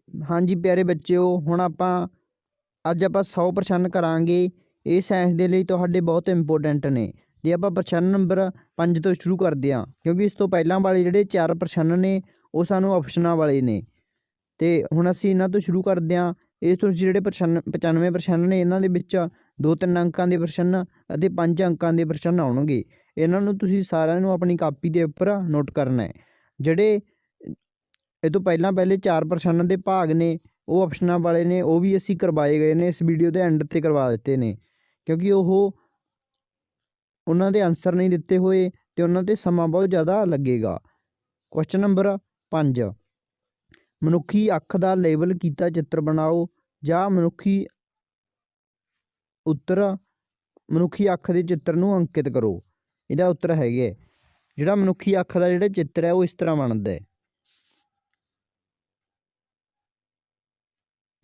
हाँ जी प्यारे बच्चों, हुण आपां अज आपां 100 प्रश्न करांगे। ये साइंस दे लई तुहाडे बहुत इंपोर्टेंट ने। जे आपां प्रश्न नंबर 5 तो शुरू करदे हां, क्योंकि इस तो पहलां वाले जिहड़े 4 प्रश्न ने वो सानूं ऑप्शनां वाले ने। ते हुण असीं इन्हां तो शुरू करदे हां। इस तो जिहड़े प्रश्न 95 प्रश्न ने, इन्हां दे विच 2-3 अंकां दे प्रश्न अते 5 अंकां दे प्रश्न आउणगे। इन्हां नूं तुसीं सारिआं नूं अपनी कापी दे उपर नोट करना है। जिहड़े ਇਹ ਤੋਂ ਪਹਿਲੇ 4 ਪ੍ਰਸ਼ਨ ਦੇ ਭਾਗ ਨੇ ਉਹ ਆਪਸ਼ਨਾਂ ਵਾਲੇ ਨੇ, ਉਹ ਵੀ ਅਸੀਂ ਕਰਵਾਏ ਗਏ ਨੇ, ਇਸ ਵੀਡੀਓ ਦੇ ਐਂਡ 'ਤੇ ਕਰਵਾ ਦਿੱਤੇ ਨੇ, ਕਿਉਂਕਿ ਉਹਨਾਂ ਦੇ ਆਨਸਰ ਨਹੀਂ ਦਿੱਤੇ ਹੋਏ ਅਤੇ ਉਹਨਾਂ 'ਤੇ ਸਮਾਂ ਬਹੁਤ ਜ਼ਿਆਦਾ ਲੱਗੇਗਾ। ਕੁਐਸਚਨ ਨੰਬਰ 5, ਮਨੁੱਖੀ ਅੱਖ ਦਾ ਲੇਬਲ ਕੀਤਾ ਚਿੱਤਰ ਬਣਾਓ ਜਾਂ ਮਨੁੱਖੀ ਅੱਖ ਦੇ ਚਿੱਤਰ ਨੂੰ ਅੰਕਿਤ ਕਰੋ। ਇਹਦਾ ਉੱਤਰ ਹੈਗਾ ਜਿਹੜਾ ਮਨੁੱਖੀ ਅੱਖ ਦਾ ਜਿਹੜਾ ਚਿੱਤਰ ਹੈ ਉਹ ਇਸ ਤਰ੍ਹਾਂ ਬਣਦਾ ਹੈ।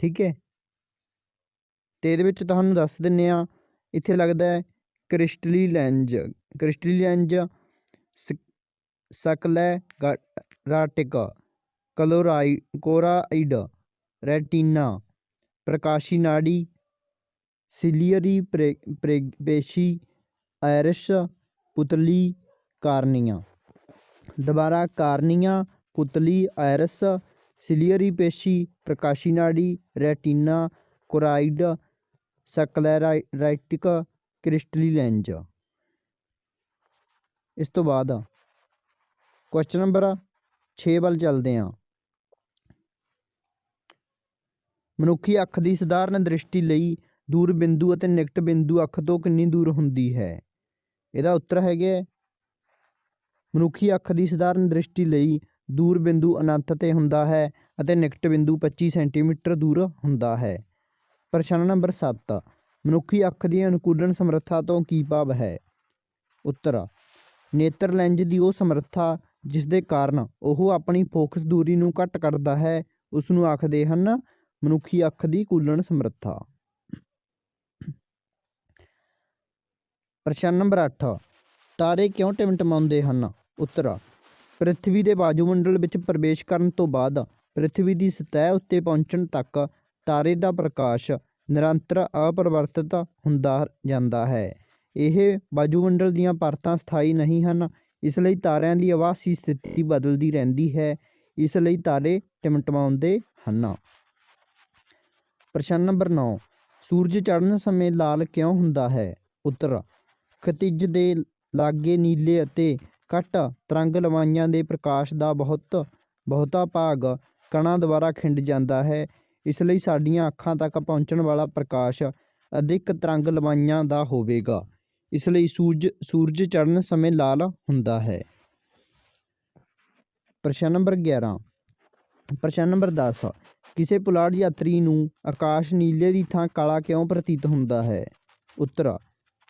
ठीक है, तो ये तुहानूं दस दिंदे आ। इत्थे लगदा है क्रिस्टली लैंज स्क्लेराटिक कोराइड रेटिना प्रकाशी नाड़ी सिलियरी पेशी आयरिस पुतली कार्निया। दोबारा कार्निया, पुतली, आयरिस, सिलियरी पेशी, प्रकाशी नाड़ी, रेटिना, कोराइड, स्क्लेराटिक, क्रिस्टली लैंज। इस तो बाद क्वेश्चन नंबर 6 वाल चलते हैं। मनुखी अख की सधारण दृष्टि लई दूर बिंदु और निकट बिंदु अख तो कितनी दूर होंदी है। इसका उत्तर है मनुखी अख की सधारण दृष्टि लई दूर बिंदु अनंत ते हुंदा है अते निकट बिंदु 25 सेंटीमीटर दूर हुंदा है। प्रश्न नंबर 7, मनुखी अख की अनुकूलन समर्था तो की भाव है। उत्तर, नेत्र लैंज की वो समर्था जिस दे कारण वो अपनी फोकस दूरी नूं घट करता है उसनूं आखदे हन मनुखी अख की कूलन समर्था। प्रश्न नंबर 8, तारे क्यों टिमटिमाउंदे हन। उत्तर, पृथ्वी के वायुमंडल में प्रवेश करने तो बाद पृथ्वी की सतह उत्ते पहुँचण तक तारे का प्रकाश निरंतर अपरिवर्तित हुंदा जांदा है। यह वायुमंडल दीयां परतां स्थाई नहीं हैं, इसलिए तारिਆਂ की आभासी स्थिति बदलती रहती है, इसलिए तारे टिमटिमाउंदे हन। प्रश्न नंबर 9, सूरज चढ़न समय लाल क्यों हुंदा है। उत्तर, खितिज दे लागे नीले अते घट तरंग लंबाईआं दे प्रकाश का बहुता भाग कणां द्वारा खिंड जाता है, इसलिए साडीआं अखां तक पहुँचण वाला प्रकाश अधिक तरंग लंबाईआं दा होवेगा, इसलिए सूरज चढ़न समय लाल हुंदा है। प्रश्न नंबर 11, प्रश्न नंबर 10, किसी पुलाड़ यात्री नूं आकाश नीले की थां काला क्यों प्रतीत हुंदा है। उत्तर,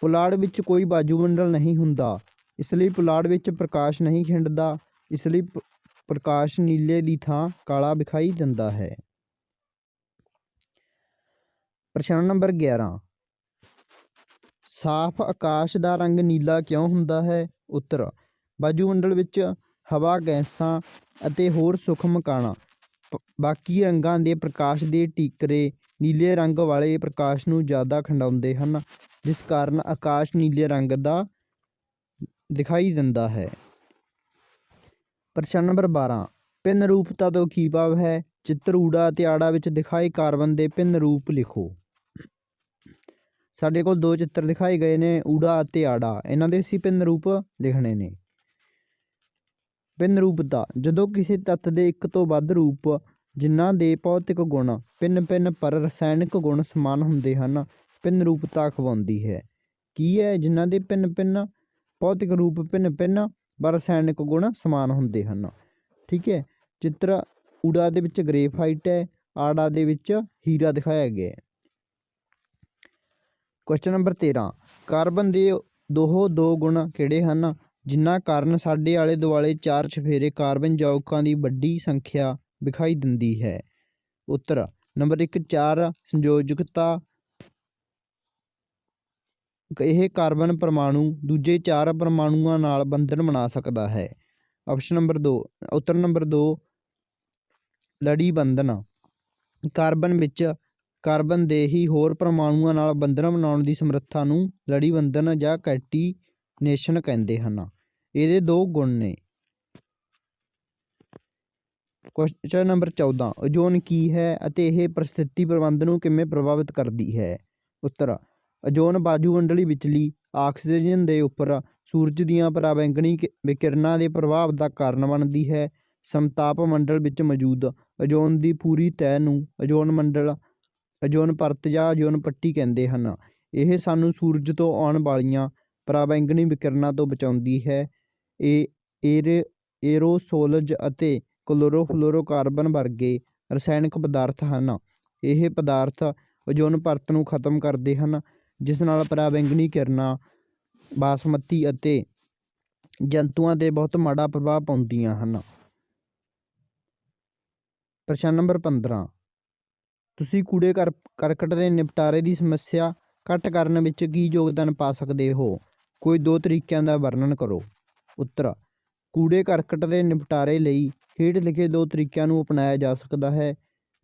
पुलाड़ विच कोई वायुमंडल नहीं हुंदा, इसलिए पुलाड़ विच प्रकाश नहीं खिंडदा, इसलिए प्रकाश नीले की थां काला विखाई दिंदा है। प्रश्न नंबर 11, साफ आकाश का रंग नीला क्यों हुंदा है। उत्तर, वायुमंडल विच हवा गैसां अते होर सूखम कण बाकी रंगां दे प्रकाश दे टीकरे नीले रंग वाले प्रकाश नूं ज़्यादा खिंडाउंदे हन, जिस कारण आकाश नीले रंग का दिखाई दिंदा है। प्रश्न नंबर 12, भिन्न रूपता तो की भाव है। चित्र ऊड़ा ते आड़ा विच दिखाए कार्बन के भिन्न रूप लिखो। साडे कोल 2 चित्र दिखाए गए ने, ऊड़ा ते आड़ा, इन्हां दे असीं भिन्न रूप लिखने ने। भिन्न रूपता, जदों किसी तत्त दे एक तो वध रूप जिन्हां दे भौतिक गुण भिन्न पर रसायनिक गुण समान हुंदे हन, भिन्न रूपता अखवाउंदी है। की है जिन्हां दे भिन्न भौतिक रूप भिन्न पर रसायनिक गुण समान हुंदे हन। ठीक है, चित्र ऊड़ा दे विच ग्रेफाइट है, आड़ा दे विच हीरा दिखाया गया है। क्वेश्चन नंबर 13, कार्बन के दो गुण किहड़े हन जिन्हां कारण साडे आले दुआले 4 चफेरे कार्बन यौगिकां की वड्डी संख्या विखाई दिंदी है। उत्तर, नंबर 1 4 संयोजकता, यह कार्बन परमाणु दूजे 4 परमाणुओं नाल बंधन बना सकता है। ऑप्शन नंबर 2, उत्तर नंबर 2 लड़ी बंधन। ਕਾਰਬਨ ਵਿੱਚ ਕਾਰਬਨ ਦੇ ਹੀ ਹੋਰ ਪਰਮਾਣੂਆਂ ਨਾਲ ਬੰਧਨ ਬਣਾਉਣ ਦੀ ਸਮਰੱਥਾ ਨੂੰ ਲੜੀ ਬੰਧਨ ਜਾਂ ਕੈਟੀਨੇਸ਼ਨ ਕਹਿੰਦੇ ਹਨ। ਇਹਦੇ 2 ਗੁਣ ਨੇ। ਕੁਐਸਚਨ ਨੰਬਰ 14, ਓਜ਼ੋਨ ਕੀ ਹੈ ਅਤੇ ਇਹ ਪ੍ਰਸਥਿਤੀ ਪ੍ਰਬੰਧ ਨੂੰ ਕਿਵੇਂ ਪ੍ਰਭਾਵਿਤ ਕਰਦੀ ਹੈ? ਉੱਤਰ, ਓਜ਼ੋਨ ਵਾਯੂਮੰਡਲੀ ਵਿਚਲੀ ਆਕਸੀਜਨ ਦੇ ਉੱਪਰ ਸੂਰਜ ਦੀਆਂ ਪਰਾਬੈਂਗਨੀ ਵਿਕਿਰਨਾਂ ਦੇ ਪ੍ਰਭਾਵ ਦਾ ਕਾਰਨ ਬਣਦੀ ਹੈ। ਸਮਤਾਪ ਮੰਡਲ ਵਿੱਚ ਮੌਜੂਦ ਓਜ਼ੋਨ ਦੀ ਪੂਰੀ ਤਹਿ ਨੂੰ ਓਜ਼ੋਨ ਪਰਤ ਜਾਂ ਓਜ਼ੋਨ ਪੱਟੀ ਕਹਿੰਦੇ ਹਨ। ਇਹ ਸਾਨੂੰ ਸੂਰਜ ਤੋਂ ਆਉਣ ਵਾਲੀਆਂ ਪਰਾਬੈਂਗਨੀ ਵਿਕਿਰਨਾਂ ਤੋਂ ਬਚਾਉਂਦੀ ਹੈ। ਏਰੋਸੋਲਜ਼ ਅਤੇ ਕਲੋਰੋਫਲੋਰੋਕਾਰਬਨ ਵਰਗੇ ਰਸਾਇਣਕ ਪਦਾਰਥ ਹਨ। ਇਹ ਪਦਾਰਥ ਓਜ਼ੋਨ ਪਰਤ ਨੂੰ ਖਤਮ ਕਰਦੇ ਹਨ, ਜਿਸ ਨਾਲ ਪਰਾਬੈਂਗਨੀ ਕਿਰਨਾਂ ਬਾਸਮਤੀ ਅਤੇ ਜੰਤੂਆਂ 'ਤੇ ਬਹੁਤ ਮਾੜਾ ਪ੍ਰਭਾਵ ਪਾਉਂਦੀਆਂ ਹਨ। ਪ੍ਰਸ਼ਨ ਨੰਬਰ 15, ਤੁਸੀਂ ਕੂੜੇ ਕਰਕਟ ਦੇ ਨਿਪਟਾਰੇ ਦੀ ਸਮੱਸਿਆ ਘੱਟ ਕਰਨ ਵਿੱਚ ਕੀ ਯੋਗਦਾਨ ਪਾ ਸਕਦੇ ਹੋ? ਕੋਈ 2 ਤਰੀਕਿਆਂ ਦਾ ਵਰਣਨ ਕਰੋ। ਉੱਤਰ, ਕੂੜੇ ਕਰਕਟ ਦੇ ਨਿਪਟਾਰੇ ਲਈ ਹੇਠ ਲਿਖੇ 2 ਤਰੀਕਿਆਂ ਨੂੰ ਅਪਣਾਇਆ ਜਾ ਸਕਦਾ ਹੈ।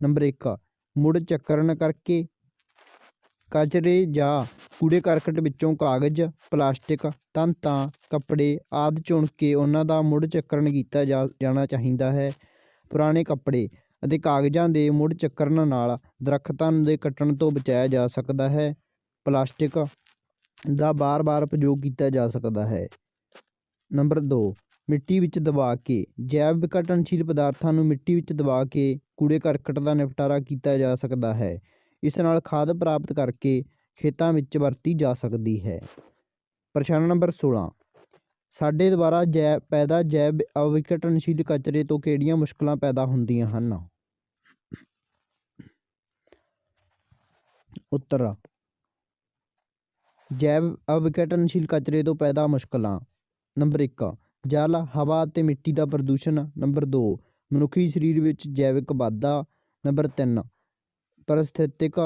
ਨੰਬਰ 1, ਮੁੜ ਚੱਕਰਨ ਕਰਕੇ ਕਚਰੇ ਜਾਂ ਕੂੜੇ ਕਰਕਟ ਵਿੱਚੋਂ ਕਾਗਜ਼, ਪਲਾਸਟਿਕ, ਤੰਤਾਂ, ਕੱਪੜੇ ਆਦਿ ਚੁਣ ਕੇ ਉਹਨਾਂ ਦਾ ਮੁੜ ਚੱਕਰਨ ਕੀਤਾ ਜਾਣਾ ਚਾਹੀਦਾ ਹੈ। ਪੁਰਾਣੇ ਕੱਪੜੇ ਅਤੇ ਕਾਗਜ਼ਾਂ ਦੇ ਮੁੜ ਚੱਕਰਨ ਨਾਲ ਦਰੱਖਤਾਂ ਦੇ ਕੱਟਣ ਤੋਂ ਬਚਾਇਆ ਜਾ ਸਕਦਾ ਹੈ। ਪਲਾਸਟਿਕ ਦਾ ਵਾਰ-ਵਾਰ ਉਪਯੋਗ ਕੀਤਾ ਜਾ ਸਕਦਾ ਹੈ। ਨੰਬਰ 2, ਮਿੱਟੀ ਵਿੱਚ ਦਬਾ ਕੇ ਜੈਵ ਵਿਘਟਨਸ਼ੀਲ ਪਦਾਰਥਾਂ ਨੂੰ ਮਿੱਟੀ ਵਿੱਚ ਦਬਾ ਕੇ ਕੂੜੇ ਕਰਕਟ ਦਾ ਨਿਪਟਾਰਾ ਕੀਤਾ ਜਾ ਸਕਦਾ ਹੈ। ਇਸ ਨਾਲ ਖਾਦ ਪ੍ਰਾਪਤ ਕਰਕੇ ਖੇਤਾਂ ਵਿੱਚ ਵਰਤੀ ਜਾ ਸਕਦੀ ਹੈ। ਪ੍ਰਸ਼ਨ ਨੰਬਰ 16, ਸਾਡੇ ਦੁਆਰਾ ਪੈਦਾ ਜੈਵ ਅਵਿਘਟਨਸ਼ੀਲ ਕਚਰੇ ਤੋਂ ਕਿਹੜੀਆਂ ਮੁਸ਼ਕਲਾਂ ਪੈਦਾ ਹੁੰਦੀਆਂ ਹਨ? ਉੱਤਰ, ਜੈਵ ਅਵਿਘਟਨਸ਼ੀਲ ਕਚਰੇ ਤੋਂ ਪੈਦਾ ਮੁਸ਼ਕਲਾਂ। ਨੰਬਰ 1, ਜਲ, ਹਵਾ ਅਤੇ ਮਿੱਟੀ ਦਾ ਪ੍ਰਦੂਸ਼ਣ। ਨੰਬਰ 2, ਮਨੁੱਖੀ ਸਰੀਰ ਵਿੱਚ ਜੈਵਿਕ ਵਾਧਾ। ਨੰਬਰ 3, ਪਰਿਸਥਿਤਕ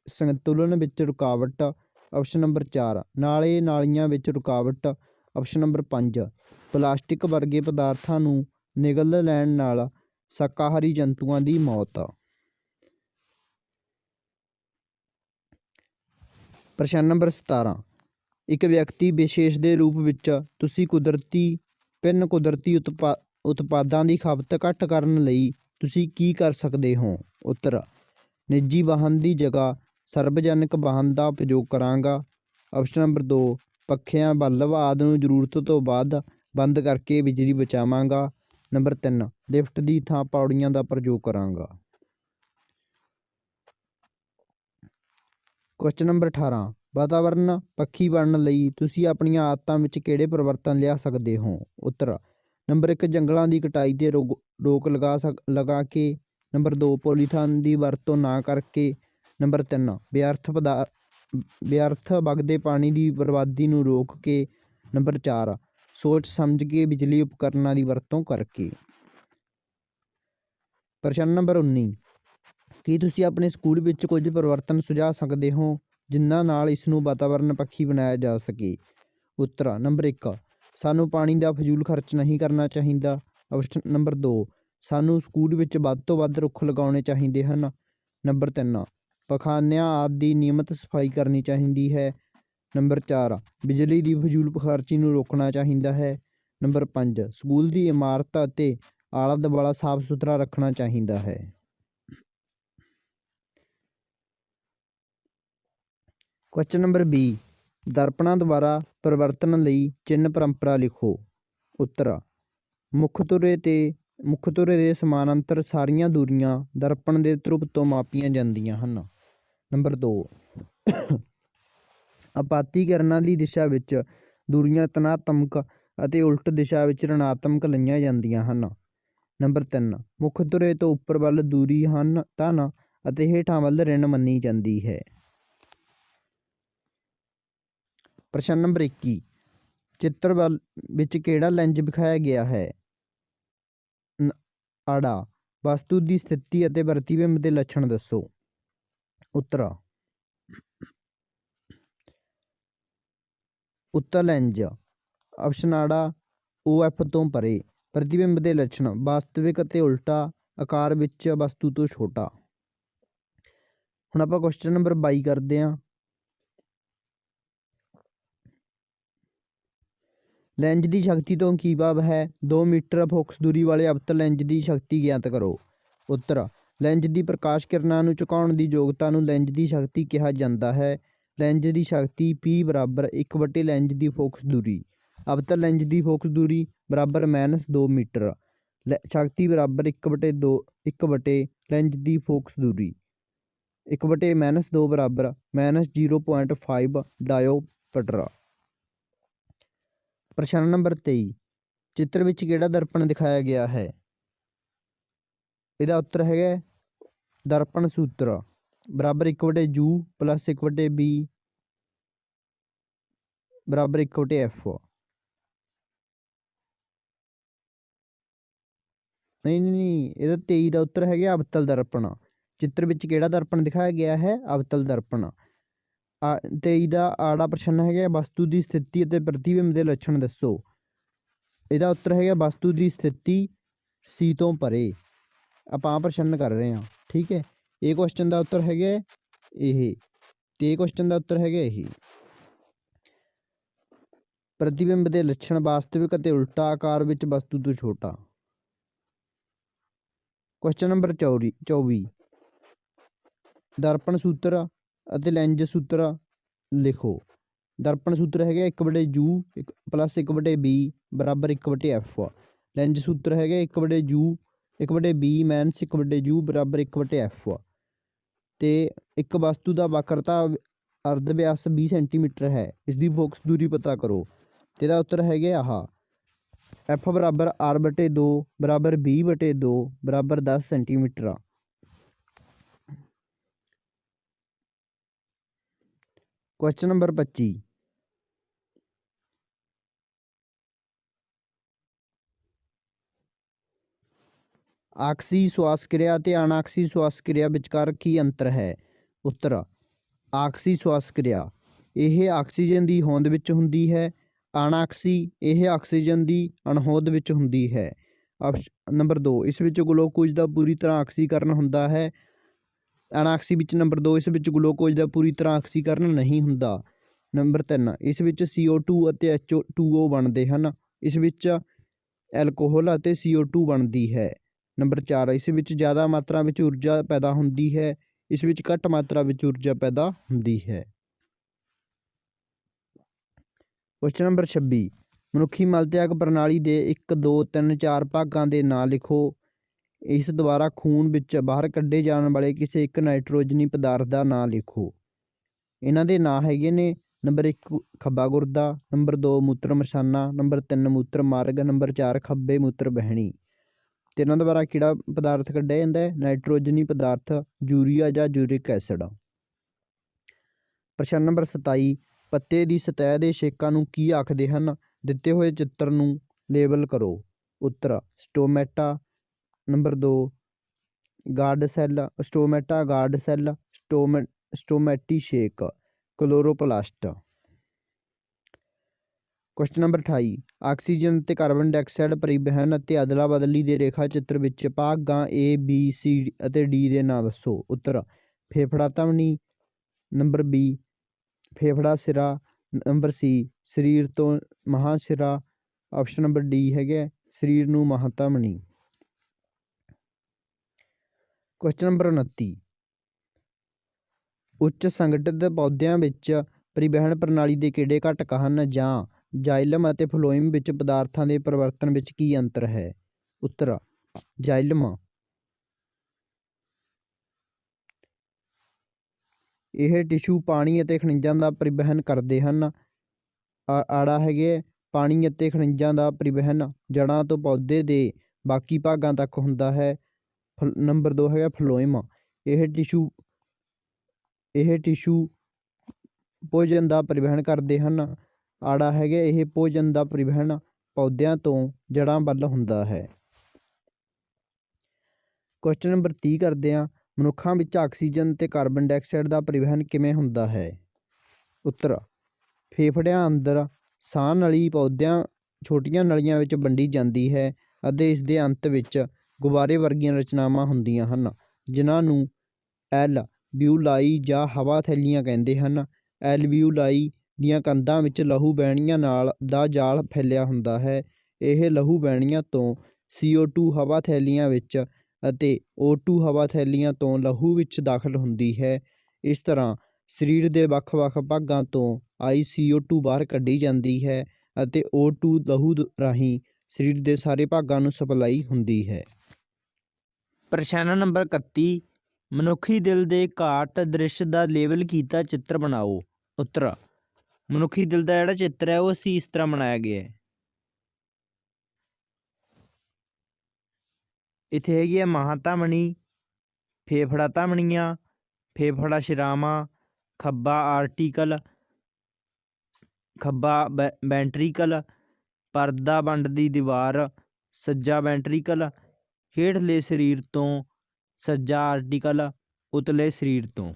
ਸੰਤੁਲਨ ਵਿੱਚ ਰੁਕਾਵਟ। ਆਪਸ਼ਨ ਨੰਬਰ 4, ਨਾਲੇ ਨਾਲੀਆਂ ਵਿੱਚ ਰੁਕਾਵਟ। ਆਪਸ਼ਨ ਨੰਬਰ 5, ਪਲਾਸਟਿਕ ਵਰਗੇ ਪਦਾਰਥਾਂ ਨੂੰ ਨਿਗਲ ਲੈਣ ਨਾਲ ਸ਼ਾਕਾਹਾਰੀ ਜੰਤੂਆਂ ਦੀ ਮੌਤ। ਪ੍ਰਸ਼ਨ ਨੰਬਰ 17, ਇੱਕ ਵਿਅਕਤੀ ਵਿਸ਼ੇਸ਼ ਦੇ ਰੂਪ ਵਿੱਚ ਤੁਸੀਂ ਕੁਦਰਤੀ ਉਤਪਾਦਾਂ ਦੀ ਖਪਤ ਘੱਟ ਕਰਨ ਲਈ ਤੁਸੀਂ ਕੀ ਕਰ ਸਕਦੇ ਹੋ? ਉੱਤਰ, ਨਿੱਜੀ ਵਾਹਨ ਦੀ ਜਗ੍ਹਾ ਸਰਵਜਨਕ ਵਾਹਨ ਦਾ ਉਪਯੋਗ ਕਰਾਂਗਾ। ਆਪਸ਼ਨ ਨੰਬਰ 2, ਪੱਖਿਆਂ, ਬਲਬ ਆਦਿ ਨੂੰ ਜ਼ਰੂਰਤ ਤੋਂ ਬਾਅਦ ਬੰਦ ਕਰਕੇ ਬਿਜਲੀ ਬਚਾਵਾਂਗਾ। ਨੰਬਰ 3, ਲਿਫਟ ਦੀ ਥਾਂ ਪੌੜੀਆਂ ਦਾ ਪ੍ਰਯੋਗ ਕਰਾਂਗਾ। ਕੁਐਸਚਨ ਨੰਬਰ 18, ਵਾਤਾਵਰਨ ਪੱਖੀ ਬਣਨ ਲਈ ਤੁਸੀਂ ਆਪਣੀਆਂ ਆਦਤਾਂ ਵਿੱਚ ਕਿਹੜੇ ਪਰਿਵਰਤਨ ਲਿਆ ਸਕਦੇ ਹੋ? ਉੱਤਰ, ਨੰਬਰ 1, ਜੰਗਲਾਂ ਦੀ ਕਟਾਈ 'ਤੇ ਰੋਕ ਲਗਾ ਕੇ। ਨੰਬਰ 2, ਪੋਲੀਥੀਨ ਦੀ ਵਰਤੋਂ ਨਾ ਕਰਕੇ। ਨੰਬਰ 3, ਵਿਅਰਥ ਵਗਦੇ ਪਾਣੀ ਦੀ ਬਰਬਾਦੀ ਨੂੰ ਰੋਕ ਕੇ। ਨੰਬਰ 4, ਸੋਚ ਸਮਝ ਕੇ ਬਿਜਲੀ ਉਪਕਰਨਾਂ ਦੀ ਵਰਤੋਂ ਕਰਕੇ। ਪ੍ਰਸ਼ਨ ਨੰਬਰ 19, ਕੀ ਤੁਸੀਂ ਆਪਣੇ ਸਕੂਲ ਵਿੱਚ ਕੁਝ ਪਰਿਵਰਤਨ ਸੁਝਾ ਸਕਦੇ ਹੋ ਜਿਨ੍ਹਾਂ ਨਾਲ ਇਸ ਨੂੰ ਵਾਤਾਵਰਨ ਪੱਖੀ ਬਣਾਇਆ ਜਾ ਸਕੇ? ਉੱਤਰ, ਨੰਬਰ 1, ਸਾਨੂੰ ਪਾਣੀ ਦਾ ਫਜ਼ੂਲ ਖਰਚ ਨਹੀਂ ਕਰਨਾ ਚਾਹੀਦਾ। ਆਪਸ਼ਨ ਨੰਬਰ 2, ਸਾਨੂੰ ਸਕੂਲ ਵਿੱਚ ਵੱਧ ਤੋਂ ਵੱਧ ਰੁੱਖ ਲਗਾਉਣੇ ਚਾਹੀਦੇ ਹਨ। ਨੰਬਰ 3, ਪਖਾਨਿਆਂ ਆਦਿ ਦੀ ਨਿਯਮਿਤ ਸਫਾਈ ਕਰਨੀ ਚਾਹੀਦੀ ਹੈ। ਨੰਬਰ 4, ਬਿਜਲੀ ਦੀ ਫਜ਼ੂਲ ਖਰਚੀ ਨੂੰ ਰੋਕਣਾ ਚਾਹੀਦਾ ਹੈ। ਨੰਬਰ 5, ਸਕੂਲ ਦੀ ਇਮਾਰਤ ਅਤੇ ਆਲਾ ਦੁਆਲਾ ਸਾਫ਼ ਸੁਥਰਾ ਰੱਖਣਾ ਚਾਹੀਦਾ ਹੈ। ਕੁਐਸਚਨ ਨੰਬਰ 20, ਦਰਪਣਾਂ ਦੁਆਰਾ ਪਰਿਵਰਤਨ ਲਈ ਚਿੰਨ੍ਹ ਪਰੰਪਰਾ ਲਿਖੋ। ਉੱਤਰ, ਮੁੱਖ ਧੁਰੇ ਦੇ ਸਮਾਨਾਂਤਰ ਸਾਰੀਆਂ ਦੂਰੀਆਂ ਦਰਪਣ ਦੇ ਧਰੁਵ ਤੋਂ ਮਾਪੀਆਂ ਜਾਂਦੀਆਂ ਹਨ। ਨੰਬਰ 2, ਆਪਾਤੀ ਕਿਰਨਾਂ ਦੀ ਦਿਸ਼ਾ ਵਿੱਚ ਦੂਰੀਆਂ ਧਨਾਤਮਕ ਅਤੇ ਉਲਟ ਦਿਸ਼ਾ ਵਿੱਚ ਰਿਣਾਤਮਕ ਲਈਆਂ ਜਾਂਦੀਆਂ ਹਨ। ਨੰਬਰ 3, ਮੁੱਖ ਧੁਰੇ ਤੋਂ ਉੱਪਰ ਵੱਲ ਦੂਰੀ ਧਨ ਅਤੇ ਹੇਠਾਂ ਵੱਲ ਰਿਣ ਮੰਨੀ ਜਾਂਦੀ ਹੈ। ਪ੍ਰਸ਼ਨ ਨੰਬਰ 21, ਚਿੱਤਰ ਵਿੱਚ ਕਿਹੜਾ ਲੈਂਜ਼ ਵਿਖਾਇਆ ਗਿਆ ਹੈ? ਆੜਾ, ਵਸਤੂ ਦੀ ਸਥਿਤੀ ਅਤੇ ਪ੍ਰਤੀਬਿੰਬ ਦੇ ਲੱਛਣ ਦੱਸੋ। ਉੱਤਰ, ਉੱਤਰ ਲੈਂਜ਼। ਆਪਸ਼ਨ ਆੜਾ, OF ਤੋਂ ਪਰੇ। ਪ੍ਰਤੀਬਿੰਬ ਦੇ ਲੱਛਣ, ਵਾਸਤਵਿਕ ਅਤੇ ਉਲਟਾ, ਆਕਾਰ ਵਿੱਚ ਵਸਤੂ ਤੋਂ ਛੋਟਾ। ਹੁਣ ਆਪਾਂ ਕੁਐਸਚਨ ਨੰਬਰ 22 ਕਰਦੇ ਹਾਂ। ਲੈਂਜ਼ ਦੀ ਸ਼ਕਤੀ ਤੋਂ ਕੀ ਭਾਵ ਹੈ? 2 ਮੀਟਰ ਫੋਕਸ ਦੂਰੀ ਵਾਲੇ ਅਵਤਲ ਲੈਂਜ਼ ਦੀ ਸ਼ਕਤੀ ਗਿਆਤ ਕਰੋ। ਉੱਤਰ, ਲੈਂਜ਼ ਦੀ ਪ੍ਰਕਾਸ਼ ਕਿਰਨਾਂ ਨੂੰ ਝੁਕਾਉਣ ਦੀ ਯੋਗਤਾ ਨੂੰ ਲੈਂਜ਼ ਦੀ ਸ਼ਕਤੀ ਕਿਹਾ ਜਾਂਦਾ ਹੈ। ਲੈਂਜ਼ ਦੀ ਸ਼ਕਤੀ P ਬਰਾਬਰ 1 ਲੈਂਜ਼ ਦੀ ਫੋਕਸ ਦੂਰੀ। ਅਵਤਲ ਲੈਂਜ਼ ਦੀ ਫੋਕਸ ਦੂਰੀ ਬਰਾਬਰ -2 ਮੀਟਰ। ਸ਼ਕਤੀ ਬਰਾਬਰ 1 ਲੈਂਜ਼ ਦੀ ਫੋਕਸ ਦੂਰੀ। 1/-2 ਬਰਾਬਰ -0.5 ਡਾਇਓਪਟਰ। ਪ੍ਰਸ਼ਨ ਨੰਬਰ 23, ਚਿੱਤਰ ਵਿੱਚ ਕਿਹੜਾ ਦਰਪਣ ਦਿਖਾਇਆ ਗਿਆ ਹੈ? ਇਹਦਾ ਉੱਤਰ ਹੈਗਾ ਦਰਪਣ ਸੂਤਰ ਬਰਾਬਰ 1/U + 1/B ਬਰਾਬਰ 1/F। ਨਹੀਂ, ਇਹਦਾ 23 ਦਾ ਉੱਤਰ ਹੈਗਾ ਅਵਤਲ ਦਰਪਣ। ਚਿੱਤਰ ਵਿੱਚ ਕਿਹੜਾ ਦਰਪਣ ਦਿਖਾਇਆ ਗਿਆ ਹੈ? ਅਵਤਲ ਦਰਪਣ। 23 ਦਾ ਆੜਾ ਪ੍ਰਸ਼ਨ ਹੈਗਾ ਵਸਤੂ ਦੀ ਸਥਿਤੀ ਅਤੇ ਪ੍ਰਤੀਬਿੰਬ ਦੇ ਲੱਛਣ ਦੱਸੋ। ਇਹਦਾ ਉੱਤਰ ਹੈਗਾ ਵਸਤੂ ਦੀ ਸਥਿਤੀ C ਤੋਂ ਪਰੇ। ਆਪਾਂ ਆਹ ਪ੍ਰਸ਼ਨ ਕਰ ਰਹੇ ਹਾਂ, ਠੀਕ ਹੈ। ਇਹ ਕੁਐਸਚਨ ਦਾ ਉੱਤਰ ਹੈਗਾ ਇਹ, ਤੇ ਇਹ ਕੁਐਸਚਨ ਦਾ ਉੱਤਰ ਹੈਗਾ ਇਹ। ਪ੍ਰਤੀਬਿੰਬ ਦੇ ਲੱਛਣ ਵਾਸਤਵਿਕ ਅਤੇ ਉਲਟਾ ਆਕਾਰ ਵਿੱਚ ਵਸਤੂ ਤੋਂ ਛੋਟਾ। ਕੁਐਸਚਨ ਨੰਬਰ 24, ਦਰਪਣ ਸੂਤਰ ਅਤੇ ਲੈਂਜ਼ ਸੂਤਰ ਲਿਖੋ। ਦਰਪਣ ਸੂਤਰ ਹੈਗਾ 1/U + 1/B ਬਰਾਬਰ 1/F। ਲੈਂਜ਼ ਸੂਤਰ ਹੈਗਾ 1/U 1/B - 1/U ਬਰਾਬਰ 1/F। ਤੇ ਇੱਕ ਵਸਤੂ ਦਾ ਵਕਰਤਾ ਅਰਧ ਵਿਆਸ 20 ਸੈਂਟੀਮੀਟਰ ਹੈ, ਇਸ ਦੀ ਫੋਕਸ ਦੂਰੀ ਪਤਾ ਕਰੋ। ਤੇ ਇਹਦਾ ਉੱਤਰ ਹੈਗਾ ਆਹ F ਬਰਾਬਰ R/2 ਬਰਾਬਰ 20/2 ਬਰਾਬਰ 10 ਸੈਂਟੀਮੀਟਰ। ਕੁਐਸਚਨ ਨੰਬਰ 25, ਆਕਸੀ ਸਵਾਸ ਕਿਰਿਆ ਅਤੇ ਅਨਾਕਸੀ ਸਵਾਸ ਕਿਰਿਆ ਵਿਚਕਾਰ ਕੀ ਅੰਤਰ ਹੈ? ਉੱਤਰ, ਆਕਸੀ ਸਵਾਸ ਕਿਰਿਆ ਇਹ ਆਕਸੀਜਨ ਦੀ ਹੋਂਦ ਵਿੱਚ ਹੁੰਦੀ ਹੈ। ਅਨਾਕਸੀ ਇਹ ਆਕਸੀਜਨ ਦੀ ਅਣਹੋਂਦ ਵਿੱਚ ਹੁੰਦੀ ਹੈ। ਨੰਬਰ 2, ਇਸ ਵਿੱਚ ਗਲੂਕੋਜ਼ ਦਾ ਪੂਰੀ ਤਰ੍ਹਾਂ ਆਕਸੀਕਰਨ ਹੁੰਦਾ ਹੈ। ਅਨਾਕਸੀ ਵਿੱਚ ਨੰਬਰ 2, ਇਸ ਵਿੱਚ ਗਲੂਕੋਜ਼ ਦਾ ਪੂਰੀ ਤਰ੍ਹਾਂ ਆਕਸੀਕਰਨ ਨਹੀਂ ਹੁੰਦਾ। ਨੰਬਰ 3, ਇਸ ਵਿੱਚ CO2 ਅਤੇ H2O ਬਣਦੇ ਹਨ। ਇਸ ਵਿੱਚ ਐਲਕੋਹਲ ਅਤੇ CO2 ਬਣਦੀ ਹੈ। ਨੰਬਰ 4, ਇਸ ਵਿੱਚ ਜ਼ਿਆਦਾ ਮਾਤਰਾ ਵਿੱਚ ਊਰਜਾ ਪੈਦਾ ਹੁੰਦੀ ਹੈ। ਇਸ ਵਿੱਚ ਘੱਟ ਮਾਤਰਾ ਵਿੱਚ ਊਰਜਾ ਪੈਦਾ ਹੁੰਦੀ ਹੈ। ਕੁਐਸਚਨ ਨੰਬਰ 26, ਮਨੁੱਖੀ ਮਲ ਤਿਆਗ ਪ੍ਰਣਾਲੀ ਦੇ 1, 2, 3, 4 ਭਾਗਾਂ ਦੇ ਨਾਂ ਲਿਖੋ। ਇਸ ਦੁਆਰਾ ਖੂਨ ਵਿੱਚ ਬਾਹਰ ਕੱਢੇ ਜਾਣ ਵਾਲੇ ਕਿਸੇ ਇੱਕ ਨਾਈਟ੍ਰੋਜਨੀ ਪਦਾਰਥ ਦਾ ਨਾਂ ਲਿਖੋ। ਇਹਨਾਂ ਦੇ ਨਾਂ ਹੈਗੇ ਨੇ ਨੰਬਰ 1 ਖੱਬਾ ਗੁਰਦਾ, ਨੰਬਰ 2 ਮੂਤਰ ਮਸਾਨਾ, ਨੰਬਰ 3 ਮੂਤਰ ਮਾਰਗ, ਨੰਬਰ 4 ਖੱਬੇ ਮੂਤਰ ਵਹਿਣੀ। ਤੇ ਇਹਨਾਂ ਦੁਆਰਾ ਕਿਹੜਾ ਪਦਾਰਥ ਕੱਢਿਆ ਜਾਂਦਾ ਹੈ? ਨਾਈਟ੍ਰੋਜਨੀ ਪਦਾਰਥ ਯੂਰੀਆ ਜਾਂ ਯੂਰਿਕ ਐਸਿਡ। ਪ੍ਰਸ਼ਨ ਨੰਬਰ 27, ਪੱਤੇ ਦੀ ਸਤਹ ਦੇ ਛੇਕਾਂ ਨੂੰ ਕੀ ਆਖਦੇ ਹਨ? ਦਿੱਤੇ ਹੋਏ ਚਿੱਤਰ ਨੂੰ ਲੇਬਲ ਕਰੋ। ਉੱਤਰ, stomata. Number 2 guard cell, stomata guard cell, ਸਟੋਮੈਟੀਸ਼ੇਕ, ਕਲੋਰੋਪਲਾਸਟ। ਕੁਐਸਚਨ ਨੰਬਰ 28, ਆਕਸੀਜਨ ਅਤੇ ਕਾਰਬਨ ਡਾਈਆਕਸਾਈਡ ਪਰਿਵਹਨ ਅਤੇ ਅਦਲਾ ਬਦਲੀ ਦੇ ਰੇਖਾ ਚਿੱਤਰ ਵਿੱਚ ਭਾਗਾਂ A, B, C ਅਤੇ D ਦੇ ਨਾਂ ਦੱਸੋ। ਉੱਤਰ, ਫੇਫੜਾ ਧਮਨੀ, ਨੰਬਰ B ਫੇਫੜਾ ਸਿਰਾ, ਨੰਬਰ C ਸਰੀਰ ਤੋਂ ਮਹਾਂਸਿਰਾ, ਆਪਸ਼ਨ ਨੰਬਰ D ਹੈਗਾ ਸਰੀਰ ਨੂੰ ਮਹਾਧਮਨੀ। ਕੁਐਸਚਨ ਨੰਬਰ 29, ਉੱਚ ਸੰਗਠਿਤ ਪੌਦਿਆਂ ਵਿੱਚ ਪਰਿਵਹਨ ਪ੍ਰਣਾਲੀ ਦੇ ਕਿਹੜੇ ਘਟਕ ਹਨ? ਜਾਂ ਜਾਈਲਮ ਅਤੇ ਫਲੋਇਮ ਵਿੱਚ ਪਦਾਰਥਾਂ ਦੇ ਪਰਿਵਰਤਨ ਵਿੱਚ ਕੀ ਅੰਤਰ ਹੈ? ਉੱਤਰ, ਜਾਈਲਮ ਇਹ ਟਿਸ਼ੂ ਪਾਣੀ ਅਤੇ ਖਣਿਜਾਂ ਦਾ ਪਰਿਵਹਨ ਕਰਦੇ ਹਨ। ਆੜਾ ਹੈਗੇ ਪਾਣੀ ਅਤੇ ਖਣਿਜਾਂ ਦਾ ਪਰਿਵਹਨ ਜੜ੍ਹਾਂ ਤੋਂ ਪੌਦੇ ਦੇ ਬਾਕੀ ਭਾਗਾਂ ਤੱਕ ਹੁੰਦਾ ਹੈ। ਨੰਬਰ 2 ਹੈਗਾ ਫਲੋਇਮ, ਇਹ ਟਿਸ਼ੂ ਭੋਜਨ ਦਾ ਪਰਿਵਹਨ ਕਰਦੇ ਹਨ। ਆੜਾ ਹੈਗਾ ਇਹ ਭੋਜਨ ਦਾ ਪਰਿਵਹਨ ਪੌਦਿਆਂ ਤੋਂ ਜੜ੍ਹਾਂ ਵੱਲ ਹੁੰਦਾ ਹੈ। ਕੁਐਸਚਨ ਨੰਬਰ 30 ਕਰਦੇ ਹਾਂ, ਮਨੁੱਖਾਂ ਵਿੱਚ ਆਕਸੀਜਨ ਅਤੇ ਕਾਰਬਨ ਡਾਈਆਕਸਾਈਡ ਦਾ ਪਰਿਵਹਨ ਕਿਵੇਂ ਹੁੰਦਾ ਹੈ? ਉੱਤਰ, ਫੇਫੜਿਆਂ ਅੰਦਰ ਸਾਹ ਨਲੀ ਪੌਦਿਆਂ ਛੋਟੀਆਂ ਨਲੀਆਂ ਵਿੱਚ ਵੰਡੀ ਜਾਂਦੀ ਹੈ ਅਤੇ ਇਸ ਦੇ ਅੰਤ ਵਿੱਚ ਗੁਬਾਰੇ ਵਰਗੀਆਂ ਰਚਨਾਵਾਂ ਹੁੰਦੀਆਂ ਹਨ, ਜਿਨ੍ਹਾਂ ਨੂੰ ਐਲਵਿਊਲਾਈ ਜਾਂ ਹਵਾ ਥੈਲੀਆਂ ਕਹਿੰਦੇ ਹਨ। ਐਲਵਿਊਲਾਈ ਦੀਆਂ ਕੰਧਾਂ ਵਿੱਚ ਲਹੂ ਵਹਿਣੀਆਂ ਨਾਲ ਦਾ ਜਾਲ ਫੈਲਿਆ ਹੁੰਦਾ ਹੈ। ਇਹ ਲਹੂ ਵਹਿਣੀਆਂ ਤੋਂ CO2 ਹਵਾ ਥੈਲੀਆਂ ਵਿੱਚ ਅਤੇ O2 ਹਵਾ ਥੈਲੀਆਂ ਤੋਂ ਲਹੂ ਵਿੱਚ ਦਾਖਲ ਹੁੰਦੀ ਹੈ। ਇਸ ਤਰ੍ਹਾਂ ਸਰੀਰ ਦੇ ਵੱਖ-ਵੱਖ ਭਾਗਾਂ ਤੋਂ ਆਈ CO2 ਬਾਹਰ ਕੱਢੀ ਜਾਂਦੀ ਹੈ ਅਤੇ O2 ਲਹੂ ਰਾਹੀਂ ਸਰੀਰ ਦੇ ਸਾਰੇ ਭਾਗਾਂ ਨੂੰ ਸਪਲਾਈ ਹੁੰਦੀ ਹੈ। ਪ੍ਰਸ਼ਨ ਨੰਬਰ 31, ਮਨੁੱਖੀ ਦਿਲ ਦੇ ਘਾਟ ਦ੍ਰਿਸ਼ ਦਾ ਲੇਬਲ ਕੀਤਾ ਚਿੱਤਰ ਬਣਾਓ। ਉੱਤਰ, ਮਨੁੱਖੀ ਦਿਲ ਦਾ ਜਿਹੜਾ ਚਿੱਤਰ ਹੈ ਉਹ ਅਸੀਂ ਇਸ ਤਰ੍ਹਾਂ ਬਣਾਇਆ ਗਿਆ ਹੈ। ਇੱਥੇ ਹੈਗੀ ਹੈ ਮਹਾਧਮਨੀ, ਫੇਫੜਾ ਧਮਨੀਆਂ, ਫੇਫੜਾ ਸ਼ਿਰਾਵਾਂ, ਖੱਬਾ ਆਰਟੀਕਲ, ਖੱਬਾ ਵੈਂਟਰੀਕਲ, ਪਰਦਾ ਵੰਡ ਦੀ ਦੀਵਾਰ, ਸੱਜਾ ਵੈਂਟਰੀਕਲ, ਹੇਠਲੇ ਸਰੀਰ ਤੋਂ ਸੱਜਾ ਆਰਟੀਕਲ, ਉਤਲੇ ਸਰੀਰ ਤੋਂ।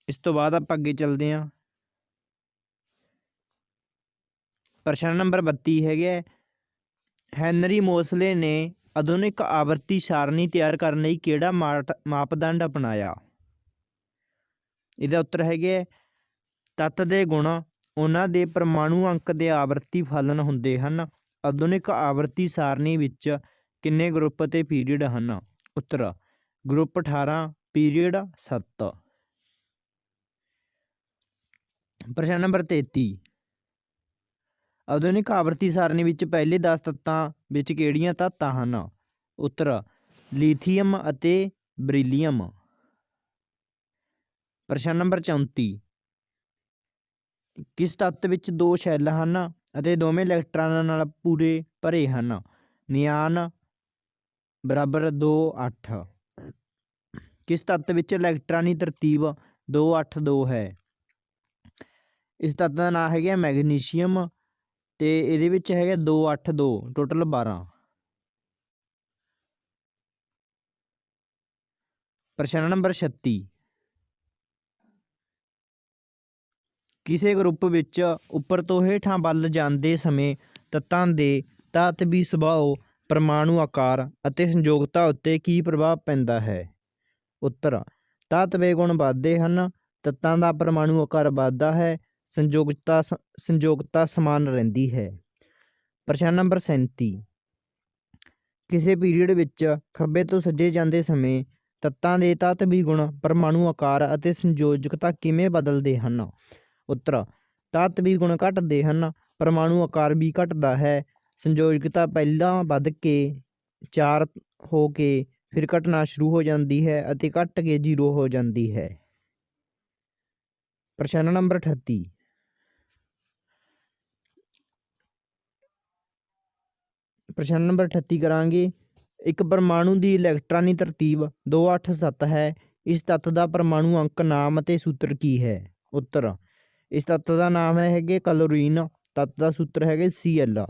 ਇਸ ਤੋਂ ਬਾਅਦ ਆਪਾਂ ਅੱਗੇ ਚੱਲਦੇ ਹਾਂ। ਪ੍ਰਸ਼ਨ ਨੰਬਰ 32 ਹੈਗਾ, ਹੈਨਰੀ ਮੋਸਲੇ ਨੇ ਆਧੁਨਿਕ ਆਵਰਤੀ ਸਾਰਣੀ ਤਿਆਰ ਕਰਨ ਲਈ ਕਿਹੜਾ ਮਾਪਦੰਡ ਅਪਣਾਇਆ? ਇਹਦਾ ਉੱਤਰ ਹੈਗਾ, ਤੱਤ ਦੇ ਗੁਣ ਉਹਨਾਂ ਦੇ ਪਰਮਾਣੂ ਅੰਕ ਦੇ ਆਵਰਤੀ ਫਲਨ ਹੁੰਦੇ ਹਨ। ਆਧੁਨਿਕ ਆਵਰਤੀ ਸਾਰਣੀ ਵਿੱਚ ਕਿੰਨੇ ਗਰੁੱਪ ਅਤੇ ਪੀਰੀਅਡ ਹਨ? ਉੱਤਰ, ਗਰੁੱਪ 18, ਪੀਰੀਅਡ 7। ਪ੍ਰਸ਼ਨ ਨੰਬਰ 33, ਆਧੁਨਿਕ ਆਵਰਤੀ ਸਾਰਣੀ ਵਿੱਚ ਪਹਿਲੇ 10 ਤੱਤਾਂ ਵਿੱਚ ਕਿਹੜੀਆਂ ਧਾਤਾਂ ਹਨ? ਉੱਤਰ, ਲੀਥੀਅਮ ਅਤੇ ਬਰੀਲੀਅਮ। ਪ੍ਰਸ਼ਨ ਨੰਬਰ 34, ਕਿਸ ਤੱਤ ਵਿੱਚ 2 ਸ਼ੈੱਲ ਹਨ ਅਤੇ ਦੋਵੇਂ ਇਲੈਕਟ੍ਰਾਨਾਂ ਨਾਲ ਪੂਰੇ ਭਰੇ ਹਨ? ਨਿਆਨ ਬਰਾਬਰ 2 8। ਕਿਸ ਤੱਤ ਵਿੱਚ ਇਲੈਕਟ੍ਰਾਨੀ ਤਰਤੀਬ 2 8 2 ਹੈ? ਇਸ ਤੱਤ ਦਾ ਨਾਂ ਹੈਗਾ ਮੈਗਨੀਸ਼ੀਅਮ ਤੇ ਇਹਦੇ ਵਿੱਚ ਹੈਗਾ 2 8 2, ਟੋਟਲ 12। ਪ੍ਰਸ਼ਨ ਨੰਬਰ 36, ਕਿਸੇ ਗਰੁੱਪ ਵਿੱਚ ਉੱਪਰ ਤੋਂ ਹੇਠਾਂ ਵੱਲ ਜਾਂਦੇ ਸਮੇਂ ਤੱਤਾਂ ਦੇ ਧਾਤਵੀ ਸੁਭਾਅ, ਪਰਮਾਣੂ ਆਕਾਰ ਅਤੇ ਸੰਯੋਗਤਾ ਉੱਤੇ ਕੀ ਪ੍ਰਭਾਵ ਪੈਂਦਾ ਹੈ? ਉੱਤਰ, ਧਾਤਵੇ ਗੁਣ ਵੱਧਦੇ ਹਨ, ਤੱਤਾਂ ਦਾ ਪਰਮਾਣੂ ਆਕਾਰ ਵੱਧਦਾ ਹੈ, ਸੰਯੋਗਤਾ ਸਮਾਨ ਰਹਿੰਦੀ ਹੈ। ਪ੍ਰਸ਼ਨ ਨੰਬਰ 37, ਕਿਸੇ ਪੀਰੀਅਡ ਵਿੱਚ ਖੱਬੇ ਤੋਂ ਸੱਜੇ ਜਾਂਦੇ ਸਮੇਂ ਤੱਤਾਂ ਦੇ ਧਾਤਵੀ ਗੁਣ, ਪਰਮਾਣੂ ਆਕਾਰ ਅਤੇ ਸੰਯੋਜਕਤਾ ਕਿਵੇਂ ਬਦਲਦੇ ਹਨ? ਉੱਤਰ, ਧਾਤਵੀ ਗੁਣ ਘਟਦੇ ਹਨ, ਪਰਮਾਣੂ ਆਕਾਰ ਵੀ ਘਟਦਾ ਹੈ, ਸੰਯੋਜਕਤਾ ਪਹਿਲਾਂ ਵੱਧ ਕੇ 4 ਹੋ ਕੇ ਫਿਰ ਘਟਣਾ ਸ਼ੁਰੂ ਹੋ ਜਾਂਦੀ ਹੈ ਅਤੇ ਘਟ ਕੇ 0 ਹੋ ਜਾਂਦੀ ਹੈ। ਪ੍ਰਸ਼ਨ ਨੰਬਰ 38, ਪ੍ਰਸ਼ਨ ਨੰਬਰ 38 ਕਰਾਂਗੇ। ਇੱਕ ਪਰਮਾਣੂ ਦੀ ਇਲੈਕਟ੍ਰਾਨੀ ਤਰਤੀਬ 2 8 7 ਹੈ। ਇਸ ਤੱਤ ਦਾ ਪਰਮਾਣੂ ਅੰਕ, ਨਾਮ ਅਤੇ ਸੂਤਰ ਕੀ ਹੈ? ਉੱਤਰ, ਇਸ ਤੱਤ ਦਾ ਨਾਮ ਹੈਗੇ ਕਲੋਰੀਨ, ਤੱਤ ਦਾ ਸੂਤਰ ਹੈਗੇ Cl।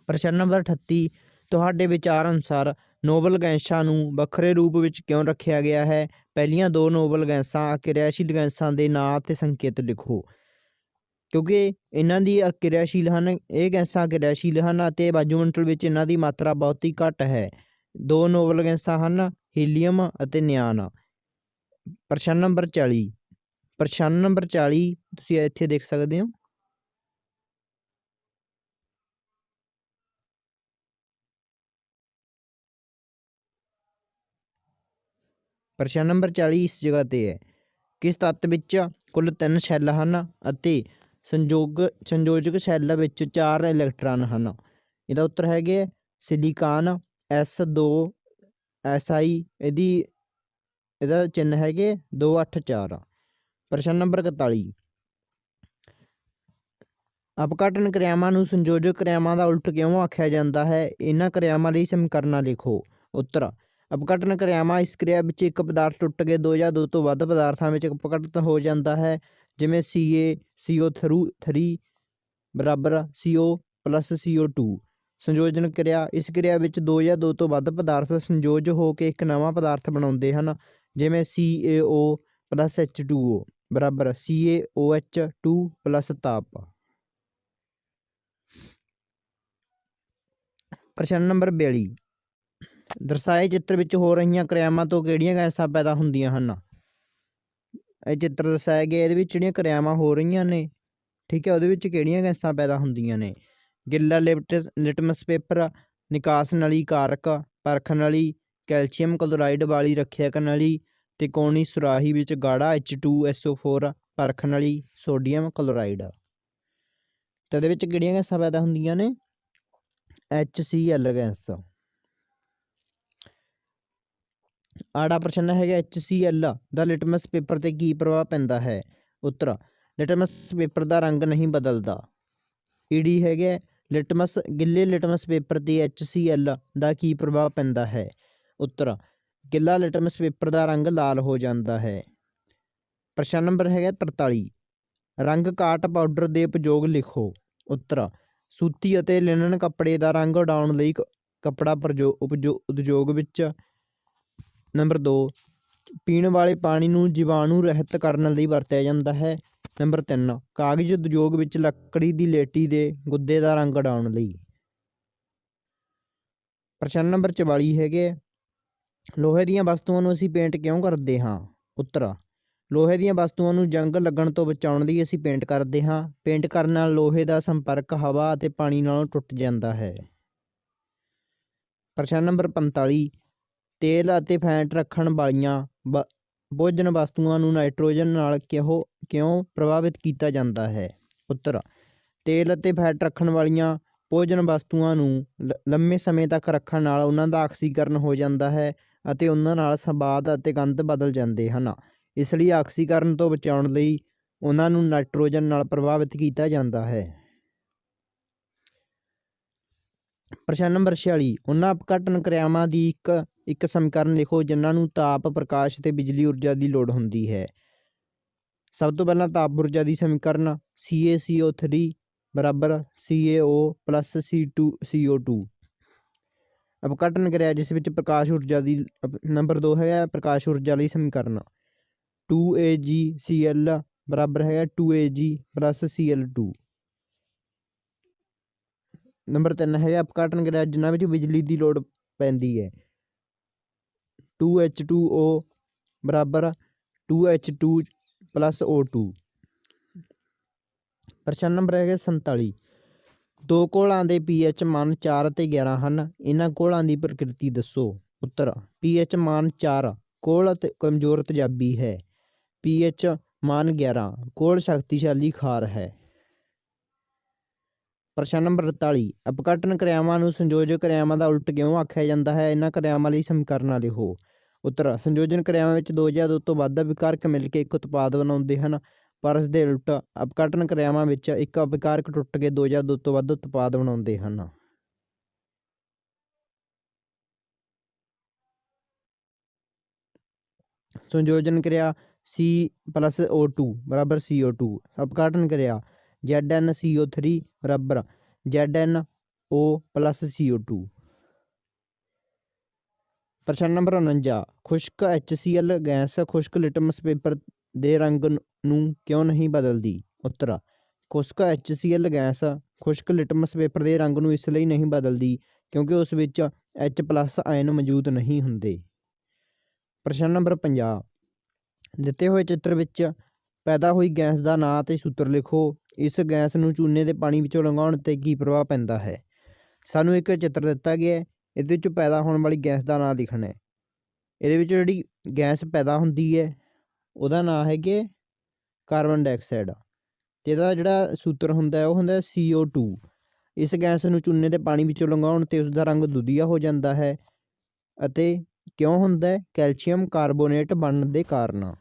ਪ੍ਰਸ਼ਨ ਨੰਬਰ 38, ਤੁਹਾਡੇ ਵਿਚਾਰ ਅਨੁਸਾਰ ਨੋਬਲ ਗੈਸਾਂ ਨੂੰ ਵੱਖਰੇ ਰੂਪ ਵਿੱਚ ਕਿਉਂ ਰੱਖਿਆ ਗਿਆ ਹੈ? ਪਹਿਲੀਆਂ 2 ਨੋਬਲ ਗੈਸਾਂ ਅਕਿਰਿਆਸ਼ੀਲ ਗੈਸਾਂ ਦੇ ਨਾਂ ਅਤੇ ਸੰਕੇਤ ਲਿਖੋ। ਕਿਉਂਕਿ ਇਹਨਾਂ ਦੀ ਅਕਿਰਿਆਸ਼ੀਲ ਹਨ, ਇਹ ਗੈਸਾਂ ਅਕਿਰਿਆਸ਼ੀਲ ਹਨ ਅਤੇ ਵਾਯੂਮੰਡਲ ਵਿੱਚ ਇਹਨਾਂ ਦੀ ਮਾਤਰਾ ਬਹੁਤ ਹੀ ਘੱਟ ਹੈ। 2 ਨੋਬਲ ਗੈਸਾਂ ਹਨ, ਹੀਲੀਅਮ ਅਤੇ ਨਿਆਨ। ਪ੍ਰਸ਼ਨ ਨੰਬਰ 40, ਪ੍ਰਸ਼ਨ ਨੰਬਰ 40 ਤੁਸੀਂ ਇੱਥੇ ਦੇਖ ਸਕਦੇ ਹੋ। ਪ੍ਰਸ਼ਨ ਨੰਬਰ 40 ਇਸ ਜਗ੍ਹਾ 'ਤੇ ਹੈ। ਕਿਸ ਤੱਤ ਵਿੱਚ ਕੁੱਲ 3 ਸ਼ੈੱਲ ਹਨ ਅਤੇ ਸੰਯੋਜਕ ਸ਼ੈੱਲ ਵਿੱਚ 4 ਇਲੈਕਟ੍ਰਾਨ ਹਨ? ਇਹਦਾ ਉੱਤਰ ਹੈਗੇ ਸਿਲੀਕਾਨ S2Si, ਇਹਦਾ ਚਿੰਨ ਹੈਗੇ 2 8 4। ਪ੍ਰਸ਼ਨ ਨੰਬਰ 41, ਅਪਘਟਨ ਕਿਰਿਆਵਾਂ ਨੂੰ ਸੰਯੋਜਕ ਕਿਰਿਆਵਾਂ ਦਾ ਉਲਟ ਕਿਉਂ ਆਖਿਆ ਜਾਂਦਾ ਹੈ? ਇਹਨਾਂ ਕਿਰਿਆਵਾਂ ਲਈ ਸਮੀਕਰਨ ਲਿਖੋ। ਉੱਤਰ, ਅਪਘਟਨ ਕਿਰਿਆਵਾਂ ਇਸ ਕਿਰਿਆ ਵਿੱਚ ਇੱਕ ਪਦਾਰਥ ਟੁੱਟ ਕੇ 2 ਜਾਂ 2 ਤੋਂ ਵੱਧ ਪਦਾਰਥਾਂ ਵਿੱਚ ਅਪਘਟਿਤ ਹੋ ਜਾਂਦਾ ਹੈ, ਜਿਵੇਂ CaCO3 ਬਰਾਬਰ CO plus CO2। ਸੰਯੋਜਨ ਕਿਰਿਆ, ਇਸ ਕਿਰਿਆ ਵਿੱਚ 2 ਜਾਂ 2 ਤੋਂ ਵੱਧ ਪਦਾਰਥ ਸੰਯੋਜ ਹੋ ਕੇ ਇੱਕ ਨਵਾਂ ਪਦਾਰਥ ਬਣਾਉਂਦੇ ਹਨ, ਜਿਵੇਂ CaO plus H2O ਬਰਾਬਰ CaOH2 plus ਤਾਪ। ਪ੍ਰਸ਼ਨ ਨੰਬਰ 42, ਦਰਸਾਏ ਚਿੱਤਰ ਵਿੱਚ ਹੋ ਰਹੀਆਂ ਕਿਰਿਆਵਾਂ ਤੋਂ ਕਿਹੜੀਆਂ ਗੈਸਾਂ ਪੈਦਾ ਹੁੰਦੀਆਂ ਹਨ। ਇਹ ਚਿੱਤਰ ਦਰਸਾਇਆ ਗਿਆ, ਇਹਦੇ ਵਿੱਚ ਜਿਹੜੀਆਂ ਕਿਰਿਆਵਾਂ ਹੋ ਰਹੀਆਂ ਨੇ, ਠੀਕ ਹੈ, ਉਹਦੇ ਵਿੱਚ ਕਿਹੜੀਆਂ ਗੈਸਾਂ ਪੈਦਾ ਹੁੰਦੀਆਂ ਨੇ। ਗਿੱਲਾ ਲਿਟਮਸ ਪੇਪਰ, ਨਿਕਾਸ ਨਲੀ ਕਾਰਕ, ਪਰਖ ਨਲੀ, ਕੈਲਸ਼ੀਅਮ ਕਲੋਰਾਈਡ ਵਾਲੀ ਰੱਖਿਅਕ ਨਲੀ, ਤਿਕੋਣੀ ਸੁਰਾਹੀ ਵਿੱਚ ਗਾੜਾ H2SO4 ਪਰਖ ਨਲੀ, ਸੋਡੀਅਮ ਕਲੋਰਾਈਡ। ਤੇ ਇਹਦੇ ਵਿੱਚ ਕਿਹੜੀਆਂ ਗੈਸਾਂ ਪੈਦਾ ਹੁੰਦੀਆਂ ਨੇ? HCl gas. ਆੜਾ ਪ੍ਰਸ਼ਨ ਹੈਗਾ, HCl ਦਾ ਲਿਟਮਸ ਪੇਪਰ 'ਤੇ ਕੀ ਪ੍ਰਭਾਵ ਪੈਂਦਾ ਹੈ? ਉੱਤਰ, ਲਿਟਮਸ ਪੇਪਰ ਦਾ ਰੰਗ ਨਹੀਂ ਬਦਲਦਾ। ਈਡੀ ਹੈਗਾ, ਗਿੱਲੇ ਲਿਟਮਸ ਪੇਪਰ 'ਤੇ HCl ਦਾ ਕੀ ਪ੍ਰਭਾਵ ਪੈਂਦਾ ਹੈ? ਉੱਤਰ, ਗਿੱਲਾ ਲਿਟਮਸ ਪੇਪਰ ਦਾ ਰੰਗ ਲਾਲ ਹੋ ਜਾਂਦਾ ਹੈ। ਪ੍ਰਸ਼ਨ ਨੰਬਰ ਹੈਗਾ 43, ਰੰਗ ਕਾਟ ਪਾਊਡਰ ਦੇ ਉਪਯੋਗ ਲਿਖੋ। ਉੱਤਰ, ਸੂਤੀ ਅਤੇ ਲਿਨਨ ਕੱਪੜੇ ਦਾ ਰੰਗ ਉਡਾਉਣ ਲਈ ਕੱਪੜਾ ਉਦਯੋਗ ਵਿੱਚ। ਨੰਬਰ 2, ਪੀਣ ਵਾਲੇ ਪਾਣੀ ਨੂੰ ਜੀਵਾਣੂ ਰਹਿਤ ਕਰਨ ਲਈ ਵਰਤਿਆ ਜਾਂਦਾ ਹੈ। ਨੰਬਰ 3, ਕਾਗਜ਼ ਉਦਯੋਗ ਵਿੱਚ ਲੱਕੜੀ ਦੀ ਲੇਟੀ ਦੇ ਗੁੱਦੇ ਦਾ ਰੰਗ ਉਡਾਉਣ ਲਈ। ਪ੍ਰਸ਼ਨ ਨੰਬਰ 44 ਹੈਗੇ, ਲੋਹੇ ਦੀਆਂ ਵਸਤੂਆਂ ਨੂੰ ਅਸੀਂ ਪੇਂਟ ਕਿਉਂ ਕਰਦੇ ਹਾਂ? ਉੱਤਰ, ਲੋਹੇ ਦੀਆਂ ਵਸਤੂਆਂ ਨੂੰ ਜੰਗ ਲੱਗਣ ਤੋਂ ਬਚਾਉਣ ਲਈ ਅਸੀਂ ਪੇਂਟ ਕਰਦੇ ਹਾਂ। ਪੇਂਟ ਕਰਨ ਨਾਲ ਲੋਹੇ ਦਾ ਸੰਪਰਕ ਹਵਾ ਅਤੇ ਪਾਣੀ ਨਾਲੋਂ ਟੁੱਟ ਜਾਂਦਾ ਹੈ। ਪ੍ਰਸ਼ਨ ਨੰਬਰ 45, ਤੇਲ ਅਤੇ ਫੈਟ ਰੱਖਣ ਵਾਲੀਆਂ ਭੋਜਨ ਵਸਤੂਆਂ ਨੂੰ ਨਾਈਟ੍ਰੋਜਨ ਨਾਲ ਕਿਉਂ ਪ੍ਰਭਾਵਿਤ ਕੀਤਾ ਜਾਂਦਾ ਹੈ? ਉੱਤਰ, ਤੇਲ ਅਤੇ ਫੈਟ ਰੱਖਣ ਵਾਲੀਆਂ ਭੋਜਨ ਵਸਤੂਆਂ ਨੂੰ ਲੰਮੇ ਸਮੇਂ ਤੱਕ ਰੱਖਣ ਨਾਲ ਉਹਨਾਂ ਦਾ ਆਕਸੀਕਰਨ ਹੋ ਜਾਂਦਾ ਹੈ ਅਤੇ ਉਹਨਾਂ ਨਾਲ ਸਵਾਦ ਅਤੇ ਗੰਧ ਬਦਲ ਜਾਂਦੇ ਹਨ। ਇਸ ਲਈ ਆਕਸੀਕਰਨ ਤੋਂ ਬਚਾਉਣ ਲਈ ਉਹਨਾਂ ਨੂੰ ਨਾਈਟ੍ਰੋਜਨ ਨਾਲ ਪ੍ਰਭਾਵਿਤ ਕੀਤਾ ਜਾਂਦਾ ਹੈ। ਪ੍ਰਸ਼ਨ ਨੰਬਰ 46, ਉਹਨਾਂ ਅਪਘਟਨ ਕਿਰਿਆਵਾਂ ਦੀ ਇੱਕ ਸਮੀਕਰਨ ਲਿਖੋ ਜਿਨ੍ਹਾਂ ਨੂੰ ਤਾਪ, ਪ੍ਰਕਾਸ਼ ਅਤੇ ਬਿਜਲੀ ਊਰਜਾ ਦੀ ਲੋੜ ਹੁੰਦੀ ਹੈ। ਸਭ ਤੋਂ ਪਹਿਲਾਂ ਤਾਪ ਊਰਜਾ ਦੀ ਸਮੀਕਰਨ CaCO3 ਬਰਾਬਰ CaO + C2CO2। ਅਪਘਟਨ ਕਿਰਿਆ ਜਿਸ ਵਿੱਚ ਪ੍ਰਕਾਸ਼ ਊਰਜਾ ਦੀ। ਨੰਬਰ 2 ਹੈਗਾ ਪ੍ਰਕਾਸ਼ ਊਰਜਾ ਲਈ ਸਮੀਕਰਨ 2AgCl ਬਰਾਬਰ ਹੈਗਾ 2Ag + Cl2। ਨੰਬਰ 3 ਹੈਗਾ ਅਪਘਟਨ ਕਿਰਿਆ ਜਿਨ੍ਹਾਂ ਵਿੱਚ ਬਿਜਲੀ ਦੀ ਲੋੜ ਪੈਂਦੀ ਹੈ 2H2O ਬਰਾਬਰ 2H2 + O2। ਪ੍ਰਸ਼ਨ ਨੰਬਰ ਹੈਗਾ 47, ਦੋ ਘੋਲਾਂ ਦੇ pH ਮਾਨ 4 ਅਤੇ 11 ਹਨ। ਇਹਨਾਂ ਘੋਲਾਂ ਦੀ ਪ੍ਰਕਿਰਤੀ ਦੱਸੋ। ਉੱਤਰ, pH ਮਾਨ 4 ਘੋਲ ਕਮਜ਼ੋਰ ਤੇਜ਼ਾਬੀ ਹੈ। pH ਮਾਨ 11 ਘੋਲ ਸ਼ਕਤੀਸ਼ਾਲੀ ਖਾਰ ਹੈ। ਪ੍ਰਸ਼ਨ ਨੰਬਰ 48, ਅਪਘਟਨ ਕਿਰਿਆਵਾਂ ਨੂੰ ਸੰਯੋਜਕ ਕਿਰਿਆਵਾਂ ਦਾ ਉਲਟ ਕਿਉਂ ਆਖਿਆ ਜਾਂਦਾ ਹੈ? ਇਹਨਾਂ ਕਿਰਿਆਵਾਂ ਲਈ ਸਮੀਕਰਨਾਂ ਲਿਖੋ। ਉੱਤਰ, ਸੰਯੋਜਨ ਕਿਰਿਆਵਾਂ ਵਿੱਚ ਦੋ ਜਾਂ ਦੋ ਤੋਂ ਵੱਧ ਅਭਿਕਾਰਕ ਮਿਲ ਕੇ ਇੱਕ ਉਤਪਾਦ ਬਣਾਉਂਦੇ ਹਨ, ਪਰ ਇਸ ਦੇ ਉਲਟ ਅਪਘਟਨ ਕਿਰਿਆਵਾਂ ਵਿੱਚ ਇੱਕ ਅਭਿਕਾਰਕ ਟੁੱਟ ਕੇ ਦੋ ਜਾਂ ਦੋ ਤੋਂ ਵੱਧ ਉਤਪਾਦ ਬਣਾਉਂਦੇ ਹਨ। ਸੰਯੋਜਨ ਕਿਰਿਆ C+O2 ਬਰਾਬਰ CO2। ਅਪਘਟਨ ਕਿਰਿਆ ZnCO3 ਬਰਾਬਰ ZnO + CO2। ਪ੍ਰਸ਼ਨ ਨੰਬਰ 49, ਖੁਸ਼ਕ HCl ਗੈਸ ਖੁਸ਼ਕ ਲਿਟਮਸ ਪੇਪਰ ਦੇ ਰੰਗ ਨੂੰ ਕਿਉਂ ਨਹੀਂ ਬਦਲਦੀ? ਉੱਤਰ, ਖੁਸ਼ਕ HCl ਗੈਸ ਖੁਸ਼ਕ ਲਿਟਮਸ ਪੇਪਰ ਦੇ ਰੰਗ ਨੂੰ ਇਸ ਲਈ ਨਹੀਂ ਬਦਲਦੀ ਕਿਉਂਕਿ ਉਸ ਵਿੱਚ H+ ਆਇਨ ਮੌਜੂਦ ਨਹੀਂ ਹੁੰਦੇ। ਪ੍ਰਸ਼ਨ ਨੰਬਰ 50, ਦਿੱਤੇ ਹੋਏ ਚਿੱਤਰ ਵਿੱਚ ਪੈਦਾ ਹੋਈ ਗੈਸ ਦਾ ਨਾਂ ਅਤੇ ਸੂਤਰ ਲਿਖੋ। ਇਸ ਗੈਸ ਨੂੰ ਚੂਨੇ ਦੇ ਪਾਣੀ ਵਿੱਚੋਂ ਲੰਘਾਉਣ 'ਤੇ ਕੀ ਪ੍ਰਭਾਵ ਪੈਂਦਾ ਹੈ? ਸਾਨੂੰ ਇੱਕ ਚਿੱਤਰ ਦਿੱਤਾ ਗਿਆ, ਇਹਦੇ ਵਿੱਚ ਪੈਦਾ ਹੋਣ ਵਾਲੀ ਗੈਸ ਦਾ ਨਾਂ ਲਿਖਣਾ ਹੈ। ਇਹਦੇ ਵਿੱਚ ਜਿਹੜੀ ਗੈਸ ਪੈਦਾ ਹੁੰਦੀ ਹੈ ਉਹਦਾ ਨਾਂ ਹੈਗੇ ਕਾਰਬਨ ਡਾਈਆਕਸਾਈਡ ਅਤੇ ਇਹਦਾ ਜਿਹੜਾ ਸੂਤਰ ਹੁੰਦਾ ਉਹ ਹੁੰਦਾ CO2। ਇਸ ਗੈਸ ਨੂੰ ਚੂਨੇ ਦੇ ਪਾਣੀ ਵਿੱਚੋਂ ਲੰਘਾਉਣ 'ਤੇ ਉਸਦਾ ਰੰਗ ਦੁਧੀਆ ਹੋ ਜਾਂਦਾ ਹੈ ਅਤੇ ਕਿਉਂ ਹੁੰਦਾ ਹੈ? ਕੈਲਸ਼ੀਅਮ ਕਾਰਬੋਨੇਟ ਬਣਨ ਦੇ ਕਾਰਨ।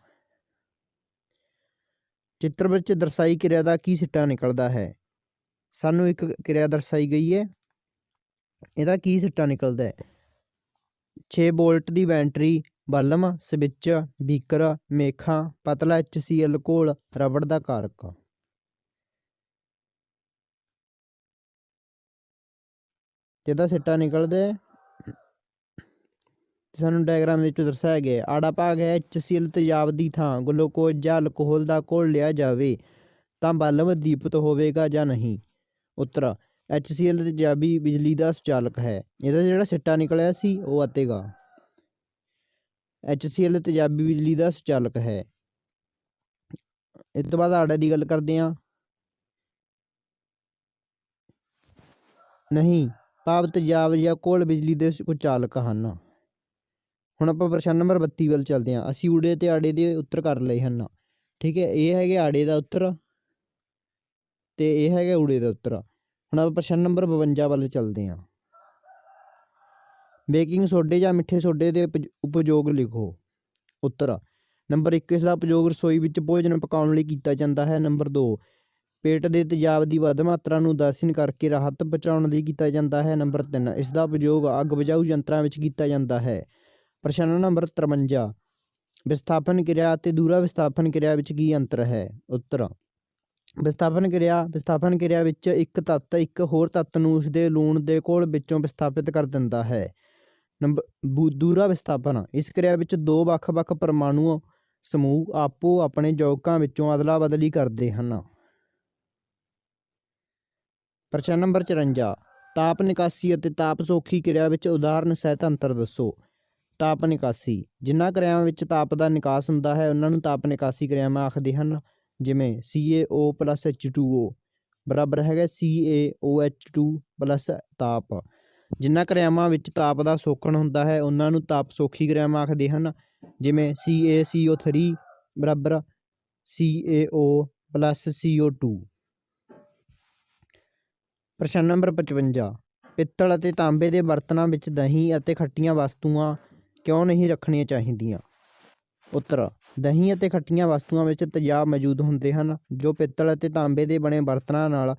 ਚਿੱਤਰ ਵਿੱਚ ਦਰਸਾਈ ਕਿਰਿਆ ਦਾ ਕੀ ਸਿੱਟਾ ਨਿਕਲਦਾ ਹੈ? ਸਾਨੂੰ ਇੱਕ ਕਿਰਿਆ ਦਰਸਾਈ ਗਈ ਹੈ, ਇਹਦਾ ਕੀ ਸਿੱਟਾ ਨਿਕਲਦਾ ਹੈ? 6 ਵੋਲਟ ਦੀ ਬੈਟਰੀ, ਬਲਮ, ਸਵਿੱਚ, ਬੀਕਰ, ਮੇਖਾਂ, ਪਤਲਾ HCl ਘੋਲ, ਰਬੜ ਦਾ ਕਾਰਕ। ਜਿਹਦਾ ਸਿੱਟਾ ਨਿਕਲਦਾ ਸਾਨੂੰ ਡਾਇਗਰਾਮ ਦੇ ਵਿੱਚੋਂ ਦਰਸਾਇਆ ਗਿਆ। ਆੜਾ ਭਾਗ ਹੈ HCl ਤੇਜ਼ਾਬ ਦੀ ਥਾਂ ਗਲੂਕੋਜ਼ ਜਾਂ ਅਲਕੋਹਲ ਦਾ ਘੋਲ ਲਿਆ ਜਾਵੇ ਤਾਂ ਬਲਬ ਦੀਪਤ ਹੋਵੇਗਾ ਜਾਂ ਨਹੀਂ? ਉੱਤਰ, HCl ਤੇਜ਼ਾਬੀ ਬਿਜਲੀ ਦਾ ਸੁਚਾਲਕ ਹੈ। ਇਹਦਾ ਜਿਹੜਾ ਸਿੱਟਾ ਨਿਕਲਿਆ ਸੀ ਉਹ ਆਤੇਗਾ। HCl ਤੇਜ਼ਾਬੀ ਬਿਜਲੀ ਦਾ ਸੁਚਾਲਕ ਹੈ। ਇਸ ਤੋਂ ਬਾਅਦ ਆੜੇ ਦੀ ਗੱਲ ਕਰਦੇ ਹਾਂ। ਨਹੀਂ, ਭਾਵ ਤੇਜ਼ਾਬ ਜਾਂ ਘੋਲ ਬਿਜਲੀ ਦੇ ਸੁਚਾਲਕ ਹਨ। ਹੁਣ ਆਪਾਂ ਪ੍ਰਸ਼ਨ ਨੰਬਰ 32 ਵੱਲ ਚੱਲਦੇ ਹਾਂ। ਅਸੀਂ ਊੜੇ ਅਤੇ ਆੜੇ ਦੇ ਉੱਤਰ ਕਰ ਲਏ ਹਨ। ਠੀਕ ਹੈ, ਇਹ ਹੈਗੇ ਆੜੇ ਦਾ ਉੱਤਰ ਅਤੇ ਇਹ ਹੈਗਾ ਊੜੇ ਦਾ ਉੱਤਰ। ਹੁਣ ਆਪਾਂ ਪ੍ਰਸ਼ਨ ਨੰਬਰ 52 ਵੱਲ ਚੱਲਦੇ ਹਾਂ। ਬੇਕਿੰਗ ਸੋਡੇ ਜਾਂ ਮਿੱਠੇ ਸੋਡੇ ਦੇ ਉਪਯੋਗ ਲਿਖੋ। ਉੱਤਰ ਨੰਬਰ 1, ਇਸ ਦਾ ਉਪਯੋਗ ਰਸੋਈ ਵਿੱਚ ਭੋਜਨ ਪਕਾਉਣ ਲਈ ਕੀਤਾ ਜਾਂਦਾ ਹੈ। ਨੰਬਰ 2, ਪੇਟ ਦੇ ਤੇਜ਼ਾਬ ਦੀ ਵੱਧ ਮਾਤਰਾ ਨੂੰ ਉਦਾਸੀਨ ਕਰਕੇ ਰਾਹਤ ਪਹੁੰਚਾਉਣ ਲਈ ਕੀਤਾ ਜਾਂਦਾ ਹੈ। ਨੰਬਰ 3, ਇਸ ਦਾ ਉਪਯੋਗ ਅੱਗ ਬੁਝਾਊ ਯੰਤਰਾਂ ਵਿੱਚ ਕੀਤਾ ਜਾਂਦਾ ਹੈ। ਪ੍ਰਸ਼ਨ ਨੰਬਰ 53, ਵਿਸਥਾਪਨ ਕਿਰਿਆ ਅਤੇ ਦੂਰਾ ਵਿਸਥਾਪਨ ਕਿਰਿਆ ਵਿੱਚ ਕੀ ਅੰਤਰ ਹੈ। ਉੱਤਰ ਵਿਸਥਾਪਨ ਕਿਰਿਆ ਵਿੱਚ ਇੱਕ ਤੱਤ ਇੱਕ ਹੋਰ ਤੱਤ ਨੂੰ ਉਸਦੇ ਲੂਣ ਦੇ ਘੋਲ ਵਿੱਚੋਂ ਵਿਸਥਾਪਿਤ ਕਰ ਦਿੰਦਾ ਹੈ। ਦੂਰਾ ਵਿਸਥਾਪਨ, ਇਸ ਕਿਰਿਆ ਵਿੱਚ ਦੋ ਵੱਖ-ਵੱਖ ਪਰਮਾਣੂ ਸਮੂਹ ਆਪੋ ਆਪਣੇ ਯੌਗਕਾਂ ਵਿੱਚੋਂ ਅਦਲਾ ਬਦਲੀ ਕਰਦੇ ਹਨ। ਪ੍ਰਸ਼ਨ ਨੰਬਰ 54, ਤਾਪ ਨਿਕਾਸੀ ਅਤੇ ਤਾਪ ਸੋਖੀ ਕਿਰਿਆ ਵਿੱਚ ਉਦਾਹਰਨ ਸਹਿਤ ਅੰਤਰ ਦੱਸੋ। ਤਾਪ ਨਿਕਾਸੀ, ਜਿਨ੍ਹਾਂ ਕਿਰਿਆਵਾਂ ਵਿੱਚ ਤਾਪ ਦਾ ਨਿਕਾਸ ਹੁੰਦਾ ਹੈ ਉਹਨਾਂ ਨੂੰ ਤਾਪ ਨਿਕਾਸੀ ਕਿਰਿਆਵਾਂ ਆਖਦੇ ਹਨ। ਜਿਵੇਂ CaO+H2O ਬਰਾਬਰ ਹੈਗਾ CaOH2+ ਤਾਪ। ਜਿਨ੍ਹਾਂ ਕਿਰਿਆਵਾਂ ਵਿੱਚ ਤਾਪ ਦਾ ਸੋਖਣ ਹੁੰਦਾ ਹੈ ਉਹਨਾਂ ਨੂੰ ਤਾਪ ਸੋਖੀ ਕਿਰਿਆਵਾਂ ਆਖਦੇ ਹਨ। ਜਿਵੇਂ CaCO3 ਬਰਾਬਰ CaO+CO2। ਪ੍ਰਸ਼ਨ ਨੰਬਰ 55, ਪਿੱਤਲ ਅਤੇ ਤਾਂਬੇ ਦੇ ਬਰਤਨਾਂ ਵਿੱਚ ਦਹੀਂ ਅਤੇ ਖੱਟੀਆਂ ਵਸਤੂਆਂ ਕਿਉਂ ਨਹੀਂ ਰੱਖਣੀਆਂ ਚਾਹੀਦੀਆਂ। ਉੱਤਰ ਦਹੀਂ ਅਤੇ ਖੱਟੀਆਂ ਵਸਤੂਆਂ ਵਿੱਚ ਤੇਜ਼ਾਬ ਮੌਜੂਦ ਹੁੰਦੇ ਹਨ ਜੋ ਪਿੱਤਲ ਅਤੇ ਤਾਂਬੇ ਦੇ ਬਣੇ ਬਰਤਨਾਂ ਨਾਲ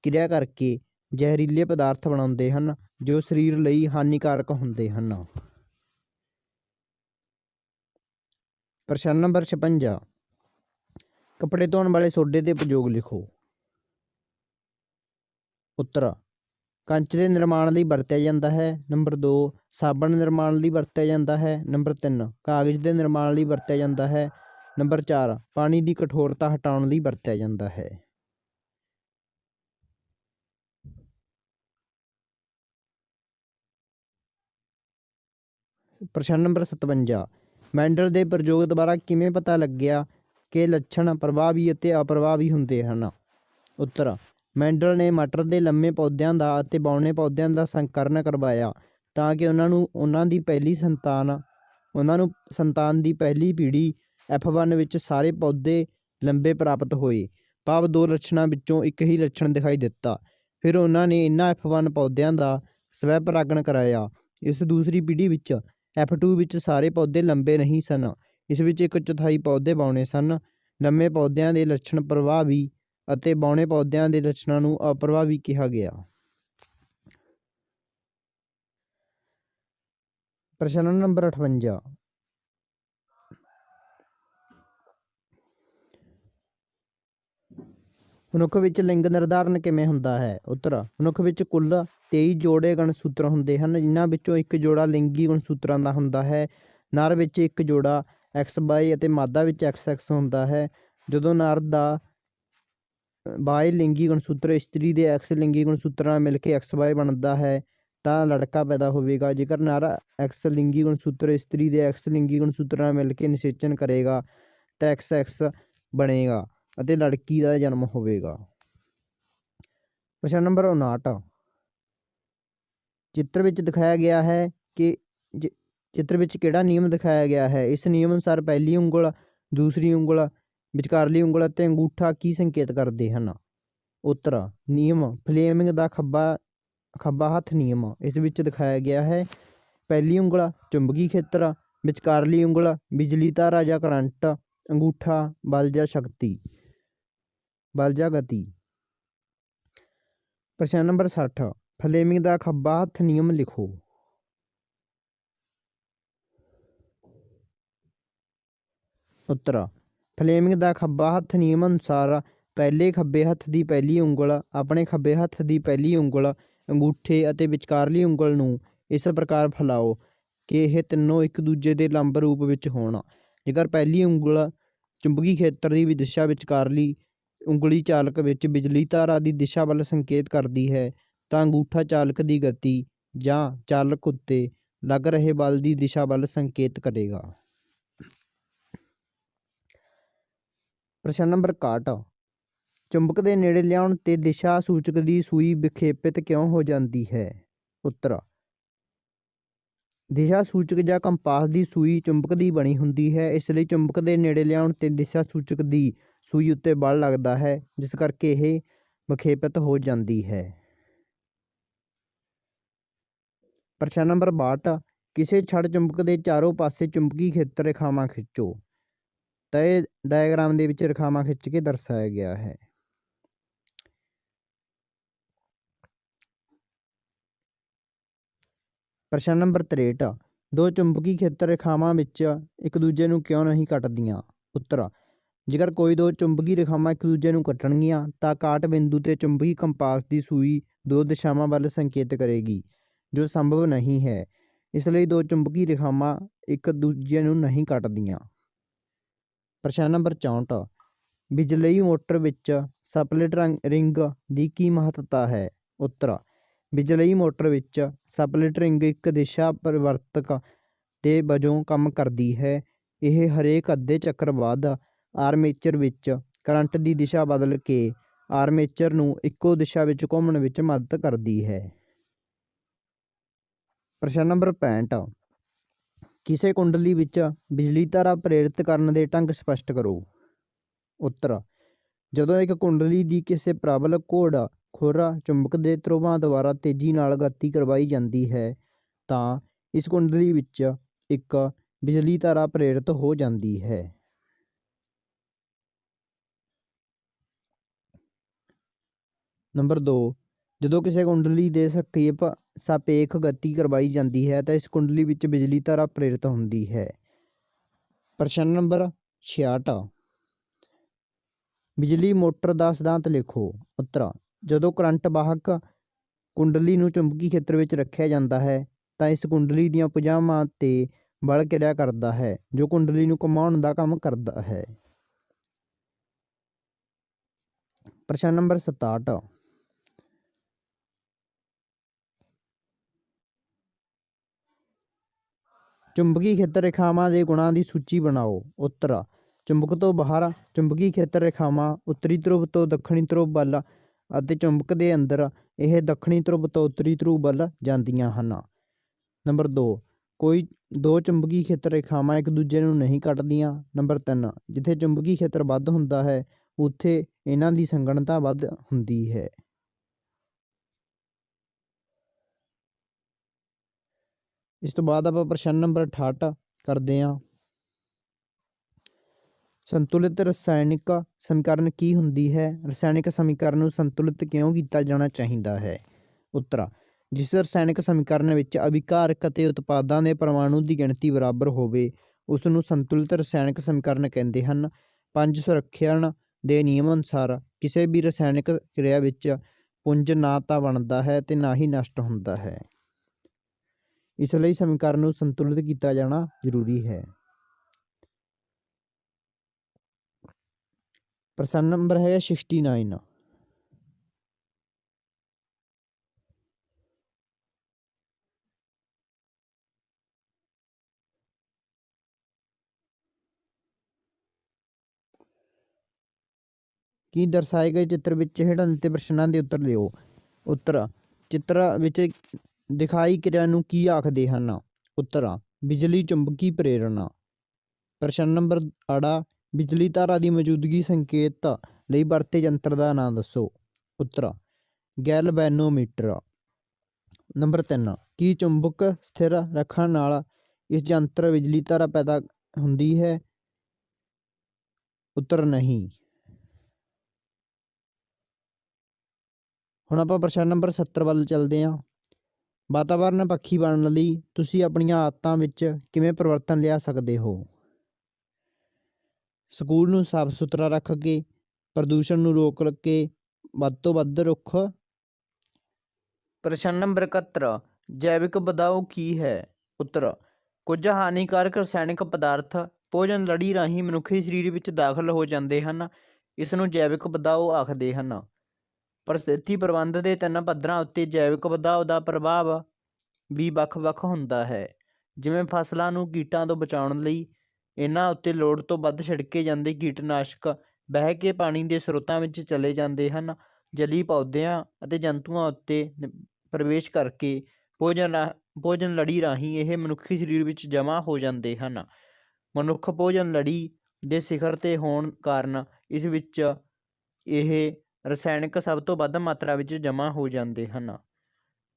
ਕਿਰਿਆ ਕਰਕੇ ਜ਼ਹਿਰੀਲੇ ਪਦਾਰਥ ਬਣਾਉਂਦੇ ਹਨ ਜੋ ਸਰੀਰ ਲਈ ਹਾਨੀਕਾਰਕ ਹੁੰਦੇ ਹਨ। ਪ੍ਰਸ਼ਨ ਨੰਬਰ 56, ਕੱਪੜੇ ਧੋਣ ਵਾਲੇ ਸੋਡੇ ਦੇ ਉਪਯੋਗ ਲਿਖੋ। ਉੱਤਰ ਕੰਚ ਦੇ ਨਿਰਮਾਣ ਲਈ ਵਰਤਿਆ ਜਾਂਦਾ ਹੈ। ਨੰਬਰ 2, ਸਾਬਣ ਨਿਰਮਾਣ ਲਈ ਵਰਤਿਆ ਜਾਂਦਾ ਹੈ। ਨੰਬਰ 3, ਕਾਗਜ਼ ਦੇ ਨਿਰਮਾਣ ਲਈ ਵਰਤਿਆ ਜਾਂਦਾ ਹੈ। ਨੰਬਰ 4, ਪਾਣੀ ਦੀ ਕਠੋਰਤਾ ਹਟਾਉਣ ਲਈ ਵਰਤਿਆ ਜਾਂਦਾ ਹੈ। ਪ੍ਰਸ਼ਨ ਨੰਬਰ 57, ਮੈਂਡਲ ਦੇ ਪ੍ਰਯੋਗ ਦੁਆਰਾ ਕਿਵੇਂ ਪਤਾ ਲੱਗਿਆ ਕਿ ਲੱਛਣ ਪ੍ਰਭਾਵੀ ਅਤੇ ਅਪ੍ਰਭਾਵੀ ਹੁੰਦੇ ਹਨ। ਉੱਤਰ ਮੈਂਡਲ ਨੇ ਮਟਰ ਦੇ ਲੰਮੇ ਪੌਦਿਆਂ ਦਾ ਅਤੇ ਬੌਣੇ ਪੌਦਿਆਂ ਦਾ ਸੰਕਰਨ ਕਰਵਾਇਆ ਤਾਂ ਕਿ ਉਹਨਾਂ ਨੂੰ ਸੰਤਾਨ ਦੀ ਪਹਿਲੀ ਪੀੜ੍ਹੀ F1 ਵਿੱਚ ਸਾਰੇ ਪੌਦੇ ਲੰਬੇ ਪ੍ਰਾਪਤ ਹੋਏ, ਭਾਵ ਦੋ ਲੱਛਣਾਂ ਵਿੱਚੋਂ ਇੱਕ ਹੀ ਲੱਛਣ ਦਿਖਾਈ ਦਿੱਤਾ। ਫਿਰ ਉਹਨਾਂ ਨੇ ਇਹਨਾਂ F1 ਪੌਦਿਆਂ ਦਾ ਸਵੈ ਪਰਾਗਣ ਕਰਾਇਆ। ਇਸ ਦੂਸਰੀ ਪੀੜ੍ਹੀ ਵਿੱਚ F2 ਵਿੱਚ ਸਾਰੇ ਪੌਦੇ ਲੰਬੇ ਨਹੀਂ ਸਨ, ਇਸ ਵਿੱਚ 1/4 ਪੌਦੇ ਬੌਣੇ ਸਨ। ਲੰਮੇ ਪੌਦਿਆਂ ਦੇ ਲੱਛਣ ਪ੍ਰਭਾਵੀ ਅਤੇ ਬੌਣੇ ਪੌਦਿਆਂ ਦੇ ਲੱਛਣਾਂ ਨੂੰ ਅਪ੍ਰਭਾਵੀ ਕਿਹਾ ਗਿਆ। ਪ੍ਰਸ਼ਨ ਨੰਬਰ 58, ਮਨੁੱਖ ਵਿੱਚ ਲਿੰਗ ਨਿਰਧਾਰਨ ਕਿਵੇਂ ਹੁੰਦਾ ਹੈ। ਉੱਤਰ ਮਨੁੱਖ ਵਿੱਚ ਕੁੱਲ 23 ਜੋੜੇ ਗੁਣਸੂਤਰ ਹੁੰਦੇ ਹਨ ਜਿਨ੍ਹਾਂ ਵਿੱਚੋਂ ਇੱਕ ਜੋੜਾ ਲਿੰਗੀ ਗੁਣਸੂਤਰਾਂ ਦਾ ਹੁੰਦਾ ਹੈ। ਨਰ ਵਿੱਚ ਇੱਕ ਜੋੜਾ XY ਅਤੇ ਮਾਦਾ ਵਿੱਚ XX ਹੁੰਦਾ ਹੈ। ਜਦੋਂ ਨਰ ਦਾ Y ਲਿੰਗੀ ਗੁਣਸੂਤਰ ਇਸਤਰੀ ਦੇ X ਲਿੰਗੀ ਗੁਣਸੂਤਰਾਂ ਨਾਲ ਮਿਲ ਕੇ XY ਬਣਦਾ ਹੈ ਤਾਂ ਲੜਕਾ ਪੈਦਾ ਹੋਵੇਗਾ। ਜੇਕਰ ਨਰ X ਲਿੰਗੀ ਗੁਣਸੂਤਰ ਇਸਤਰੀ ਦੇ X ਲਿੰਗੀ ਗੁਣਸੂਤਰਾਂ ਨਾਲ ਮਿਲ ਕੇ ਨਿਸ਼ੇਚਨ ਕਰੇਗਾ ਤਾਂ XX ਬਣੇਗਾ ਅਤੇ ਲੜਕੀ ਦਾ ਜਨਮ ਹੋਵੇਗਾ। ਪ੍ਰਸ਼ਨ ਨੰਬਰ 59, ਚਿੱਤਰ ਵਿੱਚ ਦਿਖਾਇਆ ਗਿਆ ਹੈ ਕਿ ਚਿੱਤਰ ਵਿੱਚ ਕਿਹੜਾ ਨਿਯਮ ਦਿਖਾਇਆ ਗਿਆ ਹੈ। ਇਸ ਨਿਯਮ ਅਨੁਸਾਰ ਪਹਿਲੀ ਉਂਗਲ, ਦੂਸਰੀ ਉਂਗਲ, ਵਿਚਕਾਰਲੀ ਉਂਗਲ ਅਤੇ ਅੰਗੂਠਾ ਕੀ ਸੰਕੇਤ ਕਰਦੇ ਹਨ। ਉੱਤਰ ਨਿਯਮ ਫਲੇਮਿੰਗ ਦਾ ਖੱਬਾ ਹੱਥ ਨਿਯਮ। ਇਸ ਵਿੱਚ ਦਿਖਾਇਆ ਗਿਆ ਹੈ ਪਹਿਲੀ ਉਂਗਲ ਚੁੰਬਕੀ ਖੇਤਰ, ਵਿਚਕਾਰਲੀ ਉਂਗਲ ਬਿਜਲੀ ਧਾਰਾ ਜਾਂ ਕਰੰਟ, ਅੰਗੂਠਾ ਬਲ ਜਾਂ ਗਤੀ। ਪ੍ਰਸ਼ਨ ਨੰਬਰ 60, ਫਲੇਮਿੰਗ ਦਾ ਖੱਬਾ ਹੱਥ ਨਿਯਮ ਲਿਖੋ। ਉੱਤਰ ਫਲੇਮਿੰਗ ਦਾ ਖੱਬਾ ਹੱਥ ਨਿਯਮ ਅਨੁਸਾਰ ਪਹਿਲੇ ਖੱਬੇ ਹੱਥ ਦੀ ਪਹਿਲੀ ਉਂਗਲ ਆਪਣੇ ਖੱਬੇ ਹੱਥ ਦੀ ਪਹਿਲੀ ਉਂਗਲ, ਅੰਗੂਠੇ ਅਤੇ ਵਿਚਕਾਰਲੀ ਉਂਗਲ ਨੂੰ ਇਸ ਪ੍ਰਕਾਰ ਫੈਲਾਓ ਕਿ ਇਹ ਤਿੰਨੋਂ ਇੱਕ ਦੂਜੇ ਦੇ ਲੰਬ ਰੂਪ ਵਿੱਚ ਹੋਣ। ਜੇਕਰ ਪਹਿਲੀ ਉਂਗਲ ਚੁੰਬਕੀ ਖੇਤਰ ਦੀ ਦਿਸ਼ਾ ਵਿਚਕਾਰਲੀ ਉਂਗਲੀ ਚਾਲਕ ਵਿੱਚ ਬਿਜਲੀ ਧਾਰਾ ਦੀ ਦਿਸ਼ਾ ਵੱਲ ਸੰਕੇਤ ਕਰਦੀ ਹੈ ਤਾਂ ਅੰਗੂਠਾ ਚਾਲਕ ਦੀ ਗਤੀ ਜਾਂ ਚਾਲਕ ਉੱਤੇ ਲੱਗ ਰਹੇ ਬਲ ਦੀ ਦਿਸ਼ਾ ਵੱਲ ਸੰਕੇਤ ਕਰੇਗਾ। ਪ੍ਰਸ਼ਨ ਨੰਬਰ 61, ਚੁੰਬਕ ਦੇ ਨੇੜੇ ਲਿਆਉਣ 'ਤੇ ਦਿਸ਼ਾ ਸੂਚਕ ਦੀ ਸੂਈ ਵਿਖੇਪਿਤ ਕਿਉਂ ਹੋ ਜਾਂਦੀ ਹੈ? ਉੱਤਰ, ਦਿਸ਼ਾ ਸੂਚਕ ਜਾਂ ਕੰਪਾਸ ਦੀ ਸੂਈ ਚੁੰਬਕ ਦੀ ਬਣੀ ਹੁੰਦੀ ਹੈ, ਇਸ ਲਈ ਚੁੰਬਕ ਦੇ ਨੇੜੇ ਲਿਆਉਣ 'ਤੇ ਦਿਸ਼ਾ ਸੂਚਕ ਦੀ ਸੂਈ ਉੱਤੇ ਬਲ ਲੱਗਦਾ ਹੈ, ਜਿਸ ਕਰਕੇ ਇਹ ਵਿਖੇਪਿਤ ਹੋ ਜਾਂਦੀ ਹੈ। ਪ੍ਰਸ਼ਨ ਨੰਬਰ 62, ਕਿਸੇ ਛੜ ਚੁੰਬਕ ਦੇ ਚਾਰੋਂ ਪਾਸੇ ਚੁੰਬਕੀ ਖੇਤਰ ਰੇਖਾਵਾਂ ਖਿੱਚੋ। ਤਾਂ ਇਹ ਡਾਇਗਰਾਮ ਦੇ ਵਿੱਚ ਰੇਖਾਵਾਂ ਖਿੱਚ ਕੇ ਦਰਸਾਇਆ ਗਿਆ ਹੈ। ਪ੍ਰਸ਼ਨ ਨੰਬਰ 63, ਦੋ ਚੁੰਬਕੀ ਖੇਤਰ ਰੇਖਾਵਾਂ ਵਿੱਚ ਇੱਕ ਦੂਜੇ ਨੂੰ ਕਿਉਂ ਨਹੀਂ ਕੱਟਦੀਆਂ? ਉੱਤਰ, ਜੇਕਰ ਕੋਈ ਦੋ ਚੁੰਬਕੀ ਰੇਖਾਵਾਂ ਇੱਕ ਦੂਜੇ ਨੂੰ ਕੱਟਣਗੀਆਂ ਤਾਂ ਕਾਟ ਬਿੰਦੂ 'ਤੇ ਚੁੰਬਕੀ ਕੰਪਾਸ ਦੀ ਸੂਈ ਦੋ ਦਿਸ਼ਾਵਾਂ ਵੱਲ ਸੰਕੇਤ ਕਰੇਗੀ, ਜੋ ਸੰਭਵ ਨਹੀਂ ਹੈ। ਇਸ ਲਈ ਦੋ ਚੁੰਬਕੀ ਰੇਖਾਵਾਂ ਇੱਕ ਦੂਜੇ ਨੂੰ ਨਹੀਂ ਕੱਟਦੀਆਂ। ਪ੍ਰਸ਼ਨ ਨੰਬਰ 64, ਬਿਜਲਈ ਮੋਟਰ ਵਿੱਚ ਸਪਲਿਟ ਰਿੰਗ ਦੀ ਕੀ ਮਹੱਤਤਾ ਹੈ? ਉੱਤਰ, ਬਿਜਲਈ ਮੋਟਰ ਵਿੱਚ ਸਪਲਿਟ ਰਿੰਗ ਇੱਕ ਦਿਸ਼ਾ ਪਰਿਵਰਤਕ ਦੇ ਵਜੋਂ ਕੰਮ ਕਰਦੀ ਹੈ। ਇਹ ਹਰੇਕ ਅੱਧੇ ਚੱਕਰ ਬਾਅਦ ਆਰਮੇਚਰ ਵਿੱਚ ਕਰੰਟ ਦੀ ਦਿਸ਼ਾ ਬਦਲ ਕੇ ਆਰਮੇਚਰ ਨੂੰ ਇੱਕੋ ਦਿਸ਼ਾ ਵਿੱਚ ਘੁੰਮਣ ਵਿੱਚ ਮਦਦ ਕਰਦੀ ਹੈ। ਪ੍ਰਸ਼ਨ ਨੰਬਰ 65, ਕਿਸੇ ਕੁੰਡਲੀ ਵਿੱਚ ਬਿਜਲੀ ਧਾਰਾ ਪ੍ਰੇਰਿਤ ਕਰਨ ਦੇ ਢੰਗ ਸਪਸ਼ਟ ਕਰੋ। ਉੱਤਰ, ਜਦੋਂ ਇੱਕ ਕੁੰਡਲੀ ਦੀ ਕਿਸੇ ਪ੍ਰਬਲ ਘੋੜ ਖੁਰ ਚੁੰਬਕ ਦੇ ਧਰੁਵਾਂ ਦੁਆਰਾ ਤੇਜ਼ੀ ਨਾਲ ਗਤੀ ਕਰਵਾਈ ਜਾਂਦੀ ਹੈ ਤਾਂ ਇਸ ਕੁੰਡਲੀ ਵਿੱਚ ਇੱਕ ਬਿਜਲੀ ਧਾਰਾ ਪ੍ਰੇਰਿਤ ਹੋ ਜਾਂਦੀ ਹੈ। ਨੰਬਰ 2, ਜਦੋਂ ਕਿਸੇ ਕੁੰਡਲੀ ਦੇ ਸਾਪੇਖ ਗਤੀ ਕਰਵਾਈ ਜਾਂਦੀ ਹੈ ਤਾਂ ਇਸ ਕੁੰਡਲੀ ਵਿੱਚ ਬਿਜਲੀ ਧਾਰਾ ਪ੍ਰੇਰਿਤ ਹੁੰਦੀ ਹੈ। ਪ੍ਰਸ਼ਨ ਨੰਬਰ 66, ਬਿਜਲੀ ਮੋਟਰ ਦਾ ਸਿਧਾਂਤ ਲਿਖੋ। ਉੱਤਰ, ਜਦੋਂ ਕਰੰਟ ਵਾਹਕ ਕੁੰਡਲੀ ਨੂੰ ਚੁੰਬਕੀ ਖੇਤਰ ਵਿੱਚ ਰੱਖਿਆ ਜਾਂਦਾ ਹੈ ਤਾਂ ਇਸ ਕੁੰਡਲੀ ਦੀਆਂ ਭੁਜਾਵਾਂ 'ਤੇ ਬਲ ਕਿਰਿਆ ਕਰਦਾ ਹੈ, ਜੋ ਕੁੰਡਲੀ ਨੂੰ ਘੁਮਾਉਣ ਦਾ ਕੰਮ ਕਰਦਾ ਹੈ। ਪ੍ਰਸ਼ਨ ਨੰਬਰ 67, ਚੁੰਬਕੀ ਖੇਤਰ ਰੇਖਾਵਾਂ ਦੇ ਗੁਣਾਂ ਦੀ ਸੂਚੀ ਬਣਾਓ। ਉੱਤਰ, ਚੁੰਬਕ ਤੋਂ ਬਾਹਰ ਚੁੰਬਕੀ ਖੇਤਰ ਰੇਖਾਵਾਂ ਉੱਤਰੀ ਧਰੁਵ ਤੋਂ ਦੱਖਣੀ ਧਰੁਵ ਵੱਲ ਅਤੇ ਚੁੰਬਕ ਦੇ ਅੰਦਰ ਇਹ ਦੱਖਣੀ ਧਰੁਵ ਤੋਂ ਉੱਤਰੀ ਧਰੁਵ ਵੱਲ ਜਾਂਦੀਆਂ ਹਨ। ਨੰਬਰ 2, ਕੋਈ ਦੋ ਚੁੰਬਕੀ ਖੇਤਰ ਰੇਖਾਵਾਂ ਇੱਕ ਦੂਜੇ ਨੂੰ ਨਹੀਂ ਕੱਟਦੀਆਂ। ਨੰਬਰ 3, ਜਿੱਥੇ ਚੁੰਬਕੀ ਖੇਤਰ ਵੱਧ ਹੁੰਦਾ ਹੈ ਉੱਥੇ ਇਹਨਾਂ ਦੀ ਸੰਘਣਤਾ ਵੱਧ ਹੁੰਦੀ ਹੈ। ਇਸ ਤੋਂ ਬਾਅਦ ਆਪਾਂ ਪ੍ਰਸ਼ਨ ਨੰਬਰ 68 ਕਰਦੇ ਹਾਂ। ਸੰਤੁਲਿਤ ਰਸਾਇਣਿਕ ਸਮੀਕਰਨ ਕੀ ਹੁੰਦੀ ਹੈ? ਰਸਾਇਣਿਕ ਸਮੀਕਰਨ ਨੂੰ ਸੰਤੁਲਿਤ ਕਿਉਂ ਕੀਤਾ ਜਾਣਾ ਚਾਹੀਦਾ ਹੈ? ਉੱਤਰ, ਜਿਸ ਰਸਾਇਣਿਕ ਸਮੀਕਰਨ ਵਿੱਚ ਅਭਿਕਾਰਕ ਅਤੇ ਉਤਪਾਦਾਂ ਦੇ ਪਰਮਾਣੂ ਦੀ ਗਿਣਤੀ ਬਰਾਬਰ ਹੋਵੇ ਉਸ ਨੂੰ ਸੰਤੁਲਿਤ ਰਸਾਇਣਿਕ ਸਮੀਕਰਨ ਕਹਿੰਦੇ ਹਨ। ਪੰਜ ਸੁਰੱਖਿਅਣ ਦੇ ਨਿਯਮ ਅਨੁਸਾਰ ਕਿਸੇ ਵੀ ਰਸਾਇਣਿਕ ਕਿਰਿਆ ਵਿੱਚ ਪੁੰਜ ਨਾ ਤਾਂ ਬਣਦਾ ਹੈ ਤੇ ਨਾ ਹੀ ਨਸ਼ਟ ਹੁੰਦਾ ਹੈ। ਇਸ ਲਈ ਸਮੀਕਰਨ ਨੂੰ ਸੰਤੁਲਿਤ ਕੀਤਾ ਜਾਣਾ ਜ਼ਰੂਰੀ ਹੈ। ਪ੍ਰਸ਼ਨ ਨੰਬਰ ਹੈ 69, ਕੀ ਦਰਸਾਏ ਗਏ ਚਿੱਤਰ ਵਿੱਚ ਹੇਠਾਂ ਦਿੱਤੇ ਪ੍ਰਸ਼ਨਾਂ ਦੇ ਉੱਤਰ ਦਿਓ। ਉੱਤਰ, ਚਿੱਤਰ ਵਿੱਚ ਦਿਖਾਈ ਕਿਰਿਆ ਨੂੰ ਕੀ ਆਖਦੇ ਹਨ? ਉੱਤਰ, ਬਿਜਲੀ ਚੁੰਬਕੀ ਪ੍ਰੇਰਣਾ। ਪ੍ਰਸ਼ਨ ਨੰਬਰ 68, ਬਿਜਲੀ ਧਾਰਾ ਦੀ ਮੌਜੂਦਗੀ ਸੰਕੇਤ ਲਈ ਵਰਤੇ ਯੰਤਰ ਦਾ ਨਾਂ ਦੱਸੋ। ਉੱਤਰ, ਗੈਲਵੈਨੋਮੀਟਰ। ਨੰਬਰ 3, ਕੀ ਚੁੰਬਕ ਸਥਿਰ ਰੱਖਣ ਨਾਲ ਇਸ ਯੰਤਰ ਬਿਜਲੀ ਧਾਰਾ ਪੈਦਾ ਹੁੰਦੀ ਹੈ? ਉੱਤਰ, ਨਹੀਂ। ਹੁਣ ਆਪਾਂ ਪ੍ਰਸ਼ਨ ਨੰਬਰ 70 ਵੱਲ ਚੱਲਦੇ ਹਾਂ। ਵਾਤਾਵਰਨ ਪੱਖੀ ਬਣਨ ਲਈ ਤੁਸੀਂ ਆਪਣੀਆਂ ਆਦਤਾਂ ਵਿੱਚ ਕਿਵੇਂ ਪਰਿਵਰਤਨ ਲਿਆ ਸਕਦੇ ਹੋ? ਸਕੂਲ ਨੂੰ ਸਾਫ ਸੁਥਰਾ ਰੱਖ ਕੇ, ਪ੍ਰਦੂਸ਼ਣ ਨੂੰ ਰੋਕ ਕੇ, ਵੱਧ ਤੋਂ ਵੱਧ ਰੁੱਖ। ਪ੍ਰਸ਼ਨ ਨੰਬਰ 71, ਜੈਵਿਕ ਬਦਲਾਅ ਕੀ ਹੈ? ਉੱਤਰ, ਕੁਝ ਹਾਨੀਕਾਰਕ ਰਸਾਇਣਿਕ ਪਦਾਰਥ ਭੋਜਨ ਲੜੀ ਰਾਹੀਂ ਮਨੁੱਖੀ ਸਰੀਰ ਵਿੱਚ ਦਾਖਲ ਹੋ ਜਾਂਦੇ ਹਨ, ਇਸ ਨੂੰ ਜੈਵਿਕ ਬਦਲਾਅ ਆਖਦੇ ਹਨ। ਪ੍ਰਸਥਿਤੀ ਪ੍ਰਬੰਧ ਦੇ 3 ਪੱਧਰਾਂ ਉੱਤੇ ਜੈਵਿਕ ਬਦਲਾਅ ਦਾ ਪ੍ਰਭਾਵ ਵੀ ਵੱਖ-ਵੱਖ ਹੁੰਦਾ ਹੈ। ਜਿਵੇਂ ਫਸਲਾਂ ਨੂੰ ਕੀਟਾਂ ਤੋਂ ਬਚਾਉਣ ਲਈ ਇਹਨਾਂ ਉੱਤੇ ਲੋੜ ਤੋਂ ਵੱਧ ਛਿੜਕੇ ਜਾਂਦੇ ਕੀਟਨਾਸ਼ਕ ਵਹਿ ਕੇ ਪਾਣੀ ਦੇ ਸਰੋਤਾਂ ਵਿੱਚ ਚਲੇ ਜਾਂਦੇ ਹਨ। ਜਲੀ ਪੌਦਿਆਂ ਅਤੇ ਜੰਤੂਆਂ ਉੱਤੇ ਪ੍ਰਵੇਸ਼ ਕਰਕੇ ਭੋਜਨ ਲੜੀ ਰਾਹੀਂ ਇਹ ਮਨੁੱਖੀ ਸਰੀਰ ਵਿੱਚ ਜਮ੍ਹਾਂ ਹੋ ਜਾਂਦੇ ਹਨ। ਮਨੁੱਖ ਭੋਜਨ ਲੜੀ ਦੇ ਸਿਖਰ 'ਤੇ ਹੋਣ ਕਾਰਨ ਇਸ ਵਿੱਚ ਇਹ ਰਸਾਇਣਕ ਸਭ ਤੋਂ ਵੱਧ ਮਾਤਰਾ ਵਿੱਚ ਜਮ੍ਹਾਂ ਹੋ ਜਾਂਦੇ ਹਨ।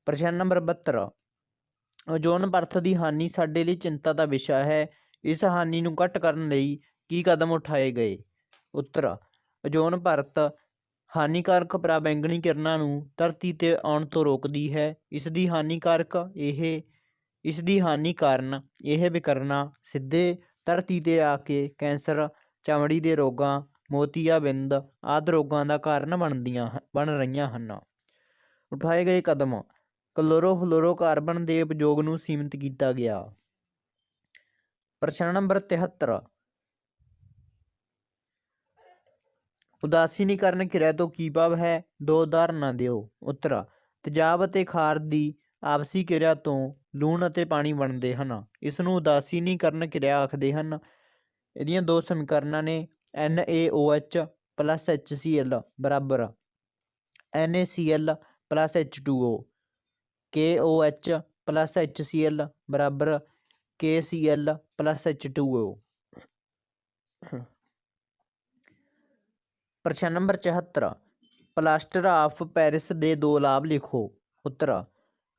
ਪ੍ਰਸ਼ਨ ਨੰਬਰ 72, ਓਜ਼ੋਨ ਪਰਤ ਦੀ ਹਾਨੀ ਸਾਡੇ ਲਈ ਚਿੰਤਾ ਦਾ ਵਿਸ਼ਾ ਹੈ। ਇਸ ਹਾਨੀ ਨੂੰ ਘੱਟ ਕਰਨ ਲਈ ਕੀ ਕਦਮ ਉਠਾਏ ਗਏ? ਉੱਤਰ, ਓਜ਼ੋਨ ਪਰਤ ਹਾਨੀਕਾਰਕ ਪਰਾਬੈਂਗਨੀ ਕਿਰਨਾਂ ਨੂੰ ਧਰਤੀ 'ਤੇ ਆਉਣ ਤੋਂ ਰੋਕਦੀ ਹੈ। ਇਸ ਦੀ ਹਾਨੀ ਕਾਰਨ ਇਹ ਵਿਕਰਨਾਂ ਸਿੱਧੇ ਧਰਤੀ 'ਤੇ ਆ ਕੇ ਕੈਂਸਰ, ਚਮੜੀ ਦੇ ਰੋਗਾਂ, ਮੋਤੀਆਬਿੰਦ ਆਦਿ ਰੋਗਾਂ ਦਾ ਕਾਰਨ ਬਣ ਰਹੀਆਂ ਹਨ। ਉਠਾਏ ਗਏ ਕਦਮ, ਕਲੋਰੋਫਲੋਰੋਕਾਰਬਨ ਦੇ ਉਪਯੋਗ ਨੂੰ ਸੀਮਿਤ ਕੀਤਾ ਗਿਆ। ਪ੍ਰਸ਼ਨ ਨੰਬਰ 73, ਉਦਾਸੀਨੀਕਰਨ ਕਿਰਿਆ ਤੋਂ ਕੀ ਭਾਵ ਹੈ? 2 ਉਦਾਹਰਨਾਂ ਦਿਓ। ਉੱਤਰ, ਤੇਜ਼ਾਬ ਅਤੇ ਖਾਰ ਦੀ ਆਪਸੀ ਕਿਰਿਆ ਤੋਂ ਲੂਣ ਅਤੇ ਪਾਣੀ ਬਣਦੇ ਹਨ। ਇਸ ਨੂੰ ਉਦਾਸੀਨੀਕਰਨ ਕਿਰਿਆ ਆਖਦੇ ਹਨ। ਇਹਦੀਆਂ 2 ਸਮੀਕਰਨਾਂ ਨੇ NaOH + HCl ਬਰਾਬਰ NaCl + H2O, KOH + HCl ਬਰਾਬਰ KCl + H2O। ਪ੍ਰਸ਼ਨ ਨੰਬਰ 74, ਪਲਾਸਟਰ ਆਫ ਪੈਰਿਸ ਦੇ 2 ਲਾਭ ਲਿਖੋ। ਉੱਤਰ,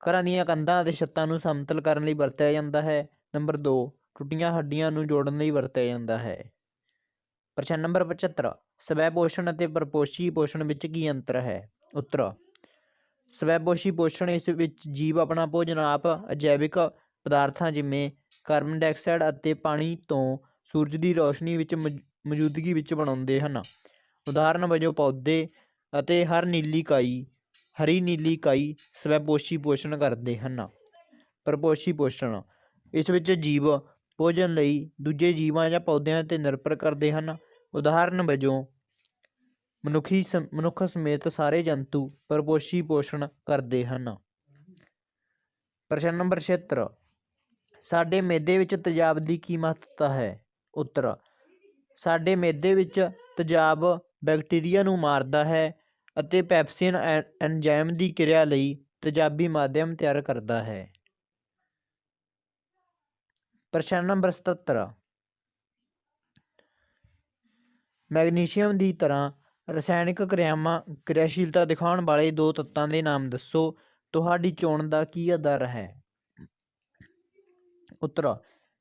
ਘਰਾਂ ਦੀਆਂ ਕੰਧਾਂ ਅਤੇ ਛੱਤਾਂ ਨੂੰ ਸਮਤਲ ਕਰਨ ਲਈ ਵਰਤਿਆ ਜਾਂਦਾ ਹੈ। ਨੰਬਰ 2, ਟੁੱਟੀਆਂ ਹੱਡੀਆਂ ਨੂੰ ਜੋੜਨ ਲਈ ਵਰਤਿਆ ਜਾਂਦਾ ਹੈ। ਪ੍ਰਸ਼ਨ ਨੰਬਰ 75, ਸਵੈ ਪੋਸ਼ਣ ਅਤੇ ਪਰਪੋਸ਼ੀ ਪੋਸ਼ਣ ਵਿੱਚ ਕੀ ਅੰਤਰ ਹੈ? ਉੱਤਰ, ਸਵੈ ਪੋਸ਼ੀ ਪੋਸ਼ਣ ਇਸ ਵਿੱਚ ਜੀਵ ਆਪਣਾ ਭੋਜਨ ਆਪ ਅਜੈਵਿਕ ਪਦਾਰਥਾਂ ਜਿਵੇਂ ਕਾਰਬਨ ਡਾਈਆਕਸਾਈਡ ਅਤੇ ਪਾਣੀ ਤੋਂ ਸੂਰਜ ਦੀ ਰੌਸ਼ਨੀ ਵਿੱਚ ਮੌਜੂਦਗੀ ਵਿੱਚ ਬਣਾਉਂਦੇ ਹਨ। ਉਦਾਹਰਨ ਵਜੋਂ ਪੌਦੇ ਅਤੇ ਹਰੀ ਨੀਲੀ ਇਕਾਈ ਸਵੈ ਪੋਸ਼ੀ ਪੋਸ਼ਣ ਕਰਦੇ ਹਨ। ਪਰਪੋਸ਼ੀ ਪੋਸ਼ਣ, ਇਸ ਵਿੱਚ ਜੀਵ ਭੋਜਨ ਲਈ ਦੂਜੇ ਜੀਵਾਂ ਜਾਂ ਪੌਦਿਆਂ 'ਤੇ ਨਿਰਭਰ ਕਰਦੇ ਹਨ। ਉਦਾਹਰਨ ਵਜੋਂ ਮਨੁੱਖ ਸਮੇਤ ਸਾਰੇ ਜੰਤੂ ਪਰਪੋਸ਼ੀ ਪੋਸ਼ਣ ਕਰਦੇ ਹਨ। ਪ੍ਰਸ਼ਨ ਨੰਬਰ 76, ਸਾਡੇ ਮਿਹਦੇ ਵਿੱਚ ਤੇਜ਼ਾਬ ਦੀ ਕੀ ਮਹੱਤਤਾ ਹੈ? ਉੱਤਰ, ਸਾਡੇ ਮਿਹਦੇ ਵਿੱਚ ਤੇਜ਼ਾਬ ਬੈਕਟੀਰੀਆ ਨੂੰ ਮਾਰਦਾ ਹੈ ਅਤੇ ਪੈਪਸਿਨ ਐਨਜ਼ਾਈਮ ਦੀ ਕਿਰਿਆ ਲਈ ਤੇਜ਼ਾਬੀ ਮਾਧਿਅਮ ਤਿਆਰ ਕਰਦਾ ਹੈ। ਪ੍ਰਸ਼ਨ ਨੰਬਰ 77, ਮੈਗਨੀਸ਼ੀਅਮ ਦੀ ਤਰ੍ਹਾਂ ਰਸਾਇਣਕ ਕਿਰਿਆਸ਼ੀਲਤਾ ਦਿਖਾਉਣ ਵਾਲੇ 2 ਤੱਤਾਂ ਦੇ ਨਾਮ ਦੱਸੋ। ਤੁਹਾਡੀ ਚੋਣ ਦਾ ਕੀ ਆਧਾਰ ਹੈ? ਉੱਤਰ,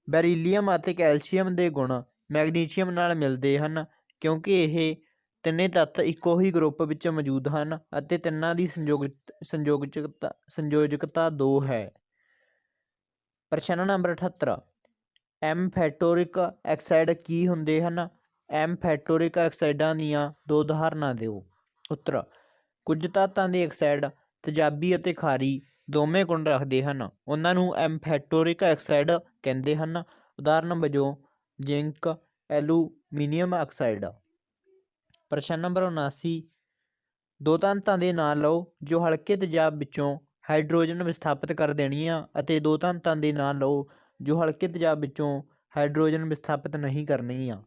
ਬੈਰੀਲੀਅਮ ਅਤੇ ਕੈਲਸ਼ੀਅਮ ਦੇ ਗੁਣ ਮੈਗਨੀਸ਼ੀਅਮ ਨਾਲ ਮਿਲਦੇ ਹਨ ਕਿਉਂਕਿ ਇਹ ਤਿੰਨੇ ਤੱਤ ਇੱਕੋ ਹੀ ਗਰੁੱਪ ਵਿੱਚ ਮੌਜੂਦ ਹਨ ਅਤੇ ਤਿੰਨਾਂ ਦੀ ਸੰਯੋਜਕਤਾ 2 ਹੈ। ਪ੍ਰਸ਼ਨ ਨੰਬਰ 78, ਐਮਫੈਟੋਰਿਕ ਆਕਸਾਈਡ ਕੀ ਹੁੰਦੇ ਹਨ? ਐਮਫੈਟੋਰਿਕ ਆਕਸਾਈਡਾਂ ਦੀਆਂ 2 ਉਦਾਹਰਨਾਂ ਦਿਓ। ਉੱਤਰ, ਕੁਝ ਧਾਤਾਂ ਦੇ ਆਕਸਾਈਡ ਤੇਜ਼ਾਬੀ ਅਤੇ ਖਾਰੀ ਦੋਵੇਂ ਗੁਣ ਰੱਖਦੇ ਹਨ। ਉਹਨਾਂ ਨੂੰ ਐਮਫੈਟੋਰਿਕ ਆਕਸਾਈਡ ਕਹਿੰਦੇ ਹਨ। ਉਦਾਹਰਨ ਵਜੋਂ ਜ਼ਿੰਕ, ਐਲੂਮੀਨੀਅਮ ਆਕਸਾਈਡ। ਪ੍ਰਸ਼ਨ ਨੰਬਰ 79, 2 ਤੱਤਾਂ ਦੇ ਨਾਂ ਲਓ ਜੋ ਹਲਕੇ ਤੇਜ਼ਾਬ ਵਿੱਚੋਂ ਹਾਈਡਰੋਜਨ ਵਿਸਥਾਪਿਤ ਕਰ ਦੇਣਗੀਆਂ ਅਤੇ 2 ਤੱਤਾਂ ਦੇ ਨਾਂ ਲਓ ਜੋ ਹਲਕੇ ਤੇਜ਼ਾਬ ਵਿੱਚੋਂ ਹਾਈਡਰੋਜਨ ਵਿਸਥਾਪਿਤ ਨਹੀਂ ਕਰਨਗੀਆਂ।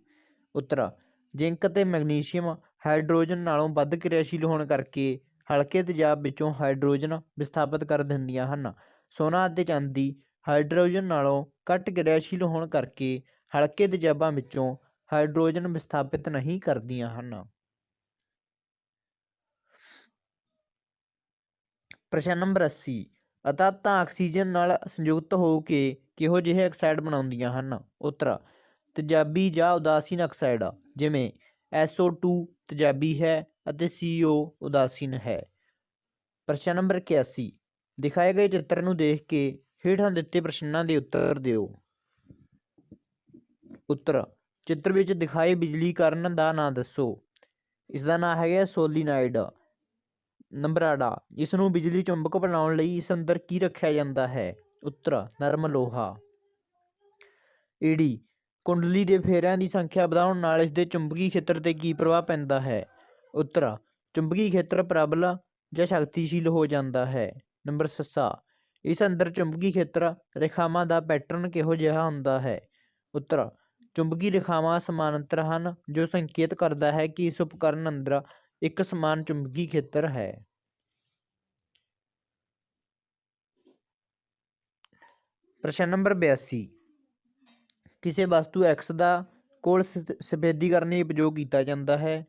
ਉੱਤਰ, ਜ਼ਿੰਕ ਅਤੇ ਮੈਗਨੀਸ਼ੀਅਮ ਹਾਈਡਰੋਜਨ ਨਾਲੋਂ ਵੱਧ ਕਿਰਿਆਸ਼ੀਲ ਹੋਣ ਕਰਕੇ ਹਲਕੇ ਤੇਜ਼ਾਬ ਵਿੱਚੋਂ ਹਾਈਡਰੋਜਨ ਵਿਸਥਾਪਿਤ ਕਰ ਦਿੰਦੀਆਂ ਹਨ। ਸੋਨਾ ਅਤੇ ਚਾਂਦੀ ਹਾਈਡਰੋਜਨ ਨਾਲੋਂ ਘੱਟ ਕਿਰਿਆਸ਼ੀਲ ਹੋਣ ਕਰਕੇ ਹਲਕੇ ਤੇਜ਼ਾਬਾਂ ਵਿੱਚੋਂ ਹਾਈਡਰੋਜਨ ਵਿਸਥਾਪਿਤ ਨਹੀਂ ਕਰਦੀਆਂ ਹਨ। ਪ੍ਰਸ਼ਨ ਨੰਬਰ 80, ਅਧਾਤਾਂ ਆਕਸੀਜਨ ਨਾਲ ਸੰਯੁਕਤ ਹੋ ਕੇ ਕਿਹੋ ਜਿਹੇ ਆਕਸਾਈਡ ਬਣਾਉਂਦੀਆਂ ਹਨ? ਉੱਤਰ, ਤੇਜ਼ਾਬੀ ਜਾਂ ਉਦਾਸੀਨ ਆਕਸਾਈਡ ਜਿਵੇਂ SO2 ਤੇਜ਼ਾਬੀ ਹੈ ਅਤੇ CO ਉਦਾਸੀਨ ਹੈ। ਪ੍ਰਸ਼ਨ ਨੰਬਰ 81, ਦਿਖਾਏ ਗਏ ਚਿੱਤਰ ਨੂੰ ਦੇਖ ਕੇ ਹੇਠਾਂ ਦਿੱਤੇ ਪ੍ਰਸ਼ਨਾਂ ਦੇ ਉੱਤਰ ਦਿਓ। ਉੱਤਰ, ਚਿੱਤਰ ਵਿੱਚ ਦਿਖਾਏ ਬਿਜਲੀਕਰਨ ਦਾ ਨਾਂ ਦੱਸੋ। ਇਸ ਦਾ ਨਾਂ ਹੈਗਾ ਸੋਲੀਨਾਇਡ। ਨੰਬਰ 8, ਇਸ ਨੂੰ ਬਿਜਲੀ ਚੁੰਬਕ ਬਣਾਉਣ ਲਈ ਇਸ ਅੰਦਰ ਕੀ ਰੱਖਿਆ ਜਾਂਦਾ ਹੈ? ਉੱਤਰ, ਨਰਮ ਲੋਹਾ। ਈਡੀ, ਕੁੰਡਲੀ ਦੇ ਫੇਰਿਆਂ ਦੀ ਸੰਖਿਆ ਵਧਾਉਣ ਨਾਲ ਇਸ ਦੇ ਚੁੰਬਕੀ ਖੇਤਰ 'ਤੇ ਕੀ ਪ੍ਰਭਾਵ ਪੈਂਦਾ ਹੈ? ਉੱਤਰ, ਚੁੰਬਕੀ ਖੇਤਰ ਪ੍ਰਬਲ ਜਾਂ ਸ਼ਕਤੀਸ਼ੀਲ ਹੋ ਜਾਂਦਾ ਹੈ। ਨੰਬਰ ਸੱਸਾ, ਇਸ ਅੰਦਰ ਚੁੰਬਕੀ ਖੇਤਰ ਰੇਖਾਵਾਂ ਦਾ ਪੈਟਰਨ ਕਿਹੋ ਜਿਹਾ ਹੁੰਦਾ ਹੈ। ਉੱਤਰ, ਚੁੰਬਕੀ ਰੇਖਾਵਾਂ ਸਮਾਨਾਂਤਰ ਹਨ, ਜੋ ਸੰਕੇਤ ਕਰਦਾ ਹੈ ਕਿ ਇਸ ਉਪਕਰਨ ਅੰਦਰ ਇੱਕ ਸਮਾਨ ਚੁੰਬਕੀ ਖੇਤਰ ਹੈ। ਪ੍ਰਸ਼ਨ ਨੰਬਰ 82, ਕਿਸੇ ਵਸਤੂ X ਦਾ ਕੋਲ ਸਫੇਦੀਕਰਨ ਲਈ ਉਪਯੋਗ ਕੀਤਾ ਜਾਂਦਾ ਹੈ।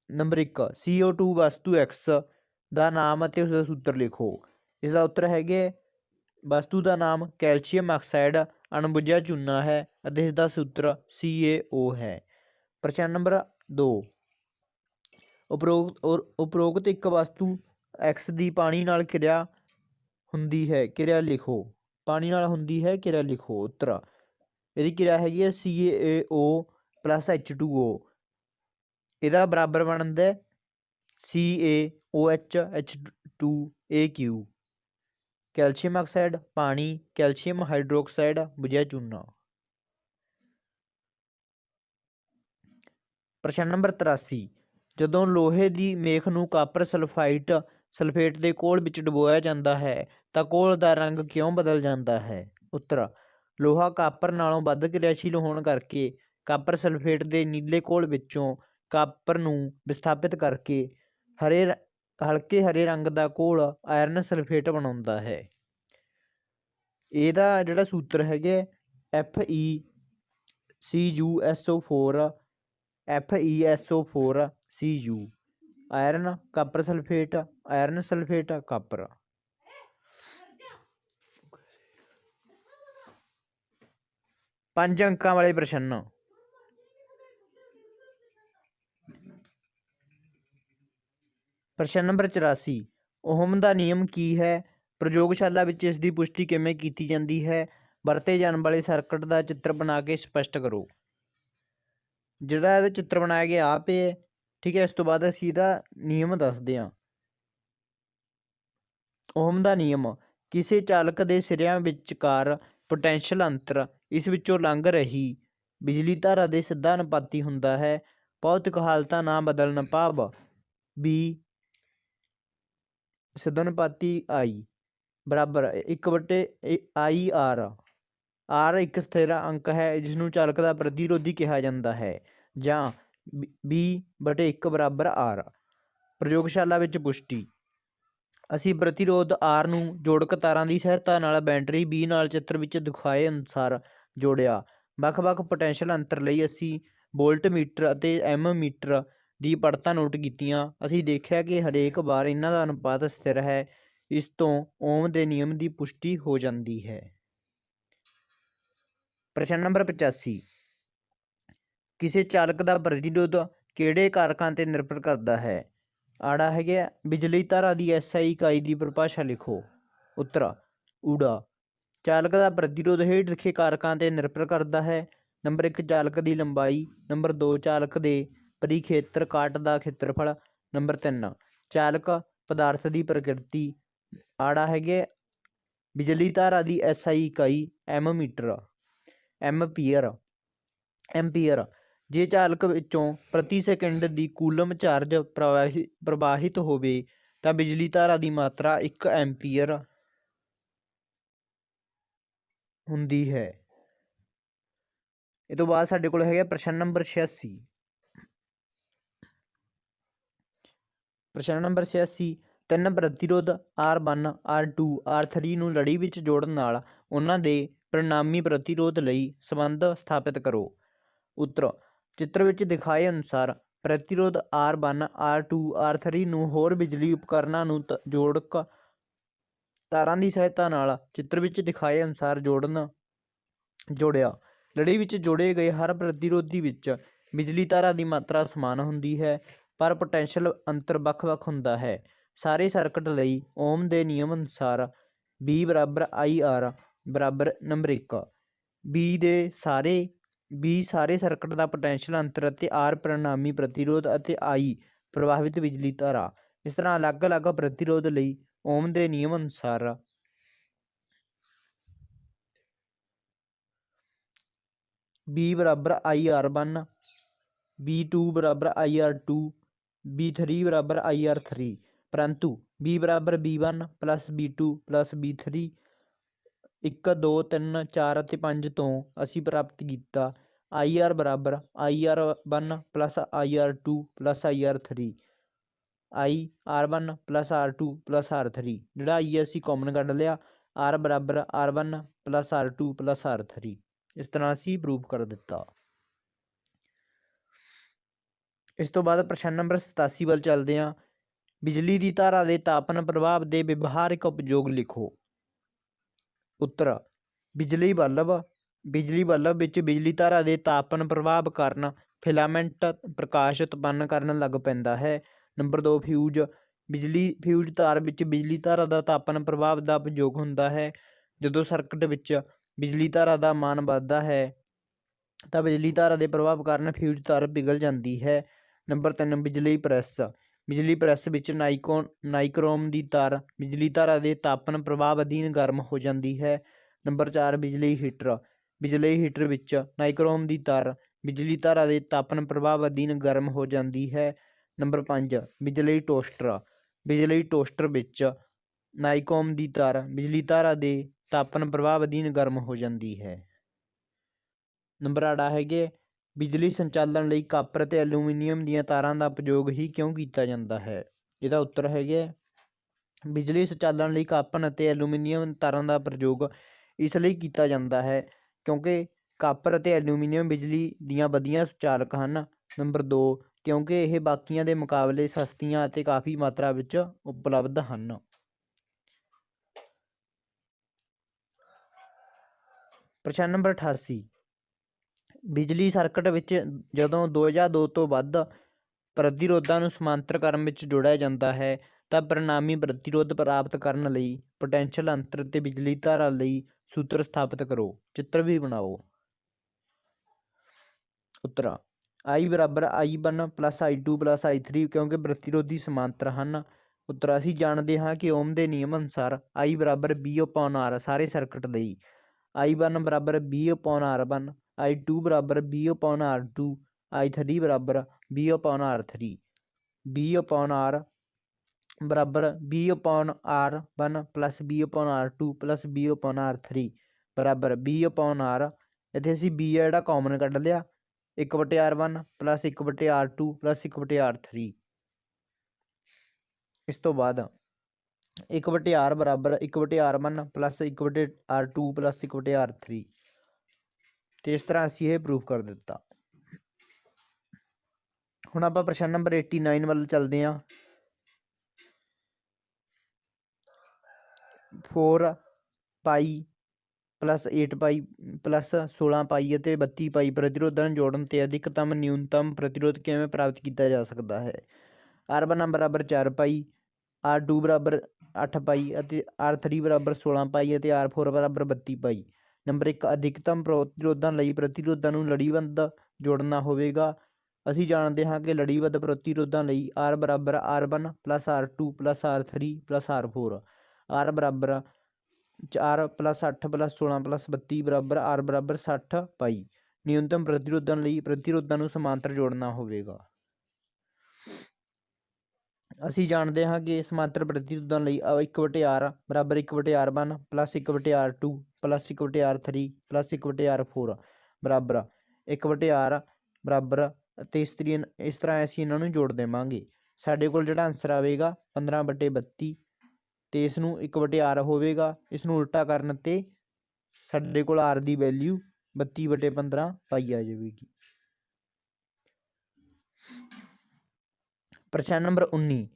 ਨੰਬਰ 1, CO2 ਵਸਤੂ X ਦਾ ਨਾਮ ਅਤੇ ਉਸਦਾ ਸੂਤਰ ਲਿਖੋ। ਇਸ ਦਾ ਉੱਤਰ ਹੈਗੇ, ਵਸਤੂ ਦਾ ਨਾਮ ਕੈਲਸ਼ੀਅਮ ਆਕਸਾਈਡ ਅਣਬੁੱਝਿਆ ਚੂਨਾ ਹੈ ਅਤੇ ਇਸ ਦਾ ਸੂਤਰ CaO ਹੈ। ਪ੍ਰਸ਼ਨ ਨੰਬਰ 2, ਉਪਰੋਕਤ ਇੱਕ ਵਸਤੂ X ਦੀ ਪਾਣੀ ਨਾਲ ਕਿਰਿਆ ਹੁੰਦੀ ਹੈ, ਕਿਰਿਆ ਲਿਖੋ। ਪਾਣੀ ਨਾਲ ਹੁੰਦੀ ਹੈ, ਕਿਰਿਆ ਲਿਖੋ। ਉੱਤਰ, ਇਹਦੀ ਕਿਰਿਆ ਹੈਗੀ ਹੈ CaO + H2O। ਇਹਦਾ ਬਰਾਬਰ ਬਣਦਾ CaOH H2AQ। ਕੈਲਸ਼ੀਅਮ ਆਕਸਾਈਡ ਪਾਣੀ, ਕੈਲਸ਼ੀਅਮ ਹਾਈਡਰੋਕਸਾਈਡ ਬੁਝਿਆ ਚੂਨਾ। ਪ੍ਰਸ਼ਨ ਨੰਬਰ 83, ਜਦੋਂ ਲੋਹੇ ਦੀ ਮੇਖ ਨੂੰ ਕਾਪਰ ਸਲਫੇਟ ਦੇ ਘੋਲ ਵਿੱਚ ਡੁਬੋਇਆ ਜਾਂਦਾ ਹੈ ਤਾਂ ਘੋਲ ਦਾ ਰੰਗ ਕਿਉਂ ਬਦਲ ਜਾਂਦਾ ਹੈ। ਉੱਤਰ, ਲੋਹਾ ਕਾਪਰ ਨਾਲੋਂ ਵੱਧ ਕਿਰਿਆਸ਼ੀਲ ਹੋਣ ਕਰਕੇ ਕਾਪਰ ਸਲਫੇਟ ਦੇ ਨੀਲੇ ਘੋਲ ਵਿੱਚੋਂ ਕਾਪਰ ਨੂੰ ਵਿਸਥਾਪਿਤ ਕਰਕੇ ਹਲਕੇ ਹਰੇ ਰੰਗ ਦਾ ਘੋਲ ਆਇਰਨ ਸਲਫੇਟ ਬਣਾਉਂਦਾ ਹੈ। ਇਹਦਾ ਜਿਹੜਾ ਸੂਤਰ ਹੈਗਾ FeCuSO4 FeSO4Cu। Iron copper sulphate, iron sulphate copper. 5 ਅੰਕਾਂ ਵਾਲੇ ਪ੍ਰਸ਼ਨ। ਪ੍ਰਸ਼ਨ ਨੰਬਰ 84, ਓਹਮ ਦਾ ਨਿਯਮ ਕੀ ਹੈ। ਪ੍ਰਯੋਗਸ਼ਾਲਾ ਵਿੱਚ ਇਸ ਦੀ ਪੁਸ਼ਟੀ ਕਿਵੇਂ ਕੀਤੀ ਜਾਂਦੀ ਹੈ। ਵਰਤੇ ਜਾਣ ਵਾਲੇ ਸਰਕਟ ਦਾ ਚਿੱਤਰ ਬਣਾ ਕੇ ਸਪਸ਼ਟ ਕਰੋ। ਜਿਹੜਾ ਇਹਦਾ ਚਿੱਤਰ ਬਣਾਇਆ ਗਿਆ ਆਪ ਹੈ, ਠੀਕ ਹੈ। ਇਸ ਤੋਂ ਬਾਅਦ ਅਸੀਂ ਇਹਦਾ ਨਿਯਮ ਦੱਸਦੇ ਹਾਂ। ਓਹਮ ਦਾ ਨਿਯਮ, ਕਿਸੇ ਚਾਲਕ ਦੇ ਸਿਰਿਆਂ ਵਿਚਕਾਰ ਪੋਟੈਂਸ਼ੀਅਲ ਅੰਤਰ ਇਸ ਵਿੱਚੋਂ ਲੰਘ ਰਹੀ ਬਿਜਲੀ ਧਾਰਾ ਦੇ ਸਿੱਧਾ ਅਨੁਪਾਤੀ ਹੁੰਦਾ ਹੈ। ਭੌਤਿਕ ਹਾਲਤਾਂ ਨਾ ਬਦਲਣ ਭਾਵ B ਸਿੱਧਾ ਅਨੁਪਾਤੀ I ਬਰਾਬਰ 1/IR। R ਇੱਕ ਸਥਿਰ ਅੰਕ ਹੈ ਜਿਸ ਨੂੰ ਚਾਲਕ ਦਾ ਪ੍ਰਤੀਰੋਧੀ ਕਿਹਾ ਜਾਂਦਾ ਹੈ, ਜਾਂ B/1 ਬਰਾਬਰ R। ਪ੍ਰਯੋਗਸ਼ਾਲਾ ਵਿੱਚ ਪੁਸ਼ਟੀ, ਅਸੀਂ ਪ੍ਰਤੀਰੋਧ R ਨੂੰ ਜੋੜਕ ਤਾਰਾਂ ਦੀ ਸਹਾਇਤਾ ਨਾਲ ਬੈਟਰੀ B ਨਾਲ ਚਿੱਤਰ ਵਿੱਚ ਦਿਖਾਏ ਅਨੁਸਾਰ ਜੋੜਿਆ। ਵੱਖ-ਵੱਖ ਪੋਟੈਂਸ਼ੀਅਲ ਅੰਤਰ ਲਈ ਅਸੀਂ ਵੋਲਟਮੀਟਰ ਅਤੇ ਐਮਮੀਟਰ ਦੀ ਪੜਤਾਂ ਨੋਟ ਕੀਤੀਆਂ। ਅਸੀਂ ਦੇਖਿਆ ਕਿ ਹਰੇਕ ਵਾਰ ਇਹਨਾਂ ਦਾ ਅਨੁਪਾਤ ਸਥਿਰ ਹੈ। ਇਸ ਤੋਂ ਓਮ ਦੇ ਨਿਯਮ ਦੀ ਪੁਸ਼ਟੀ ਹੋ ਜਾਂਦੀ ਹੈ। ਪ੍ਰਸ਼ਨ ਨੰਬਰ 85, ਕਿਸੇ ਚਾਲਕ ਦਾ ਪ੍ਰਤੀਰੋਧ ਕਿਹੜੇ ਕਾਰਕਾਂ 'ਤੇ ਨਿਰਭਰ ਕਰਦਾ ਹੈ। ਆੜਾ ਹੈਗਾ, ਬਿਜਲੀ ਧਾਰਾ ਦੀ SI ਇਕਾਈ ਦੀ ਪਰਿਭਾਸ਼ਾ ਲਿਖੋ। ਉੱਤਰ, ਊੜਾ। ਚਾਲਕ ਦਾ ਪ੍ਰਤੀਰੋਧ ਹੇਠ ਲਿਖੇ ਕਾਰਕਾਂ 'ਤੇ ਨਿਰਭਰ ਕਰਦਾ ਹੈ। ਨੰਬਰ 1, ਚਾਲਕ ਦੀ ਲੰਬਾਈ। ਨੰਬਰ 2, ਚਾਲਕ ਦੇ ਪਰਿਖੇਤਰ ਕਾਟ ਦਾ ਖੇਤਰਫਲ। ਨੰਬਰ 3, ਚਾਲਕ ਪਦਾਰਥ ਦੀ ਪ੍ਰਕਿਰਤੀ। ਆੜਾ ਹੈਗੇ, ਬਿਜਲੀ ਧਾਰਾ ਦੀ SI ਇਕਾਈ ਐਂਪੀਅਰ। ਜੇ ਚਾਲਕ ਵਿੱਚੋਂ ਪ੍ਰਤੀ ਸੈਕਿੰਡ ਦੀ ਕੂਲਮ ਚਾਰਜ ਪ੍ਰਵਾਹਿਤ ਹੋਵੇ ਤਾਂ ਬਿਜਲੀ ਧਾਰਾ ਦੀ ਮਾਤਰਾ 1 ਐਂਪੀਅਰ ਹੁੰਦੀ ਹੈ। ਇਹ ਤੋਂ ਬਾਅਦ ਸਾਡੇ ਕੋਲ ਹੈਗਾ ਪ੍ਰਸ਼ਨ ਨੰਬਰ 86। ਪ੍ਰਸ਼ਨ ਨੰਬਰ 86, ਤਿੰਨ ਪ੍ਰਤੀਰੋਧ R1, R2, R3 ਨੂੰ ਲੜੀ ਵਿੱਚ ਜੋੜਨ ਨਾਲ ਉਹਨਾਂ ਦੇ ਪਰਿਣਾਮੀ ਪ੍ਰਤੀਰੋਧ ਲਈ ਸੰਬੰਧ ਸਥਾਪਿਤ ਕਰੋ। ਉੱਤਰ, ਚਿੱਤਰ ਵਿੱਚ ਦਿਖਾਏ ਅਨੁਸਾਰ ਪ੍ਰਤੀਰੋਧ R1, R2, R3 ਨੂੰ ਹੋਰ ਬਿਜਲੀ ਉਪਕਰਨਾਂ ਨੂੰ ਜੋੜਕ ਤਾਰਾਂ ਦੀ ਸਹਾਇਤਾ ਨਾਲ ਚਿੱਤਰ ਵਿੱਚ ਦਿਖਾਏ ਅਨੁਸਾਰ ਜੋੜਿਆ। ਲੜੀ ਵਿੱਚ ਜੋੜੇ ਗਏ ਹਰ ਪ੍ਰਤੀਰੋਧੀ ਵਿੱਚ ਬਿਜਲੀ ਧਾਰਾ ਦੀ ਮਾਤਰਾ ਸਮਾਨ ਹੁੰਦੀ ਹੈ, ਪਰ ਪੋਟੈਂਸ਼ੀਅਲ ਅੰਤਰ ਵੱਖ-ਵੱਖ ਹੁੰਦਾ ਹੈ। ਸਾਰੇ ਸਰਕਟ ਲਈ ਓਮ ਦੇ ਨਿਯਮ ਅਨੁਸਾਰ B/IR ਬਰਾਬਰ ਨੰਬਰ 1। B ਸਾਰੇ ਸਰਕਟ ਦਾ ਪੋਟੈਂਸ਼ੀਅਲ ਅੰਤਰ ਅਤੇ R ਪਰਿਣਾਮੀ ਪ੍ਰਤੀਰੋਧ ਅਤੇ I ਪ੍ਰਵਾਹਿਤ ਬਿਜਲੀ ਧਾਰਾ। ਇਸ ਤਰ੍ਹਾਂ ਅਲੱਗ-ਅਲੱਗ ਪ੍ਰਤੀਰੋਧ ਲਈ ਓਮ ਦੇ ਨਿਯਮ ਅਨੁਸਾਰ B/IR1 B2 बराबर IR2, B3 बराबर IR3, परंतु B बराबर B1 plus B2 plus B3 1 2 3 4 ਅਤੇ 5 ਤੋਂ ਅਸੀਂ ਪ੍ਰਾਪਤ ਕੀਤਾ IR ਬਰਾਬਰ IR1 plus IR2 plus IR3, IR1 plus R2 plus R3, ਜਿਹੜਾ I ਅਸੀਂ ਕਾਮਨ ਕੱਢ ਲਿਆ R ਬਰਾਬਰ R1 plus R2 plus R3। ਇਸ ਤਰ੍ਹਾਂ ਅਸੀਂ ਪ੍ਰੂਵ ਕਰ ਦਿੱਤਾ। ਇਸ ਤੋਂ ਬਾਅਦ ਪ੍ਰਸ਼ਨ ਨੰਬਰ 87 ਵੱਲ ਚੱਲਦੇ ਹਾਂ। ਬਿਜਲੀ ਦੀ ਧਾਰਾ ਦੇ ਤਾਪਨ ਪ੍ਰਭਾਵ ਦੇ ਵਿਵਹਾਰਿਕ ਉਪਯੋਗ ਲਿਖੋ। ਉੱਤਰ ਬਿਜਲੀ ਬਲਬ ਵਿੱਚ ਬਿਜਲੀ ਧਾਰਾ ਦੇ ਤਾਪਨ ਪ੍ਰਭਾਵ ਕਾਰਨ ਫਿਲਾਮੈਂਟ ਪ੍ਰਕਾਸ਼ ਉਤਪੰਨ ਕਰਨ ਲੱਗ ਪੈਂਦਾ ਹੈ। ਨੰਬਰ 2 ਫਿਊਜ਼ ਤਾਰ ਵਿੱਚ ਬਿਜਲੀ ਧਾਰਾ ਦਾ ਤਾਪਨ ਪ੍ਰਭਾਵ ਦਾ ਉਪਯੋਗ ਹੁੰਦਾ ਹੈ। ਜਦੋਂ ਸਰਕਟ ਵਿੱਚ ਬਿਜਲੀ ਧਾਰਾ ਦਾ ਮਾਨ ਵੱਧਦਾ ਹੈ ਤਾਂ ਬਿਜਲੀ ਧਾਰਾ ਦੇ ਪ੍ਰਭਾਵ ਕਾਰਨ ਫਿਊਜ਼ ਤਾਰ ਪਿਘਲ ਜਾਂਦੀ ਹੈ। ਨੰਬਰ 3 ਬਿਜਲੀ ਪ੍ਰੈਸ ਵਿੱਚ ਨਾਈਕ੍ਰੋਮ ਦੀ ਤਾਰ ਬਿਜਲੀ ਧਾਰਾ ਦੇ ਤਾਪਨ ਪ੍ਰਭਾਵ ਅਧੀਨ ਗਰਮ ਹੋ ਜਾਂਦੀ ਹੈ। ਨੰਬਰ 4 ਬਿਜਲੀ ਹੀਟਰ ਵਿੱਚ ਨਾਈਕ੍ਰੋਮ ਦੀ ਤਾਰ ਬਿਜਲੀ ਧਾਰਾ ਦੇ ਤਾਪਨ ਪ੍ਰਭਾਵ ਅਧੀਨ ਗਰਮ ਹੋ ਜਾਂਦੀ ਹੈ। ਨੰਬਰ 5 ਬਿਜਲੀ ਟੋਸਟਰ ਵਿੱਚ ਨਾਈਕ੍ਰੋਮ ਦੀ ਤਾਰ ਬਿਜਲੀ ਧਾਰਾ ਦੇ ਤਾਪਨ ਪ੍ਰਭਾਵ ਅਧੀਨ ਗਰਮ ਹੋ ਜਾਂਦੀ ਹੈ। ਨੰਬਰ 8 ਹੈਗੇ ਬਿਜਲੀ ਸੰਚਾਲਨ ਲਈ ਕਾਪਰ ਅਤੇ ਐਲੂਮੀਨੀਅਮ ਦੀਆਂ ਤਾਰਾਂ ਦਾ ਉਪਯੋਗ ਹੀ ਕਿਉਂ ਕੀਤਾ ਜਾਂਦਾ ਹੈ। ਇਹਦਾ ਉੱਤਰ ਹੈਗਾ ਬਿਜਲੀ ਸੰਚਾਲਨ ਲਈ ਕਾਪਰ ਅਤੇ ਐਲੂਮੀਨੀਅਮ ਤਾਰਾਂ ਦਾ ਪ੍ਰਯੋਗ ਇਸ ਲਈ ਕੀਤਾ ਜਾਂਦਾ ਹੈ ਕਿਉਂਕਿ ਕਾਪਰ ਅਤੇ ਐਲੂਮੀਨੀਅਮ ਬਿਜਲੀ ਦੀਆਂ ਵਧੀਆ ਸੰਚਾਲਕ ਹਨ। ਨੰਬਰ 2 ਕਿਉਂਕਿ ਇਹ ਬਾਕੀਆਂ ਦੇ ਮੁਕਾਬਲੇ ਸਸਤੀਆਂ ਅਤੇ ਕਾਫੀ ਮਾਤਰਾ ਵਿੱਚ ਉਪਲਬਧ ਹਨ। ਪ੍ਰਸ਼ਨ ਨੰਬਰ 88 ਬਿਜਲੀ ਸਰਕਟ ਵਿੱਚ ਜਦੋਂ 2 ਜਾਂ 2 ਤੋਂ ਵੱਧ ਪ੍ਰਤੀਰੋਧਾਂ ਨੂੰ ਸਮਾਂਤਰ ਕ੍ਰਮ ਵਿੱਚ ਜੋੜਿਆ ਜਾਂਦਾ ਹੈ ਤਾਂ ਪਰਿਣਾਮੀ ਪ੍ਰਤੀਰੋਧ ਪ੍ਰਾਪਤ ਕਰਨ ਲਈ ਪੋਟੈਂਸ਼ੀਅਲ ਅੰਤਰ ਅਤੇ ਬਿਜਲੀ ਧਾਰਾ ਲਈ ਸੂਤਰ ਸਥਾਪਿਤ ਕਰੋ। ਚਿੱਤਰ ਵੀ ਬਣਾਓ। ਉੱਤਰ I ਬਰਾਬਰ I1 plus I2 plus I3 ਕਿਉਂਕਿ ਪ੍ਰਤੀਰੋਧੀ ਸਮਾਂਤਰ ਹਨ। ਉੱਤਰ ਅਸੀਂ ਜਾਣਦੇ ਹਾਂ ਕਿ ਓਮ ਦੇ ਨਿਯਮ ਅਨੁਸਾਰ I ਬਰਾਬਰ B/R ਸਾਰੇ ਸਰਕਟ ਲਈ। I1 ਬਰਾਬਰ B/R1, I2 ਬਰਾਬਰ B/R2, I3 ਬਰਾਬਰ B/R3, B/R ਬਰਾਬਰ B/R1 plus B/R2 plus B/R3 ਬਰਾਬਰ B/R। ਇੱਥੇ ਅਸੀਂ B ਆ ਜਿਹੜਾ ਕਾਮਨ ਕੱਢ ਲਿਆ 1/R1 plus 1/R2 plus 1/R3। ਇਸ ਤੋਂ ਬਾਅਦ 1/R ਬਰਾਬਰ 1/R1 plus 1/R2 plus 1/R3 ਅਤੇ ਇਸ ਤਰ੍ਹਾਂ ਅਸੀਂ ਇਹ ਪ੍ਰੂਫ ਕਰ ਦਿੱਤਾ। ਹੁਣ ਆਪਾਂ ਪ੍ਰਸ਼ਨ ਨੰਬਰ 89 ਵੱਲ ਚੱਲਦੇ ਹਾਂ। 4π ਪਲੱਸ 8π ਪਲੱਸ 16π ਅਤੇ 32π ਪ੍ਰਤੀਰੋਧਾਂ ਨੂੰ ਜੋੜਨ 'ਤੇ ਅਧਿਕਤਮ ਨਿਊਨਤਮ ਪ੍ਰਤੀਰੋਧ ਕਿਵੇਂ ਪ੍ਰਾਪਤ ਕੀਤਾ ਜਾ ਸਕਦਾ ਹੈ। R1 ਬਰਾਬਰ 4π, R2 ਬਰਾਬਰ 8π ਅਤੇ R3 ਬਰਾਬਰ 16π ਅਤੇ R4 ਬਰਾਬਰ 32π। ਨੰਬਰ 1 ਅਧਿਕਤਮ ਪ੍ਰਤੀਰੋਧਾਂ ਲਈ ਪ੍ਰਤੀਰੋਧਾਂ ਨੂੰ ਲੜੀਬੱਧ ਜੋੜਨਾ ਹੋਵੇਗਾ। ਅਸੀਂ ਜਾਣਦੇ ਹਾਂ ਕਿ ਲੜੀਬੱਧ ਪ੍ਰਤੀਰੋਧਾਂ ਲਈ R ਬਰਾਬਰ R1 plus R2 plus R3 plus R4, R ਬਰਾਬਰ 4 ਪਲੱਸ 8 ਪਲੱਸ 16 ਪਲੱਸ 32 ਬਰਾਬਰ R ਬਰਾਬਰ 60π। ਨਿਊਨਤਮ ਪ੍ਰਤੀਰੋਧਾਂ ਲਈ ਪ੍ਰਤੀਰੋਧਾਂ ਨੂੰ ਸਮਾਂਤਰ ਜੋੜਨਾ ਹੋਵੇਗਾ। ਅਸੀਂ ਜਾਣਦੇ ਹਾਂ ਕਿ ਸਮਾਂਤਰ ਪ੍ਰਤੀਰੋਧਾਂ ਲਈ 1/R ਬਰਾਬਰ 1/R1 plus 1/R2 plus 1/R3 plus 1/R4 ਬਰਾਬਰ 1/R ਬਰਾਬਰ ਅਤੇ ਇਸ ਤਰ੍ਹਾਂ ਅਸੀਂ ਇਹਨਾਂ ਨੂੰ ਜੋੜ ਦੇਵਾਂਗੇ। ਸਾਡੇ ਕੋਲ ਜਿਹੜਾ ਆਨਸਰ ਆਵੇਗਾ 15/32 ਅਤੇ ਇਸ ਨੂੰ 1/R ਹੋਵੇਗਾ। ਇਸ ਨੂੰ ਉਲਟਾ ਕਰਨ 'ਤੇ ਸਾਡੇ ਕੋਲ R ਦੀ ਵੈਲਿਊ 32/15 ਪਾਈ ਆ ਜਾਵੇਗੀ। ਪ੍ਰਸ਼ਨ ਨੰਬਰ 19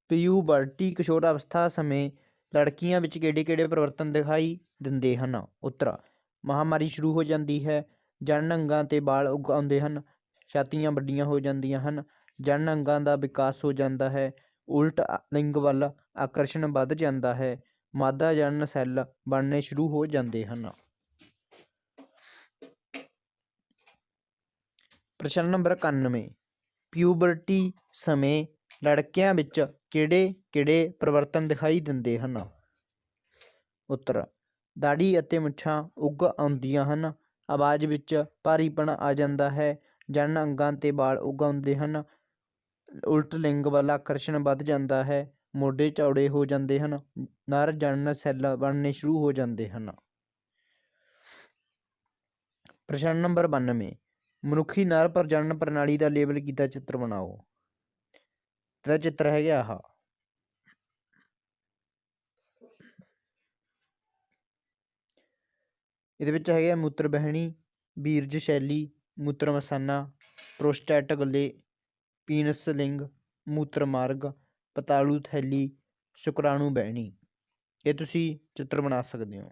ਪਿਊਬਰਟੀ ਕਿਸ਼ੋਰ ਅਵਸਥਾ ਸਮੇਂ ਲੜਕੀਆਂ ਵਿੱਚ ਕਿਹੜੇ ਪਰਿਵਰਤਨ ਦਿਖਾਈ ਦਿੰਦੇ ਹਨ। ਉੱਤਰ ਮਹਾਂਮਾਰੀ ਸ਼ੁਰੂ ਹੋ ਜਾਂਦੀ ਹੈ, ਜਣਨ ਅੰਗਾਂ 'ਤੇ ਵਾਲ ਉੱਗ ਆਉਂਦੇ ਹਨ, ਛਾਤੀਆਂ ਵੱਡੀਆਂ ਹੋ ਜਾਂਦੀਆਂ ਹਨ, ਜਣਨ ਅੰਗਾਂ ਦਾ ਵਿਕਾਸ ਹੋ ਜਾਂਦਾ ਹੈ, ਉਲਟ ਲਿੰਗ ਵੱਲ ਆਕਰਸ਼ਣ ਵੱਧ ਜਾਂਦਾ ਹੈ, ਮਾਦਾ ਜਣਨ ਸੈੱਲ ਬਣਨੇ ਸ਼ੁਰੂ ਹੋ ਜਾਂਦੇ ਹਨ। ਪ੍ਰਸ਼ਨ ਨੰਬਰ 91 ਪਿਊਬਰਟੀ ਸਮੇਂ ਲੜਕਿਆਂ ਵਿੱਚ ਕਿਹੜੇ ਪਰਿਵਰਤਨ ਦਿਖਾਈ ਦਿੰਦੇ ਹਨ। ਉੱਤਰ ਦਾੜ੍ਹੀ ਅਤੇ ਮੁੱਛਾਂ ਉੱਗ ਆਉਂਦੀਆਂ ਹਨ, ਆਵਾਜ਼ ਵਿੱਚ ਭਾਰੀਪਣ ਆ ਜਾਂਦਾ ਹੈ, ਜਣਨ ਅੰਗਾਂ 'ਤੇ ਵਾਲ ਉੱਗ ਆਉਂਦੇ ਹਨ। ਉਲਟ ਲਿੰਗ ਵੱਲ ਆਕਰਸ਼ਣ ਵੱਧ ਜਾਂਦਾ ਹੈ। ਮੋਢੇ ਚੌੜੇ ਹੋ ਜਾਂਦੇ ਹਨ। ਨਰ ਜਣਨ ਸੈੱਲ ਬਣਨੇ ਸ਼ੁਰੂ ਹੋ ਜਾਂਦੇ ਹਨ। ਪ੍ਰਸ਼ਨ ਨੰਬਰ 92 ਮਨੁੱਖੀ ਨਰ ਪ੍ਰਜਨਨ ਪ੍ਰਣਾਲੀ ਦਾ ਲੇਬਲ ਕੀਤਾ ਚਿੱਤਰ ਬਣਾਓ। ਇਹਦਾ ਚਿੱਤਰ ਹੈਗਾ ਆਹ। ਇਹਦੇ ਵਿੱਚ ਹੈਗੇ ਮੂਤਰ ਬਹਿਣੀ, ਬੀਰਜ ਸ਼ੈਲੀ, ਮੂਤਰ ਮਸਾਨਾ, ਪ੍ਰੋਸਟੇਟ ਗੱਲੇ, ਪੀਨਸ ਲਿੰਗ, ਮੂਤਰ ਮਾਰਗ, ਪਤਾਲੂ ਥੈਲੀ, ਸ਼ੁਕਰਾਣੂ ਬਹਿਣੀ। ਇਹ ਤੁਸੀਂ ਚਿੱਤਰ ਬਣਾ ਸਕਦੇ ਹੋ।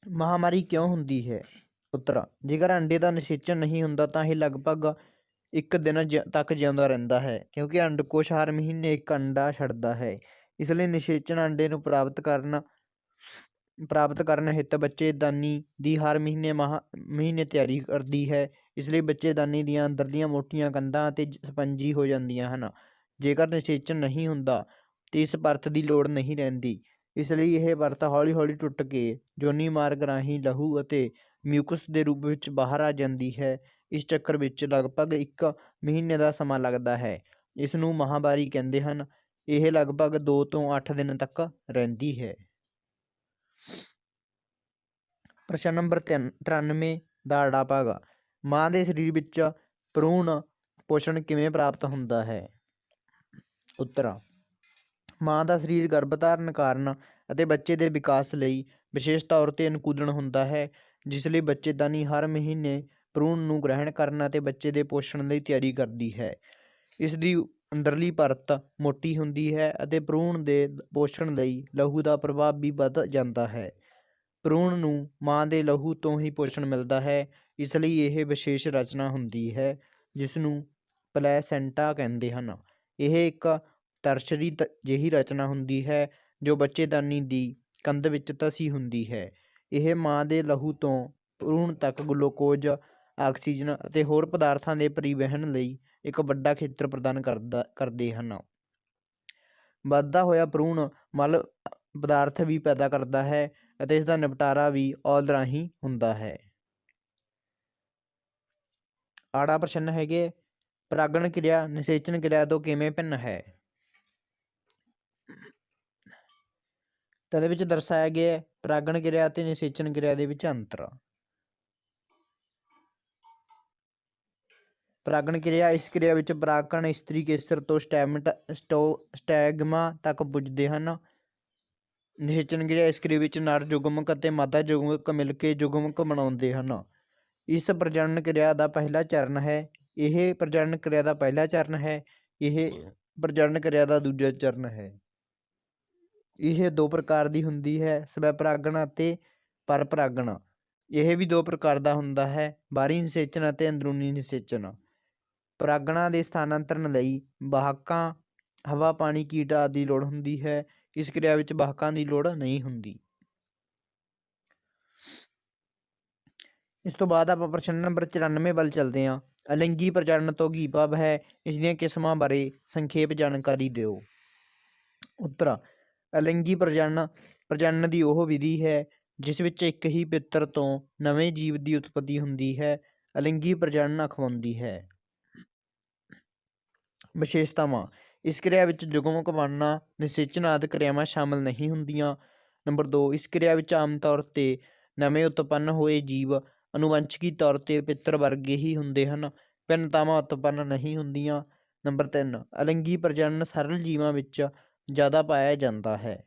ਮਹਾਮਾਰੀ ਕਿਉਂ ਹੁੰਦੀ ਹੈ? ਉੱਤਰ ਜੇਕਰ ਅੰਡੇ ਦਾ ਨਿਸ਼ੇਚਨ ਨਹੀਂ ਹੁੰਦਾ ਤਾਂ ਇਹ ਲਗਭਗ 1 ਦਿਨ ਤੱਕ ਜਿਉਂਦਾ ਰਹਿੰਦਾ ਹੈ, ਕਿਉਂਕਿ ਅੰਡਕੋਸ਼ ਹਰ ਮਹੀਨੇ ਇੱਕ ਅੰਡਾ ਛੱਡਦਾ ਹੈ। ਇਸ ਲਈ ਨਿਸ਼ੇਚਨ ਅੰਡੇ ਨੂੰ ਪ੍ਰਾਪਤ ਕਰਨ ਹਿੱਤ ਬੱਚੇਦਾਨੀ ਦੀ ਹਰ ਮਹੀਨੇ ਤਿਆਰੀ ਕਰਦੀ ਹੈ। ਇਸ ਲਈ ਬੱਚੇਦਾਨੀ ਦੀਆਂ ਅੰਦਰਲੀਆਂ ਮੋਟੀਆਂ ਕੰਧਾਂ ਅਤੇ ਸਪੰਜੀ ਹੋ ਜਾਂਦੀਆਂ ਹਨ। ਜੇਕਰ ਨਿਸ਼ੇਚਨ ਨਹੀਂ ਹੁੰਦਾ ਤਾਂ ਇਸ ਪਰਤ ਦੀ ਲੋੜ ਨਹੀਂ ਰਹਿੰਦੀ। ਇਸ ਲਈ ਇਹ ਪਰਤ ਹੌਲੀ ਹੌਲੀ ਟੁੱਟ ਕੇ ਯੋਨੀ ਮਾਰਗ ਰਾਹੀਂ ਲਹੂ ਅਤੇ ਮਿਊਕਸ ਦੇ ਰੂਪ ਵਿੱਚ ਬਾਹਰ ਆ ਜਾਂਦੀ ਹੈ। ਇਸ ਚੱਕਰ ਵਿੱਚ ਲਗਭਗ 1 ਮਹੀਨੇ ਦਾ ਸਮਾਂ ਲੱਗਦਾ ਹੈ। ਇਸ ਨੂੰ ਮਾਹਵਾਰੀ ਕਹਿੰਦੇ ਹਨ। ਇਹ ਲਗਭਗ 2 ਤੋਂ 8 ਦਿਨ ਤੱਕ ਰਹਿੰਦੀ ਹੈ। ਪ੍ਰਸ਼ਨ ਨੰਬਰ 93 ਦਾ ਆੜਾ ਭਾਗ। ਮਾਂ ਦੇ ਸਰੀਰ ਵਿੱਚ ਭਰੂਣ ਪੋਸ਼ਣ ਕਿਵੇਂ ਪ੍ਰਾਪਤ ਹੁੰਦਾ ਹੈ? ਉੱਤਰ ਮਾਂ ਦਾ ਸਰੀਰ ਗਰਭ ਧਾਰਨ ਕਾਰਨ ਅਤੇ ਬੱਚੇ ਦੇ ਵਿਕਾਸ ਲਈ ਵਿਸ਼ੇਸ਼ ਤੌਰ 'ਤੇ ਅਨੁਕੂਲਣ ਹੁੰਦਾ ਹੈ, ਜਿਸ ਲਈ ਬੱਚੇਦਾਨੀ ਹਰ ਮਹੀਨੇ ਭਰੂਣ ਨੂੰ ਗ੍ਰਹਿਣ ਕਰਨ ਅਤੇ ਬੱਚੇ ਦੇ ਪੋਸ਼ਣ ਲਈ ਤਿਆਰੀ ਕਰਦੀ ਹੈ। ਇਸ ਦੀ ਅੰਦਰਲੀ ਪਰਤ ਮੋਟੀ ਹੁੰਦੀ ਹੈ ਅਤੇ ਭਰੂਣ ਦੇ ਪੋਸ਼ਣ ਲਈ ਲਹੂ ਦਾ ਪ੍ਰਵਾਹ ਵੀ ਵੱਧ ਜਾਂਦਾ ਹੈ। ਭਰੂਣ ਨੂੰ ਮਾਂ ਦੇ ਲਹੂ ਤੋਂ ਹੀ ਪੋਸ਼ਣ ਮਿਲਦਾ ਹੈ। ਇਸ ਲਈ ਇਹ ਵਿਸ਼ੇਸ਼ ਰਚਨਾ ਹੁੰਦੀ ਹੈ, ਜਿਸ ਨੂੰ ਪਲੈਸੈਂਟਾ ਕਹਿੰਦੇ ਹਨ। ਇਹ ਇੱਕ ਤਰਸ਼ਰੀ ਜਿਹੀ ਰਚਨਾ ਹੁੰਦੀ ਹੈ ਜੋ ਬੱਚੇਦਾਨੀ ਦੀ ਕੰਧ ਵਿੱਚ ਧਸੀ ਹੁੰਦੀ ਹੈ। ਇਹ ਮਾਂ ਦੇ ਲਹੂ ਤੋਂ ਭਰੂਣ ਤੱਕ ਗਲੂਕੋਜ਼, ਆਕਸੀਜਨ ਅਤੇ ਹੋਰ ਪਦਾਰਥਾਂ ਦੇ ਪਰਿਵਹਨ ਲਈ ਇੱਕ ਵੱਡਾ ਖੇਤਰ ਪ੍ਰਦਾਨ ਕਰਦੇ ਹਨ। ਵੱਧਦਾ ਹੋਇਆ ਭਰੂਣ ਮਲ ਪਦਾਰਥ ਵੀ ਪੈਦਾ ਕਰਦਾ ਹੈ ਅਤੇ ਇਸ ਦਾ ਨਿਪਟਾਰਾ ਵੀ ਔਲ ਰਾਹੀਂ ਹੁੰਦਾ ਹੈ। ਆੜਾ ਪ੍ਰਸ਼ਨ ਹੈਗੇ ਪਰਾਗਣ ਕਿਰਿਆ ਨਿਸ਼ੇਚਨ ਕਿਰਿਆ ਤੋਂ ਕਿਵੇਂ ਭਿੰਨ ਹੈ? ਤਾਂ ਇਹਦੇ ਵਿੱਚ ਦਰਸਾਇਆ ਗਿਆ ਪਰਾਗਣ ਕਿਰਿਆ ਅਤੇ ਨਿਸ਼ੇਚਨ ਕਿਰਿਆ ਦੇ ਵਿੱਚ ਅੰਤਰ। ਪਰਾਗਣ ਕਿਰਿਆ ਇਸ ਕਿਰਿਆ ਵਿੱਚ ਪਰਾਗਕਣ ਇਸਤਰੀ ਕੇਸਰ ਤੋਂ ਸਟੈਗਮਾ ਤੱਕ ਪੁੱਜਦੇ ਹਨ। ਨਿਸ਼ੇਚਨ ਕਿਰਿਆ ਇਸ ਕਿਰਿਆ ਵਿੱਚ ਨਰ ਯੁਗਮਕ ਅਤੇ ਮਾਦਾ ਯੁਗਮਕ ਮਿਲ ਕੇ ਯੁਗਮਕ ਬਣਾਉਂਦੇ ਹਨ। ਇਸ ਪ੍ਰਜਨਨ ਕਿਰਿਆ ਦਾ ਪਹਿਲਾ ਚਰਨ ਹੈ। ਇਹ ਪ੍ਰਜਨਨ ਕਿਰਿਆ ਦਾ ਪਹਿਲਾ ਚਰਨ ਹੈ। ਇਹ ਪ੍ਰਜਨਨ ਕਿਰਿਆ ਦਾ ਦੂਜਾ ਚਰਨ ਹੈ। ਇਹ 2 ਪ੍ਰਕਾਰ ਦੀ ਹੁੰਦੀ ਹੈ, ਸਵੈ ਪਰਾਗਣ ਅਤੇ ਪਰ ਪਰਾਗਣ। ਇਹ ਵੀ 2 ਪ੍ਰਕਾਰ ਦਾ ਹੁੰਦਾ ਹੈ, ਬਾਹਰੀ ਨਿਸ਼ੇਚਨ ਅਤੇ ਅੰਦਰੂਨੀ ਨਿਸ਼ੇਚਨ। ਪਰਾਗਣਾਂ ਦੇ ਸਥਾਨਾਂਤਰਨ ਲਈ ਵਾਹਕਾਂ, ਹਵਾ, ਪਾਣੀ, ਕੀਟ ਆਦਿ ਦੀ ਲੋੜ ਹੁੰਦੀ ਹੈ। ਇਸ ਕਿਰਿਆ ਵਿੱਚ ਵਾਹਕਾਂ ਦੀ ਲੋੜ ਨਹੀਂ ਹੁੰਦੀ। ਇਸ ਤੋਂ ਬਾਅਦ ਆਪਾਂ ਪ੍ਰਸ਼ਨ ਨੰਬਰ 94 ਵੱਲ ਚੱਲਦੇ ਹਾਂ। ਅਲਿੰਗੀ ਪ੍ਰਜਨਨ ਤੋਂ ਕੀ ਭਾਵ ਹੈ? ਇਸ ਦੀਆਂ ਕਿਸਮਾਂ ਬਾਰੇ ਸੰਖੇਪ ਜਾਣਕਾਰੀ ਦਿਓ। ਉੱਤਰ ਅਲਿੰਗੀ ਪ੍ਰਜਨਨ ਦੀ ਉਹ ਵਿਧੀ ਹੈ ਜਿਸ ਵਿੱਚ ਇੱਕ ਹੀ ਪਿੱਤਰ ਤੋਂ ਨਵੇਂ ਜੀਵ ਦੀ ਉਤਪਤੀ ਹੁੰਦੀ ਹੈ। ਅਲਿੰਗੀ ਪ੍ਰਜਨਨ ਅਖਵਾਉਂਦੀ ਹੈ। ਵਿਸ਼ੇਸ਼ਤਾਵਾਂ ਇਸ ਕਿਰਿਆ ਵਿੱਚ ਯੁਗਮਕ ਬਣਨਾ, ਨਿਸ਼ੇਚਨ ਆਦਿ ਕਿਰਿਆਵਾਂ ਸ਼ਾਮਲ ਨਹੀਂ ਹੁੰਦੀਆਂ। ਨੰਬਰ 2 ਇਸ ਕਿਰਿਆ ਵਿੱਚ ਆਮ ਤੌਰ 'ਤੇ ਨਵੇਂ ਉਤਪੰਨ ਹੋਏ ਜੀਵ ਅਨੁਵੰਸ਼ਕੀ ਤੌਰ 'ਤੇ ਪਿੱਤਰ ਵਰਗੇ ਹੀ ਹੁੰਦੇ ਹਨ, ਭਿੰਨਤਾਵਾਂ ਉਤਪੰਨ ਨਹੀਂ ਹੁੰਦੀਆਂ। ਨੰਬਰ 3 ਅਲਿੰਗੀ ਪ੍ਰਜਨਨ ਸਰਲ ਜੀਵਾਂ ਵਿੱਚ ਜ਼ਿਆਦਾ ਪਾਇਆ ਜਾਂਦਾ ਹੈ।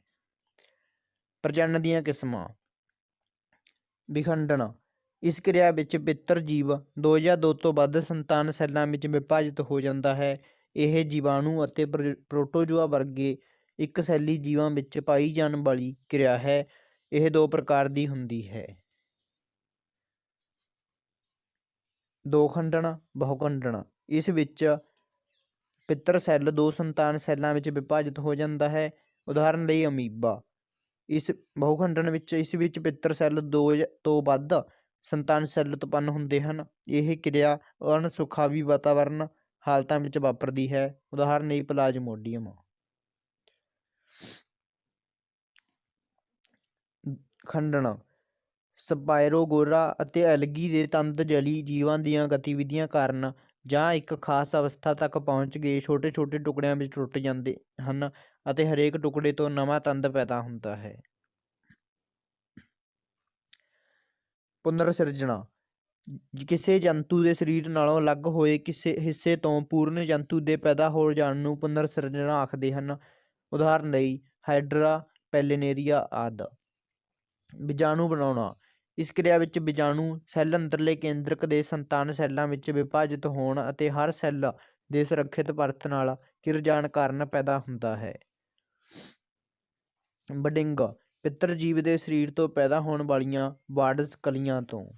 ਪ੍ਰਜਨਨ ਦੀਆਂ ਕਿਸਮਾਂ। ਵਿਖੰਡਨ ਇਸ ਕਿਰਿਆ ਵਿੱਚ ਪਿੱਤਰ ਜੀਵ 2 ਜਾਂ 2 ਤੋਂ ਵੱਧ ਸੰਤਾਨ ਸੈੱਲਾਂ ਵਿੱਚ ਵਿਭਾਜਿਤ ਹੋ ਜਾਂਦਾ ਹੈ। ਇਹ ਜੀਵਾਣੂ ਅਤੇ ਪ੍ਰੋਟੋਜੋਆ ਵਰਗੇ ਇੱਕ ਸੈਲੀ ਜੀਵਾਂ ਵਿੱਚ ਪਾਈ ਜਾਣ ਵਾਲੀ ਕਿਰਿਆ ਹੈ। ਇਹ 2 ਪ੍ਰਕਾਰ ਦੀ ਹੁੰਦੀ ਹੈ। 2 ਖੰਡਨ ਬਹੁਖੰਡਨ ਇਸ ਵਿੱਚ ਪਿੱਤਰ ਸੈੱਲ 2 ਸੰਤਾਨ ਸੈੱਲਾਂ ਵਿੱਚ ਵਿਭਾਜਿਤ ਹੋ ਜਾਂਦਾ ਹੈ। ਉਦਾਹਰਨ ਲਈ ਅਮੀਬਾ। ਇਸ ਬਹੁਖੰਡਨ ਵਿੱਚ ਇਸ ਵਿੱਚ ਪਿੱਤਰ ਸੈੱਲ 2 ਤੋਂ ਵੱਧ ਸੰਤਾਨ ਸੈੱਲ ਉਤਪੰਨ ਹੁੰਦੇ ਹਨ। ਇਹ ਕਿਰਿਆ ਅਣਸੁਖਾਵੀ ਵਾਤਾਵਰਨ ਹਾਲਤਾਂ ਵਿੱਚ ਵਾਪਰਦੀ ਹੈ। ਉਦਾਹਰਨ ਲਈ ਪਲਾਜ਼ਮੋਡੀਅਮ। ਖੰਡਨ ਸਪਾਇਰੋਗੋਰਾ ਅਤੇ ਐਲਗੀ ਦੇ ਤੰਦ ਜਲੀ ਜੀਵਾਂ ਦੀਆਂ ਗਤੀਵਿਧੀਆਂ ਕਾਰਨ ਜਾਂ ਇੱਕ ਖਾਸ ਅਵਸਥਾ ਤੱਕ ਪਹੁੰਚ ਕੇ ਛੋਟੇ ਛੋਟੇ ਟੁਕੜਿਆਂ ਵਿੱਚ ਟੁੱਟ ਜਾਂਦੇ ਹਨ ਅਤੇ ਹਰੇਕ ਟੁਕੜੇ ਤੋਂ ਨਵਾਂ ਤੰਦ ਪੈਦਾ ਹੁੰਦਾ ਹੈ। ਪੁਨਰ ਸਿਰਜਣਾ ਕਿਸੇ ਜੰਤੂ ਦੇ ਸਰੀਰ ਨਾਲੋਂ ਅਲੱਗ ਹੋਏ ਕਿਸੇ ਹਿੱਸੇ ਤੋਂ ਪੂਰਨ ਜੰਤੂ ਦੇ ਪੈਦਾ ਹੋ ਜਾਣ ਨੂੰ ਪੁਨਰ ਸਿਰਜਣਾ ਆਖਦੇ ਹਨ। ਉਦਾਹਰਨ ਲਈ ਹਾਈਡਰਾ, ਪੈਲਿਨੇਰੀਆ ਆਦਿ। ਬੀਜਾਣੂ ਬਣਾਉਣਾ ਇਸ ਕਿਰਿਆ ਵਿੱਚ ਬੀਜਾਣੂ ਸੈੱਲ ਅੰਦਰਲੇ ਕੇਂਦਰਕ ਦੇ ਸੰਤਾਨ ਸੈੱਲਾਂ ਵਿੱਚ ਵਿਭਾਜਿਤ ਹੋਣ ਅਤੇ ਹਰ ਸੈੱਲ ਦੇ ਸੁਰੱਖਿਅਤ ਪਰਤ ਨਾਲ ਘਿਰ ਜਾਣ ਕਾਰਨ ਪੈਦਾ ਹੁੰਦਾ ਹੈ। ਬਡਿੰਗ ਪਿੱਤਰ ਜੀਵ ਦੇ ਸਰੀਰ ਤੋਂ ਪੈਦਾ ਹੋਣ ਵਾਲੀਆਂ ਵਾਡਸ ਕਲੀਆਂ ਤੋਂ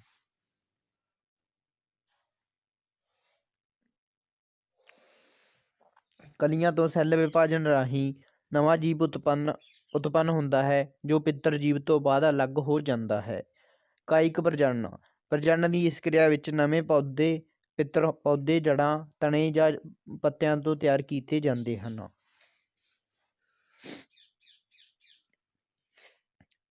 ਸੈੱਲ ਵਿਭਾਜਨ ਰਾਹੀਂ ਨਵਾਂ ਜੀਵ ਉਤਪੰਨ ਹੁੰਦਾ ਹੈ ਜੋ ਪਿੱਤਰ ਜੀਵ ਤੋਂ ਬਾਅਦ ਅਲੱਗ ਹੋ ਜਾਂਦਾ ਹੈ। ਕਾਇਕ ਪ੍ਰਜਨਨ ਦੀ ਇਸ ਕਿਰਿਆ ਵਿੱਚ ਨਵੇਂ ਪਿੱਤਰ ਪੌਦੇ ਜੜ੍ਹਾਂ, ਤਣੇ ਜਾਂ ਪੱਤਿਆਂ ਤੋਂ ਤਿਆਰ ਕੀਤੇ ਜਾਂਦੇ ਹਨ।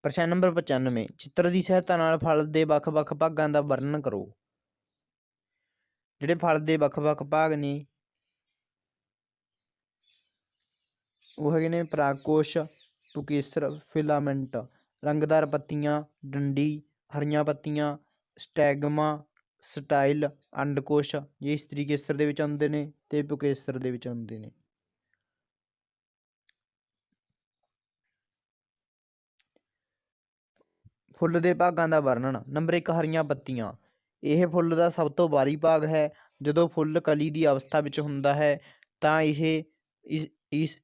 ਪ੍ਰਸ਼ਨ ਨੰਬਰ 95 ਚਿੱਤਰ ਦੀ ਸਹਾਇਤਾ ਨਾਲ ਫਲ ਦੇ ਵੱਖ-ਵੱਖ ਭਾਗਾਂ ਦਾ ਵਰਣਨ ਕਰੋ। ਜਿਹੜੇ ਫਲ ਦੇ ਵੱਖ-ਵੱਖ ਭਾਗ ਨੇ ਉਹ ਹੈਗੇ ਨੇ ਪਰਾਗਕੋਸ਼, ਪੁਕੇਸਰ, ਫਿਲਾਮੈਂਟ, ਰੰਗਦਾਰ ਪੱਤੀਆਂ, ਡੰਡੀ, ਹਰੀਆਂ ਪੱਤੀਆਂ, ਸਟੈਗਮਾ, ਸਟਾਈਲ, ਅੰਡਕੋਸ਼ ਇਹ ਇਸਤਰੀ ਕੇਸਰ ਦੇ ਵਿੱਚ ਆਉਂਦੇ ਨੇ ਤੇ ਪੁਕੇਸਰ ਦੇ ਵਿੱਚ ਆਉਂਦੇ ਨੇ। ਫੁੱਲ ਦੇ ਭਾਗਾਂ ਦਾ ਵਰਣਨ। ਨੰਬਰ 1 ਹਰੀਆਂ ਪੱਤੀਆਂ। ਇਹ ਫੁੱਲ ਦਾ ਸਭ ਤੋਂ ਬਾਹਰੀ ਭਾਗ ਹੈ। ਜਦੋਂ ਫੁੱਲ ਕਲੀ ਦੀ ਅਵਸਥਾ ਵਿੱਚ ਹੁੰਦਾ ਹੈ ਤਾਂ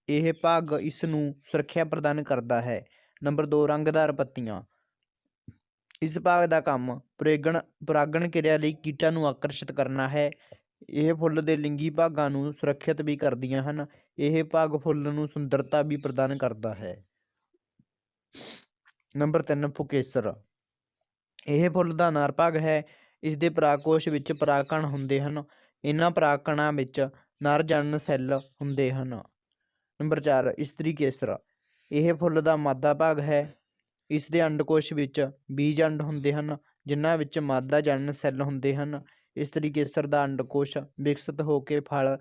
ਇਹ ਭਾਗ ਇਸ ਨੂੰ ਸੁਰੱਖਿਆ ਪ੍ਰਦਾਨ ਕਰਦਾ ਹੈ। ਨੰਬਰ 2 ਰੰਗਦਾਰ ਪੱਤੀਆਂ। ਇਸ ਭਾਗ ਦਾ ਕੰਮ ਪਰਾਗਣ ਕਿਰਿਆ ਲਈ ਕੀਟਾਂ ਨੂੰ ਆਕਰਸ਼ਿਤ ਕਰਨਾ ਹੈ। ਇਹ ਫੁੱਲ ਦੇ ਲਿੰਗੀ ਭਾਗਾਂ ਨੂੰ ਸੁਰੱਖਿਅਤ ਵੀ ਕਰਦੀਆਂ ਹਨ। ਇਹ ਭਾਗ ਫੁੱਲ ਨੂੰ ਸੁੰਦਰਤਾ ਵੀ ਪ੍ਰਦਾਨ ਕਰਦਾ ਹੈ। ਨੰਬਰ 3 ਪੁਕੇਸਰ। ਇਹ ਫੁੱਲ ਦਾ ਅਨਾਰ ਭਾਗ ਹੈ। ਇਸ ਦੇ ਪਰਾਗਕੋਸ਼ ਵਿੱਚ ਪਰਾਗਕਣ ਹੁੰਦੇ ਹਨ। ਇਹਨਾਂ ਪਰਾਗਕਣਾਂ ਵਿੱਚ ਨਰ ਜਣਨ ਸੈੱਲ ਹੁੰਦੇ ਹਨ। ਨੰਬਰ 4 ਇਸਤਰੀ ਕੇਸਰ। ਇਹ ਫੁੱਲ ਦਾ ਮਾਦਾ ਭਾਗ ਹੈ। ਇਸ ਦੇ ਅੰਡਕੋਸ਼ ਵਿੱਚ ਬੀਜ ਅੰਡ ਹੁੰਦੇ ਹਨ ਜਿਨ੍ਹਾਂ ਵਿੱਚ ਮਾਦਾ ਜਣਨ ਸੈੱਲ ਹੁੰਦੇ ਹਨ। ਇਸਤਰੀ ਕੇਸਰ ਦਾ ਅੰਡਕੋਸ਼ ਵਿਕਸਿਤ ਹੋ ਕੇ ਫਲ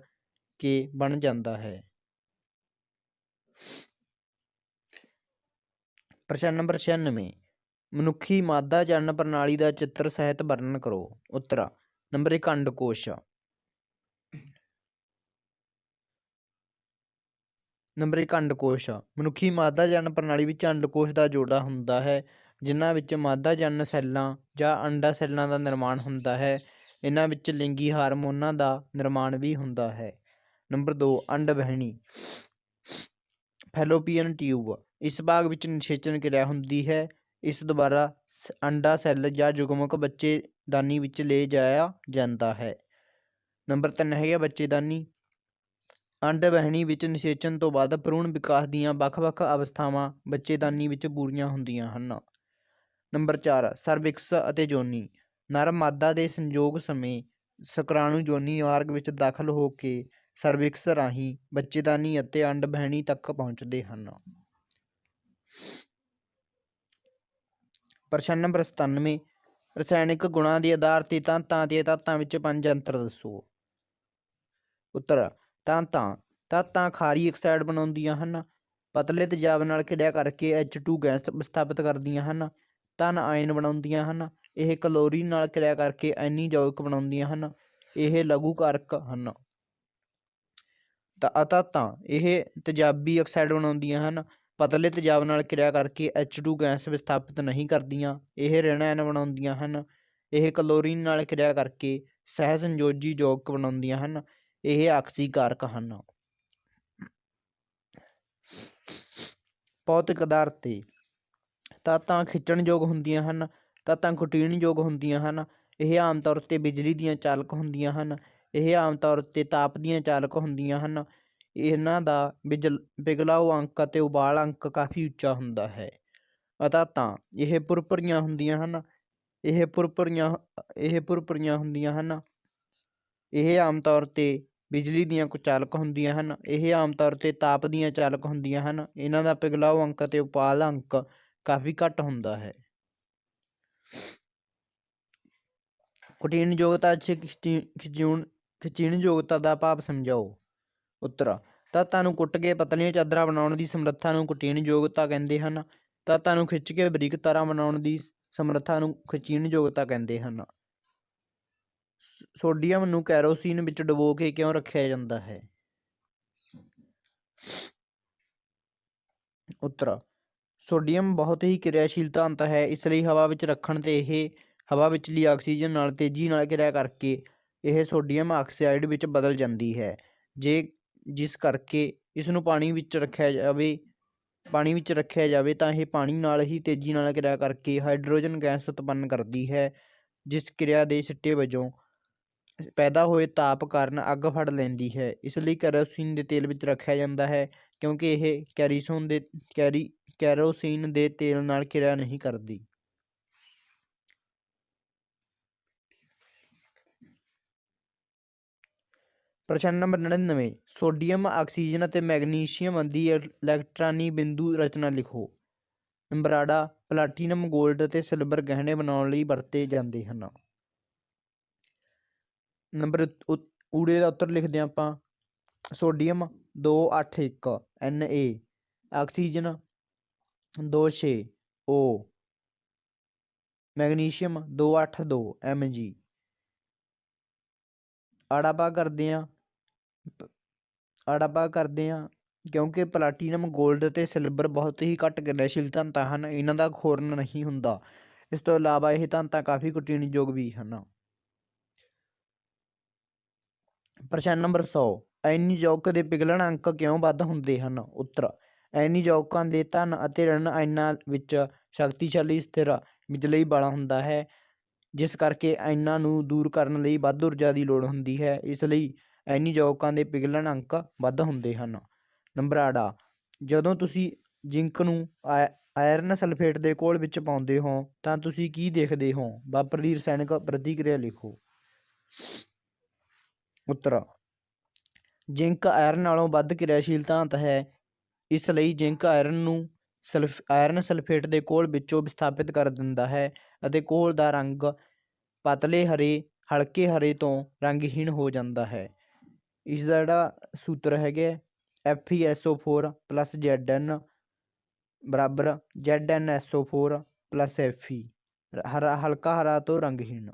ਕੇ ਬਣ ਜਾਂਦਾ ਹੈ। ਪ੍ਰਸ਼ਨ ਨੰਬਰ 96 ਮਨੁੱਖੀ ਮਾਦਾ ਜਣਨ ਪ੍ਰਣਾਲੀ ਦਾ ਚਿੱਤਰ ਸਹਿਤ ਵਰਣਨ ਕਰੋ। ਉੱਤਰ। ਨੰਬਰ 1 ਅੰਡਕੋਸ਼। ਨੰਬਰ 1 ਅੰਡਕੋਸ਼। ਮਨੁੱਖੀ ਮਾਦਾ ਜਣਨ ਪ੍ਰਣਾਲੀ ਵਿੱਚ ਅੰਡਕੋਸ਼ ਦਾ ਜੋੜਾ ਹੁੰਦਾ ਹੈ ਜਿਨ੍ਹਾਂ ਵਿੱਚ ਮਾਦਾ ਜਣਨ ਸੈੱਲਾਂ ਜਾਂ ਅੰਡਾ ਸੈੱਲਾਂ ਦਾ ਨਿਰਮਾਣ ਹੁੰਦਾ ਹੈ। ਇਹਨਾਂ ਵਿੱਚ ਲਿੰਗੀ ਹਾਰਮੋਨਾਂ ਦਾ ਨਿਰਮਾਣ ਵੀ ਹੁੰਦਾ ਹੈ। ਨੰਬਰ 2 ਅੰਡ ਵਹਿਣੀ। ਫੈਲੋਪੀਅਨ ਟਿਊਬ। ਇਸ ਭਾਗ ਵਿੱਚ ਨਿਸ਼ੇਚਨ ਕਿਰਿਆ ਹੁੰਦੀ ਹੈ। ਇਸ ਦੁਆਰਾ ਅੰਡਾ ਸੈੱਲ ਜਾਂ ਜੁਗਮਕ ਬੱਚੇਦਾਨੀ ਵਿੱਚ ਲੈ ਜਾਇਆ ਜਾਂਦਾ ਹੈ। ਨੰਬਰ 3 ਹੈਗਾ ਬੱਚੇਦਾਨੀ। ਅੰਡ ਵਹਿਣੀ ਵਿੱਚ ਨਿਸ਼ੇਚਨ ਤੋਂ ਬਾਅਦ ਭਰੂਣ ਵਿਕਾਸ ਦੀਆਂ ਵੱਖ-ਵੱਖ ਅਵਸਥਾਵਾਂ ਬੱਚੇਦਾਨੀ ਵਿੱਚ ਪੂਰੀਆਂ ਹੁੰਦੀਆਂ ਹਨ। ਨੰਬਰ 4 ਸਰਵਿਕਸ ਅਤੇ ਯੋਨੀ। ਨਰ ਮਾਦਾ ਦੇ ਸੰਯੋਗ ਸਮੇਂ ਸ਼ੁਕਰਾਣੂ ਯੋਨੀ ਮਾਰਗ ਵਿੱਚ ਦਾਖਲ ਹੋ ਕੇ ਸਰਵਿਕਸ ਰਾਹੀਂ ਬੱਚੇਦਾਨੀ ਅਤੇ ਅੰਡ ਵਹਿਣੀ ਤੱਕ ਪਹੁੰਚਦੇ ਹਨ। ਪ੍ਰਸ਼ਨ ਨੰਬਰ 97 ਰਸਾਇਣਿਕ ਗੁਣਾਂ ਦੇ ਆਧਾਰ ਤੇ ਤੰਤਾਂ ਅਤੇ ਤੱਤਾਂ ਵਿੱਚ 5 ਅੰਤਰ ਦੱਸੋ। ਉੱਤਰ। ਤੰਤਾਂ ਖਾਰੀ ਆਕਸਾਈਡ ਬਣਾਉਂਦੀਆਂ ਹਨ। ਪਤਲੇ ਤੇਜ਼ਾਬ ਨਾਲ ਕਿਰਿਆ ਕਰਕੇ H2 ਗੈਸ ਵਿਸਥਾਪਿਤ ਕਰਦੀਆਂ ਹਨ। ਧਨ ਆਇਨ ਬਣਾਉਂਦੀਆਂ ਹਨ। ਇਹ ਕਲੋਰੀਨ ਨਾਲ ਕਿਰਿਆ ਕਰਕੇ ਐਨੀ ਯੌਗਿਕ ਬਣਾਉਂਦੀਆਂ ਹਨ। ਇਹ ਲਘੂਕਾਰਕ ਹਨ। ਤੱਤਾਂ ਇਹ ਤੇਜ਼ਾਬੀ ਆਕਸਾਈਡ ਬਣਾਉਂਦੀਆਂ ਹਨ। ਪਤਲੇ ਤੇਜ਼ਾਬ ਨਾਲ ਕਿਰਿਆ ਕਰਕੇ H2 ਗੈਸ ਵਿਸਥਾਪਿਤ ਨਹੀਂ ਕਰਦੀਆਂ। ਇਹ ਰਿਣ ਆਇਨ ਬਣਾਉਂਦੀਆਂ ਹਨ। ਇਹ ਕਲੋਰੀਨ ਨਾਲ ਕਿਰਿਆ ਕਰਕੇ ਸਹਿਸੰਯੋਜੀ ਯੌਗਿਕ ਬਣਾਉਂਦੀਆਂ ਹਨ। ਇਹ ਆਕਸੀਕਾਰਕ ਹਨ। ਭੌਤਿਕ ਆਧਾਰ ਤੇ ਤੱਤਾਂ ਖਿੱਚਣਯੋਗ ਹੁੰਦੀਆਂ ਹਨ। ਤੱਤਾਂ ਕੁਟੀਣਯੋਗ ਹੁੰਦੀਆਂ ਹਨ। ਇਹ ਆਮ ਤੌਰ 'ਤੇ ਬਿਜਲੀ ਦੀਆਂ ਚਾਲਕ ਹੁੰਦੀਆਂ ਹਨ। ਇਹ ਆਮ ਤੌਰ 'ਤੇ ਤਾਪ ਦੀਆਂ ਚਾਲਕ ਹੁੰਦੀਆਂ ਹਨ। ਇਹਨਾਂ ਦਾ ਪਿਘਲਾਊ ਅੰਕ ਅਤੇ ਉਬਾਲ ਅੰਕ ਕਾਫੀ ਉੱਚਾ ਹੁੰਦਾ ਹੈ। ਅਤੱਤਾਂ ਇਹ ਭੁਰਭੁਰੀਆਂ ਹੁੰਦੀਆਂ ਹਨ। ਇਹ ਭੁਰਭੁਰੀਆਂ ਹੁੰਦੀਆਂ ਹਨ। ਇਹ ਆਮ ਤੌਰ 'ਤੇ ਬਿਜਲੀ ਦੀਆਂ ਚਾਲਕ ਹੁੰਦੀਆਂ ਹਨ। ਇਹ ਆਮ ਤੌਰ 'ਤੇ ਤਾਪ ਦੀਆਂ ਚਾਲਕ ਹੁੰਦੀਆਂ ਹਨ। ਇਹਨਾਂ ਦਾ ਪਿਘਲਾਊ ਅੰਕ ਅਤੇ ਉਬਾਲ ਅੰਕ ਕਾਫੀ ਘੱਟ ਹੁੰਦਾ ਹੈ। ਕੁਟੀਨਯੋਗਤਾ ਚ ਖਿਚਣਯੋਗਤਾ ਦਾ ਭਾਵ ਸਮਝਾਓ। ਉੱਤਰ, ਤੱਤਾਂ ਨੂੰ ਕੁੱਟ ਕੇ ਪਤਲੀਆਂ ਚਾਦਰਾਂ ਬਣਾਉਣ ਦੀ ਸਮਰੱਥਾ ਨੂੰ ਕੁਟੀਨਯੋਗਤਾ ਕਹਿੰਦੇ ਹਨ। ਤੱਤਾਂ ਨੂੰ ਖਿੱਚ ਕੇ ਬਰੀਕ ਤਾਰਾਂ ਬਣਾਉਣ ਦੀ ਸਮਰੱਥਾ ਨੂੰ ਖਿਚਣਯੋਗਤਾ ਕਹਿੰਦੇ ਹਨ। ਸੋਡੀਅਮ ਨੂੰ ਕੈਰੋਸੀਨ ਵਿੱਚ ਡੁਬੋ ਕੇ ਕਿਉਂ ਰੱਖਿਆ ਜਾਂਦਾ ਹੈ? ਉੱਤਰ, ਸੋਡੀਅਮ ਬਹੁਤ ਹੀ ਕਿਰਿਆਸ਼ੀਲ ਤੱਤ ਹੈ, ਇਸ ਲਈ ਹਵਾ ਵਿੱਚ ਰੱਖਣ 'ਤੇ ਇਹ ਹਵਾ ਵਿਚਲੀ ਆਕਸੀਜਨ ਨਾਲ ਤੇਜ਼ੀ ਨਾਲ ਕਿਰਿਆ ਕਰਕੇ ਇਹ ਸੋਡੀਅਮ ਆਕਸਾਈਡ ਵਿੱਚ ਬਦਲ ਜਾਂਦੀ ਹੈ। ਜਿਸ ਕਰਕੇ ਇਸ ਨੂੰ ਪਾਣੀ ਵਿੱਚ ਰੱਖਿਆ ਜਾਵੇ ਤਾਂ ਇਹ ਪਾਣੀ ਨਾਲ ਹੀ ਤੇਜ਼ੀ ਨਾਲ ਕਿਰਿਆ ਕਰਕੇ ਹਾਈਡਰੋਜਨ ਗੈਸ ਉਤਪੰਨ ਕਰਦੀ ਹੈ, ਜਿਸ ਕਿਰਿਆ ਦੇ ਸਿੱਟੇ ਵਜੋਂ ਪੈਦਾ ਹੋਏ ਤਾਪ ਕਾਰਨ ਅੱਗ ਫੜ ਲੈਂਦੀ ਹੈ। ਇਸ ਲਈ ਕੈਰੋਸੀਨ ਦੇ ਤੇਲ ਵਿੱਚ ਰੱਖਿਆ ਜਾਂਦਾ ਹੈ, ਕਿਉਂਕਿ ਇਹ ਕੈਰੋਸੀਨ ਦੇ ਤੇਲ ਨਾਲ ਕਿਰਿਆ ਨਹੀਂ ਕਰਦੀ। ਪ੍ਰਸ਼ਨ ਨੰਬਰ 99, ਸੋਡੀਅਮ, ਆਕਸੀਜਨ ਅਤੇ ਮੈਗਨੀਸ਼ੀਅਮ ਦੀ ਇਲੈਕਟ੍ਰਾਨੀ ਬਿੰਦੂ ਰਚਨਾ ਲਿਖੋ। ਨੰਬਰ ਆੜਾ, ਪਲਾਟੀਨਮ, ਗੋਲਡ ਅਤੇ ਸਿਲਵਰ ਗਹਿਣੇ ਬਣਾਉਣ ਲਈ ਵਰਤੇ ਜਾਂਦੇ ਹਨ। ਨੰਬਰ ਊੜੇ ਦਾ ਉੱਤਰ ਲਿਖਦੇ ਹਾਂ ਆਪਾਂ। Sodium 281 Na, oxygen 26 O, magnesium 282 Mg। ਆੜਾ ਭਾਗ ਕਰਦੇ ਹਾਂ ਕਿਉਂਕਿ ਪਲਾਟੀਨਮ, ਗੋਲਡ ਅਤੇ ਸਿਲਵਰ ਬਹੁਤ ਹੀ ਘੱਟ ਕਿਰਿਆਸ਼ੀਲ ਤੱਤ ਹਨ, ਇਹਨਾਂ ਦਾ ਖੋਰਨ ਨਹੀਂ ਹੁੰਦਾ। ਇਸ ਤੋਂ ਇਲਾਵਾ ਇਹ ਤੱਤ ਕਾਫੀ ਕੁਟੀਨਯੋਗ ਵੀ ਹਨ। ਪ੍ਰਸ਼ਨ ਨੰਬਰ 100, ਐਨੀਯੌਕ ਦੇ ਪਿਘਲਣ ਅੰਕ ਕਿਉਂ ਵੱਧ ਹੁੰਦੇ ਹਨ? ਉੱਤਰ, ਐਨੀਯੌਕਾਂ ਦੇ ਧਨ ਅਤੇ ઋਣ ਆਇਨਾਂ ਵਿੱਚ ਸ਼ਕਤੀਸ਼ਾਲੀ ਸਥਿਰ ਬਿਜਲਈ ਬਲ ਹੁੰਦਾ ਹੈ, ਜਿਸ ਕਰਕੇ ਆਇਨਾਂ ਨੂੰ ਦੂਰ ਕਰਨ ਲਈ ਵੱਧ ਊਰਜਾ ਦੀ ਲੋੜ ਹੁੰਦੀ ਹੈ। ਇਸ ਲਈ ਐਨੀਯੌਕਾਂ ਦੇ ਪਿਘਲਣ ਅੰਕ ਵੱਧ ਹੁੰਦੇ ਹਨ। ਨੰਬਰ ਆੜਾ, ਜਦੋਂ ਤੁਸੀਂ ਜ਼ਿੰਕ ਨੂੰ ਆਇਰਨ ਸਲਫੇਟ ਦੇ ਘੋਲ ਵਿੱਚ ਪਾਉਂਦੇ ਹੋ ਤਾਂ ਤੁਸੀਂ ਕੀ ਦੇਖਦੇ ਹੋ? ਵਾਪਰਦੀ ਰਸਾਇਣਕ ਪ੍ਰਤੀਕਿਰਿਆ ਲਿਖੋ। ਉੱਤਰ, ਜ਼ਿੰਕ ਆਇਰਨ ਨਾਲੋਂ ਵੱਧ ਕਿਰਿਆਸ਼ੀਲ ਧਾਤ ਹੈ, ਇਸ ਲਈ ਜ਼ਿੰਕ ਆਇਰਨ ਸਲਫੇਟ ਦੇ ਘੋਲ ਵਿੱਚੋਂ ਵਿਸਥਾਪਿਤ ਕਰ ਦਿੰਦਾ ਹੈ ਅਤੇ ਘੋਲ ਦਾ ਰੰਗ ਪਤਲੇ ਹਰੇ, ਹਲਕੇ ਹਰੇ ਤੋਂ ਰੰਗਹੀਣ ਹੋ ਜਾਂਦਾ ਹੈ। ਇਸ ਦਾ ਜਿਹੜਾ ਸੂਤਰ ਹੈਗਾ FeSO4 + Zn ਬਰਾਬਰ ZnSO4 + Fe, ਹਲਕਾ ਹਰਾ ਤੋਂ ਰੰਗਹੀਣ।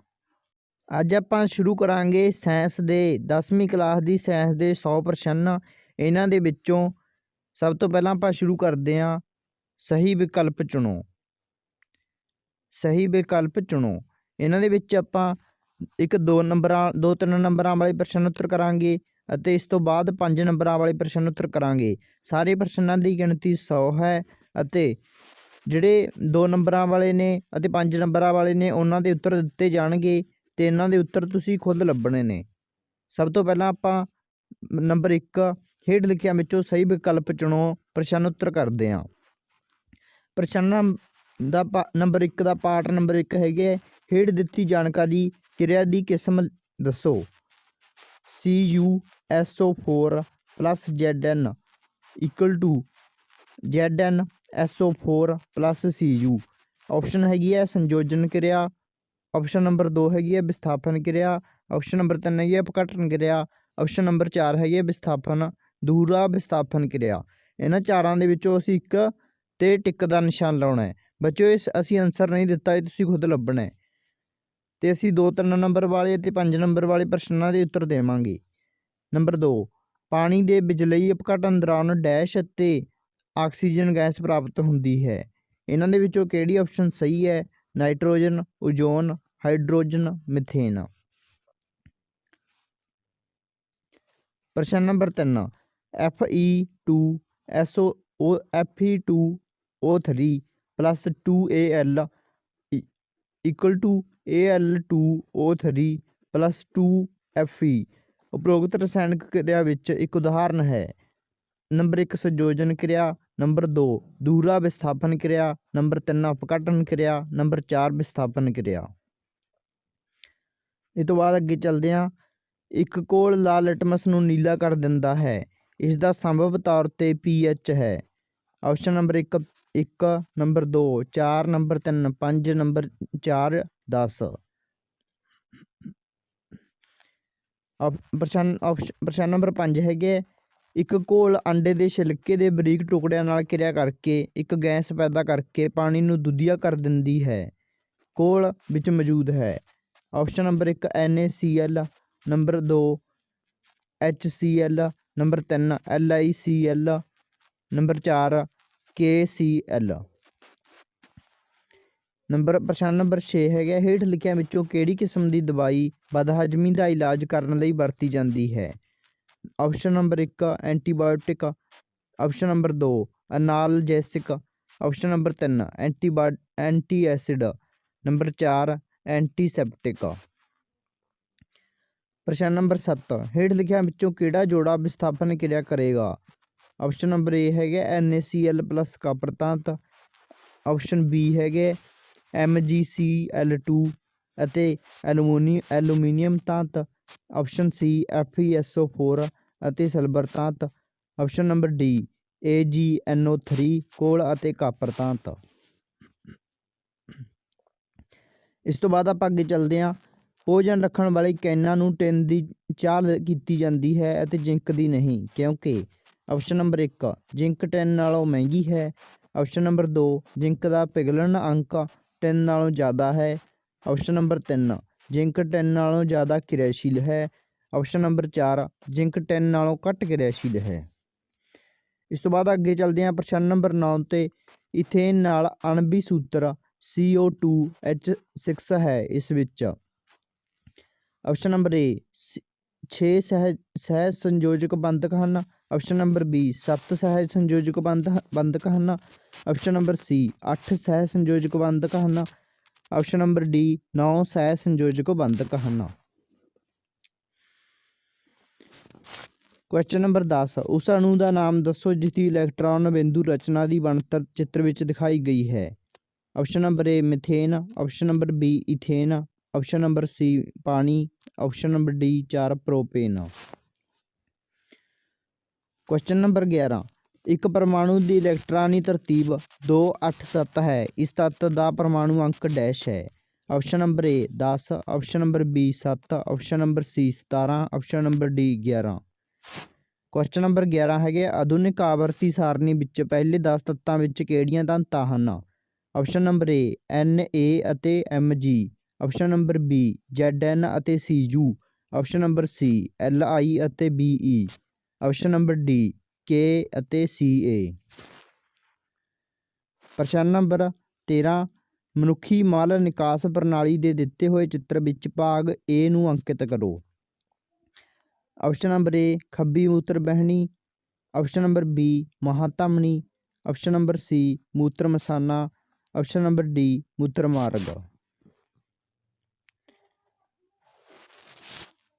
ਅੱਜ ਆਪਾਂ ਸ਼ੁਰੂ ਕਰਾਂਗੇ ਸਾਇੰਸ ਦੇ 10ਵੀਂ ਕਲਾਸ ਦੀ ਸਾਇੰਸ ਦੇ 100 ਪ੍ਰਸ਼ਨ। ਇਹਨਾਂ ਦੇ ਵਿੱਚੋਂ ਸਭ ਤੋਂ ਪਹਿਲਾਂ ਆਪਾਂ ਸ਼ੁਰੂ ਕਰਦੇ ਹਾਂ ਸਹੀ ਵਿਕਲਪ ਚੁਣੋ। ਸਹੀ ਵਿਕਲਪ ਚੁਣੋ। ਇਹਨਾਂ ਦੇ ਵਿੱਚ ਆਪਾਂ 2-3 ਨੰਬਰਾਂ ਵਾਲੇ ਪ੍ਰਸ਼ਨ ਉੱਤਰ ਕਰਾਂਗੇ ਅਤੇ ਇਸ ਤੋਂ ਬਾਅਦ 5 ਨੰਬਰਾਂ ਵਾਲੇ ਪ੍ਰਸ਼ਨ ਉੱਤਰ ਕਰਾਂਗੇ। ਸਾਰੇ ਪ੍ਰਸ਼ਨਾਂ ਦੀ ਗਿਣਤੀ 100 ਹੈ ਅਤੇ ਜਿਹੜੇ 2 ਨੰਬਰਾਂ ਵਾਲੇ ਨੇ ਅਤੇ 5 ਨੰਬਰਾਂ ਵਾਲੇ ਨੇ ਉਹਨਾਂ ਦੇ ਉੱਤਰ ਦਿੱਤੇ ਜਾਣਗੇ ਅਤੇ ਇਹਨਾਂ ਦੇ ਉੱਤਰ ਤੁਸੀਂ ਖੁਦ ਲੱਭਣੇ ਨੇ। ਸਭ ਤੋਂ ਪਹਿਲਾਂ ਆਪਾਂ ਨੰਬਰ 1 ਹੇਠ ਲਿਖਿਆਂ ਵਿੱਚੋਂ ਸਹੀ ਵਿਕਲਪ ਚੁਣੋ ਪ੍ਰਸ਼ਨ ਉੱਤਰ ਕਰਦੇ ਹਾਂ। ਪ੍ਰਸ਼ਨ ਦਾ ਨੰਬਰ 1 ਦਾ ਪਾਰਟ ਨੰਬਰ 1 ਹੈਗੇ, ਹੇਠ ਦਿੱਤੀ ਜਾਣਕਾਰੀ ਕਿਰਿਆ ਦੀ ਕਿਸਮ ਦੱਸੋ। CuSO4 + Zn = ZnSO4 + Cu। Option ਹੈਗੀ ਹੈ ਸੰਯੋਜਨ ਕਿਰਿਆ। ਆਪਸ਼ਨ ਨੰਬਰ 2 ਹੈਗੀ ਹੈ ਵਿਸਥਾਪਨ ਕਿਰਿਆ। ਆਪਸ਼ਨ ਨੰਬਰ 3 ਹੈਗੀ ਹੈ ਅਪਘਟਨ ਕਿਰਿਆ। ਆਪਸ਼ਨ ਨੰਬਰ 4 ਹੈਗੀ ਹੈ ਦੂਹਰਾ ਵਿਸਥਾਪਨ ਕਿਰਿਆ। ਇਹਨਾਂ ਚਾਰਾਂ ਦੇ ਵਿੱਚੋਂ ਅਸੀਂ ਇੱਕ 'ਤੇ ਟਿਕ ਦਾ ਨਿਸ਼ਾਨ ਲਾਉਣਾ ਹੈ। ਬੱਚਿਓ ਅਸੀਂ ਆਨਸਰ ਨਹੀਂ ਦਿੱਤਾ, ਇਹ ਤੁਸੀਂ ਖੁਦ ਲੱਭਣਾ ਹੈ ਅਤੇ ਅਸੀਂ 2-3 ਨੰਬਰ ਵਾਲੇ ਅਤੇ 5 ਨੰਬਰ ਵਾਲੇ ਪ੍ਰਸ਼ਨਾਂ ਦੇ ਉੱਤਰ ਦੇਵਾਂਗੇ। ਨੰਬਰ 2, ਪਾਣੀ ਦੇ ਬਿਜਲਈ ਅਪਘਟਨ ਦੌਰਾਨ ਡੈਸ਼ ਅਤੇ ਆਕਸੀਜਨ ਗੈਸ ਪ੍ਰਾਪਤ ਹੁੰਦੀ ਹੈ। ਇਹਨਾਂ ਦੇ ਵਿੱਚੋਂ ਕਿਹੜੀ ਆਪਸ਼ਨ ਸਹੀ ਹੈ? Nitrogen, ozone, hydrogen, methane. ਪ੍ਰਸ਼ਨ number 3, Fe2O3 + 2Al = Al2O3 + 2Fe ਉਪਰੋਕਤ ਰਸਾਇਣਕ ਕਿਰਿਆ ਵਿੱਚ ਇੱਕ ਉਦਾਹਰਨ ਹੈ। ਨੰਬਰ 1 ਸੰਯੋਜਨ ਕਿਰਿਆ। ਨੰਬਰ 2 ਦੂਹਰਾ ਵਿਸਥਾਪਨ ਕਿਰਿਆ। ਨੰਬਰ 3 ਅਪਘਟਨ ਕਿਰਿਆ। ਨੰਬਰ 4 ਵਿਸਥਾਪਨ ਕਿਰਿਆ। ਇਹ ਤੋਂ ਬਾਅਦ ਅੱਗੇ ਚੱਲਦੇ ਹਾਂ। ਇੱਕ ਘੋਲ ਲਾਲ ਲਿਟਮਸ ਨੂੰ ਨੀਲਾ ਕਰ ਦਿੰਦਾ ਹੈ, ਇਸ ਦਾ ਸੰਭਵ ਤੌਰ 'ਤੇ pH ਹੈ। Option number 1 1, number 2 4, number 3 5, number 4 10। ਪ੍ਰਸ਼ਨ ਨੰਬਰ 5 ਹੈਗੇ, ਇੱਕ ਘੋਲ ਅੰਡੇ ਦੇ ਛਿਲਕੇ ਦੇ ਬਰੀਕ ਟੁਕੜਿਆਂ ਨਾਲ ਕਿਰਿਆ ਕਰਕੇ ਇੱਕ ਗੈਸ ਪੈਦਾ ਕਰਕੇ ਪਾਣੀ ਨੂੰ ਦੁੱਧੀਆ ਕਰ ਦਿੰਦੀ ਹੈ, ਘੋਲ ਵਿੱਚ ਮੌਜੂਦ ਹੈ। Option number 1 NaCl, number 2 HCl, number 3 LiCl, number 4 KCl। ਪ੍ਰਸ਼ਨ ਨੰਬਰ 6 ਹੈਗਾ, ਹੇਠ ਲਿਖਿਆਂ ਵਿੱਚੋਂ ਕਿਹੜੀ ਕਿਸਮ ਦੀ ਦਵਾਈ ਬਦਹਜ਼ਮੀ ਦਾ ਇਲਾਜ ਕਰਨ ਲਈ ਵਰਤੀ ਜਾਂਦੀ ਹੈ। Option number 1 antibiotic, option number 2 analgesic, option number 3 antacid, number 4 antiseptic. ਪ੍ਰਸ਼ਨ ਨੰਬਰ 7, ਹੇਠ ਲਿਖਿਆਂ ਵਿੱਚੋਂ ਕਿਹੜਾ ਜੋੜਾ ਵਿਸਥਾਪਨ ਕਿਰਿਆ ਕਰੇਗਾ। ऑप्शन नंबर A ਹੈਗਾ NaCl ਪਲੱਸ ਕਾਪਰ ਤੱਤ, ऑप्शन B ਹੈਗੇ MgCl2 ਅਤੇ ਐਲੂਮੀਨੀਅਮ ਤੱਤ, ऑप्शन C FeSO4 ਅਤੇ ਸਲਫਰ ਤੱਤ, ऑप्शन नंबर D AgNO3 ਕੋਲ ਅਤੇ ਕਾਪਰ ਤੱਤ। ਇਸ ਤੋਂ ਬਾਅਦ ਆਪਾਂ ਅੱਗੇ ਚੱਲਦੇ ਹਾਂ। ਭੋਜਨ ਰੱਖਣ ਵਾਲੇ ਕੈਨਾਂ ਨੂੰ ਟਿਨ ਦੀ ਚਾਲ ਕੀਤੀ ਜਾਂਦੀ ਹੈ ਅਤੇ ਜ਼ਿੰਕ ਦੀ ਨਹੀਂ, ਕਿਉਂਕਿ ऑप्शन नंबर 1 ਜ਼ਿੰਕ ਟਿਨ ਨਾਲੋਂ ਮਹਿੰਗੀ ਹੈ, ऑप्शन नंबर 2 ਜ਼ਿੰਕ ਦਾ ਪਿਘਲਣ ਅੰਕ ਟਿਨ ਨਾਲੋਂ ਜ਼ਿਆਦਾ ਹੈ, ऑप्शन नंबर 3 ਜ਼ਿੰਕ ਟਿਨ ਨਾਲੋਂ ਜ਼ਿਆਦਾ ਕਿਰਿਆਸ਼ੀਲ ਹੈ, ऑप्शन नंबर 4 ਜ਼ਿੰਕ ਟਿਨ ਨਾਲੋਂ ਘੱਟ ਕਿਰਿਆਸ਼ੀਲ ਹੈ। ਇਸ ਤੋਂ ਬਾਅਦ ਅੱਗੇ ਚੱਲਦੇ ਹਾਂ ਪ੍ਰਸ਼ਨ ਨੰਬਰ 9 ਤੇ। ਇਥੇਨ ਨਾਲ ਅਣਵੀ ਸੂਤਰ CO2H6 ਹੈ। ਇਸ ਵਿੱਚ ऑप्शन नंबर A 6 ਸਹਿਜ ਸੰਯੋਜਕ ਬੰਧਕ ਹਨ, ऑप्शन नंबर B 7 ਸਹਿਜ ਸੰਯੋਜਕ ਬੰਧਕ ਹਨ, ऑप्शन नंबर C 8 ਸਹਿਜ ਸੰਯੋਜਕ ਬੰਧਕ ਹਨ, ऑप्शन नंबर D 9 ਸਹਿਜ ਸੰਯੋਜਕ ਬੰਧਕ ਹਨ। ਕੁਐਸਚਨ ਨੰਬਰ 10, ਉਸ ਅਣੂ ਦਾ ਨਾਮ ਦੱਸੋ ਜਿਸ ਦੀ ਇਲੈਕਟ੍ਰੋਨ ਬਿੰਦੂ ਰਚਨਾ ਦੀ ਬਣਤਰ ਚਿੱਤਰ ਵਿੱਚ ਦਿਖਾਈ ਗਈ ਹੈ। Option number A methane, option number B ethane, option number C पानी, option number D 4 propane. Question number 11, ਇੱਕ ਪਰਮਾਣੂ ਦੀ ਇਲੈਕਟ੍ਰਾਨੀ ਤਰਤੀਬ 2 8 7 ਹੈ। ਇਸ ਤੱਤ ਦਾ ਪਰਮਾਣੂ ਅੰਕ ਡੈਸ਼ ਹੈ। Option number A 10, option number B 7, option number C 17, option number D 11। Question number 11 ਹੈਗੇ, ਆਧੁਨਿਕ ਆਵਰਤੀ ਸਾਰਣੀ ਵਿੱਚ ਪਹਿਲੇ 10 ਤੱਤਾਂ ਵਿੱਚ ਕਿਹੜੀਆਂ ਤੰਤਾਂ ਹਨ। ऑप्शन नंबर A Na ਅਤੇ Mg, option number B Zn ਅਤੇ Cu, option number C Li ਅਤੇ Be, option number D K ਅਤੇ Ca। ਪ੍ਰਸ਼ਨ ਨੰਬਰ 13, ਮਨੁੱਖੀ ਮਲ ਨਿਕਾਸ ਪ੍ਰਣਾਲੀ ਦੇ ਦਿੱਤੇ ਹੋਏ ਚਿੱਤਰ ਵਿੱਚ ਭਾਗ A ਨੂੰ ਅੰਕਿਤ ਕਰੋ। ऑप्शन नंबर A ਖੱਬੀ ਮੂਤਰ ਵਹਿਣੀ, ऑप्शन नंबर B ਮਹਾਧਮਨੀ, ऑप्शन नंबर C ਮੂਤਰ ਮਸਾਨਾ, ऑप्शन नंबर D ਮੂਤਰ ਮਾਰਗ।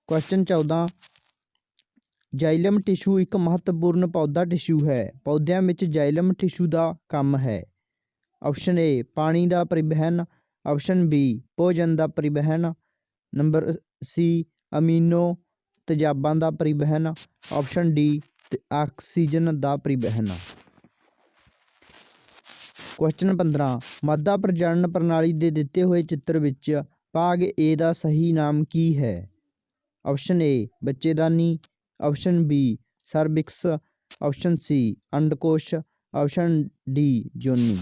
ਕੁਐਸਚਨ 14, ਜਾਈਲਮ ਟਿਸ਼ੂ ਇੱਕ ਮਹੱਤਵਪੂਰਨ ਪੌਦਾ ਟਿਸ਼ੂ ਹੈ। ਪੌਦਿਆਂ ਵਿੱਚ ਜਾਈਲਮ ਟਿਸ਼ੂ ਦਾ ਕੰਮ ਹੈ। ऑप्शन A ਪਾਣੀ ਦਾ ਪਰਿਵਹਨ, ऑप्शन B ਭੋਜਨ ਦਾ ਪਰਿਵਹਨ, नंबर C ਅਮੀਨੋ ਤੇਜ਼ਾਬਾਂ ਦਾ ਪਰਿਵਹਨ, ऑप्शन D ਆਕਸੀਜਨ ਦਾ ਪਰਿਵਹਨ। ਕੁਐਸਚਨ 15, ਮਾਦਾ ਪ੍ਰਜਨਨ ਪ੍ਰਣਾਲੀ ਦੇ ਦਿੱਤੇ ਹੋਏ ਚਿੱਤਰ ਵਿੱਚ ਭਾਗ A ਦਾ ਸਹੀ ਨਾਮ ਕੀ ਹੈ। ऑप्शन A ਬੱਚੇਦਾਨੀ, option B cervix, option C ਅੰਡਕੋਸ਼, ऑप्शन D ਯੋਨੀ।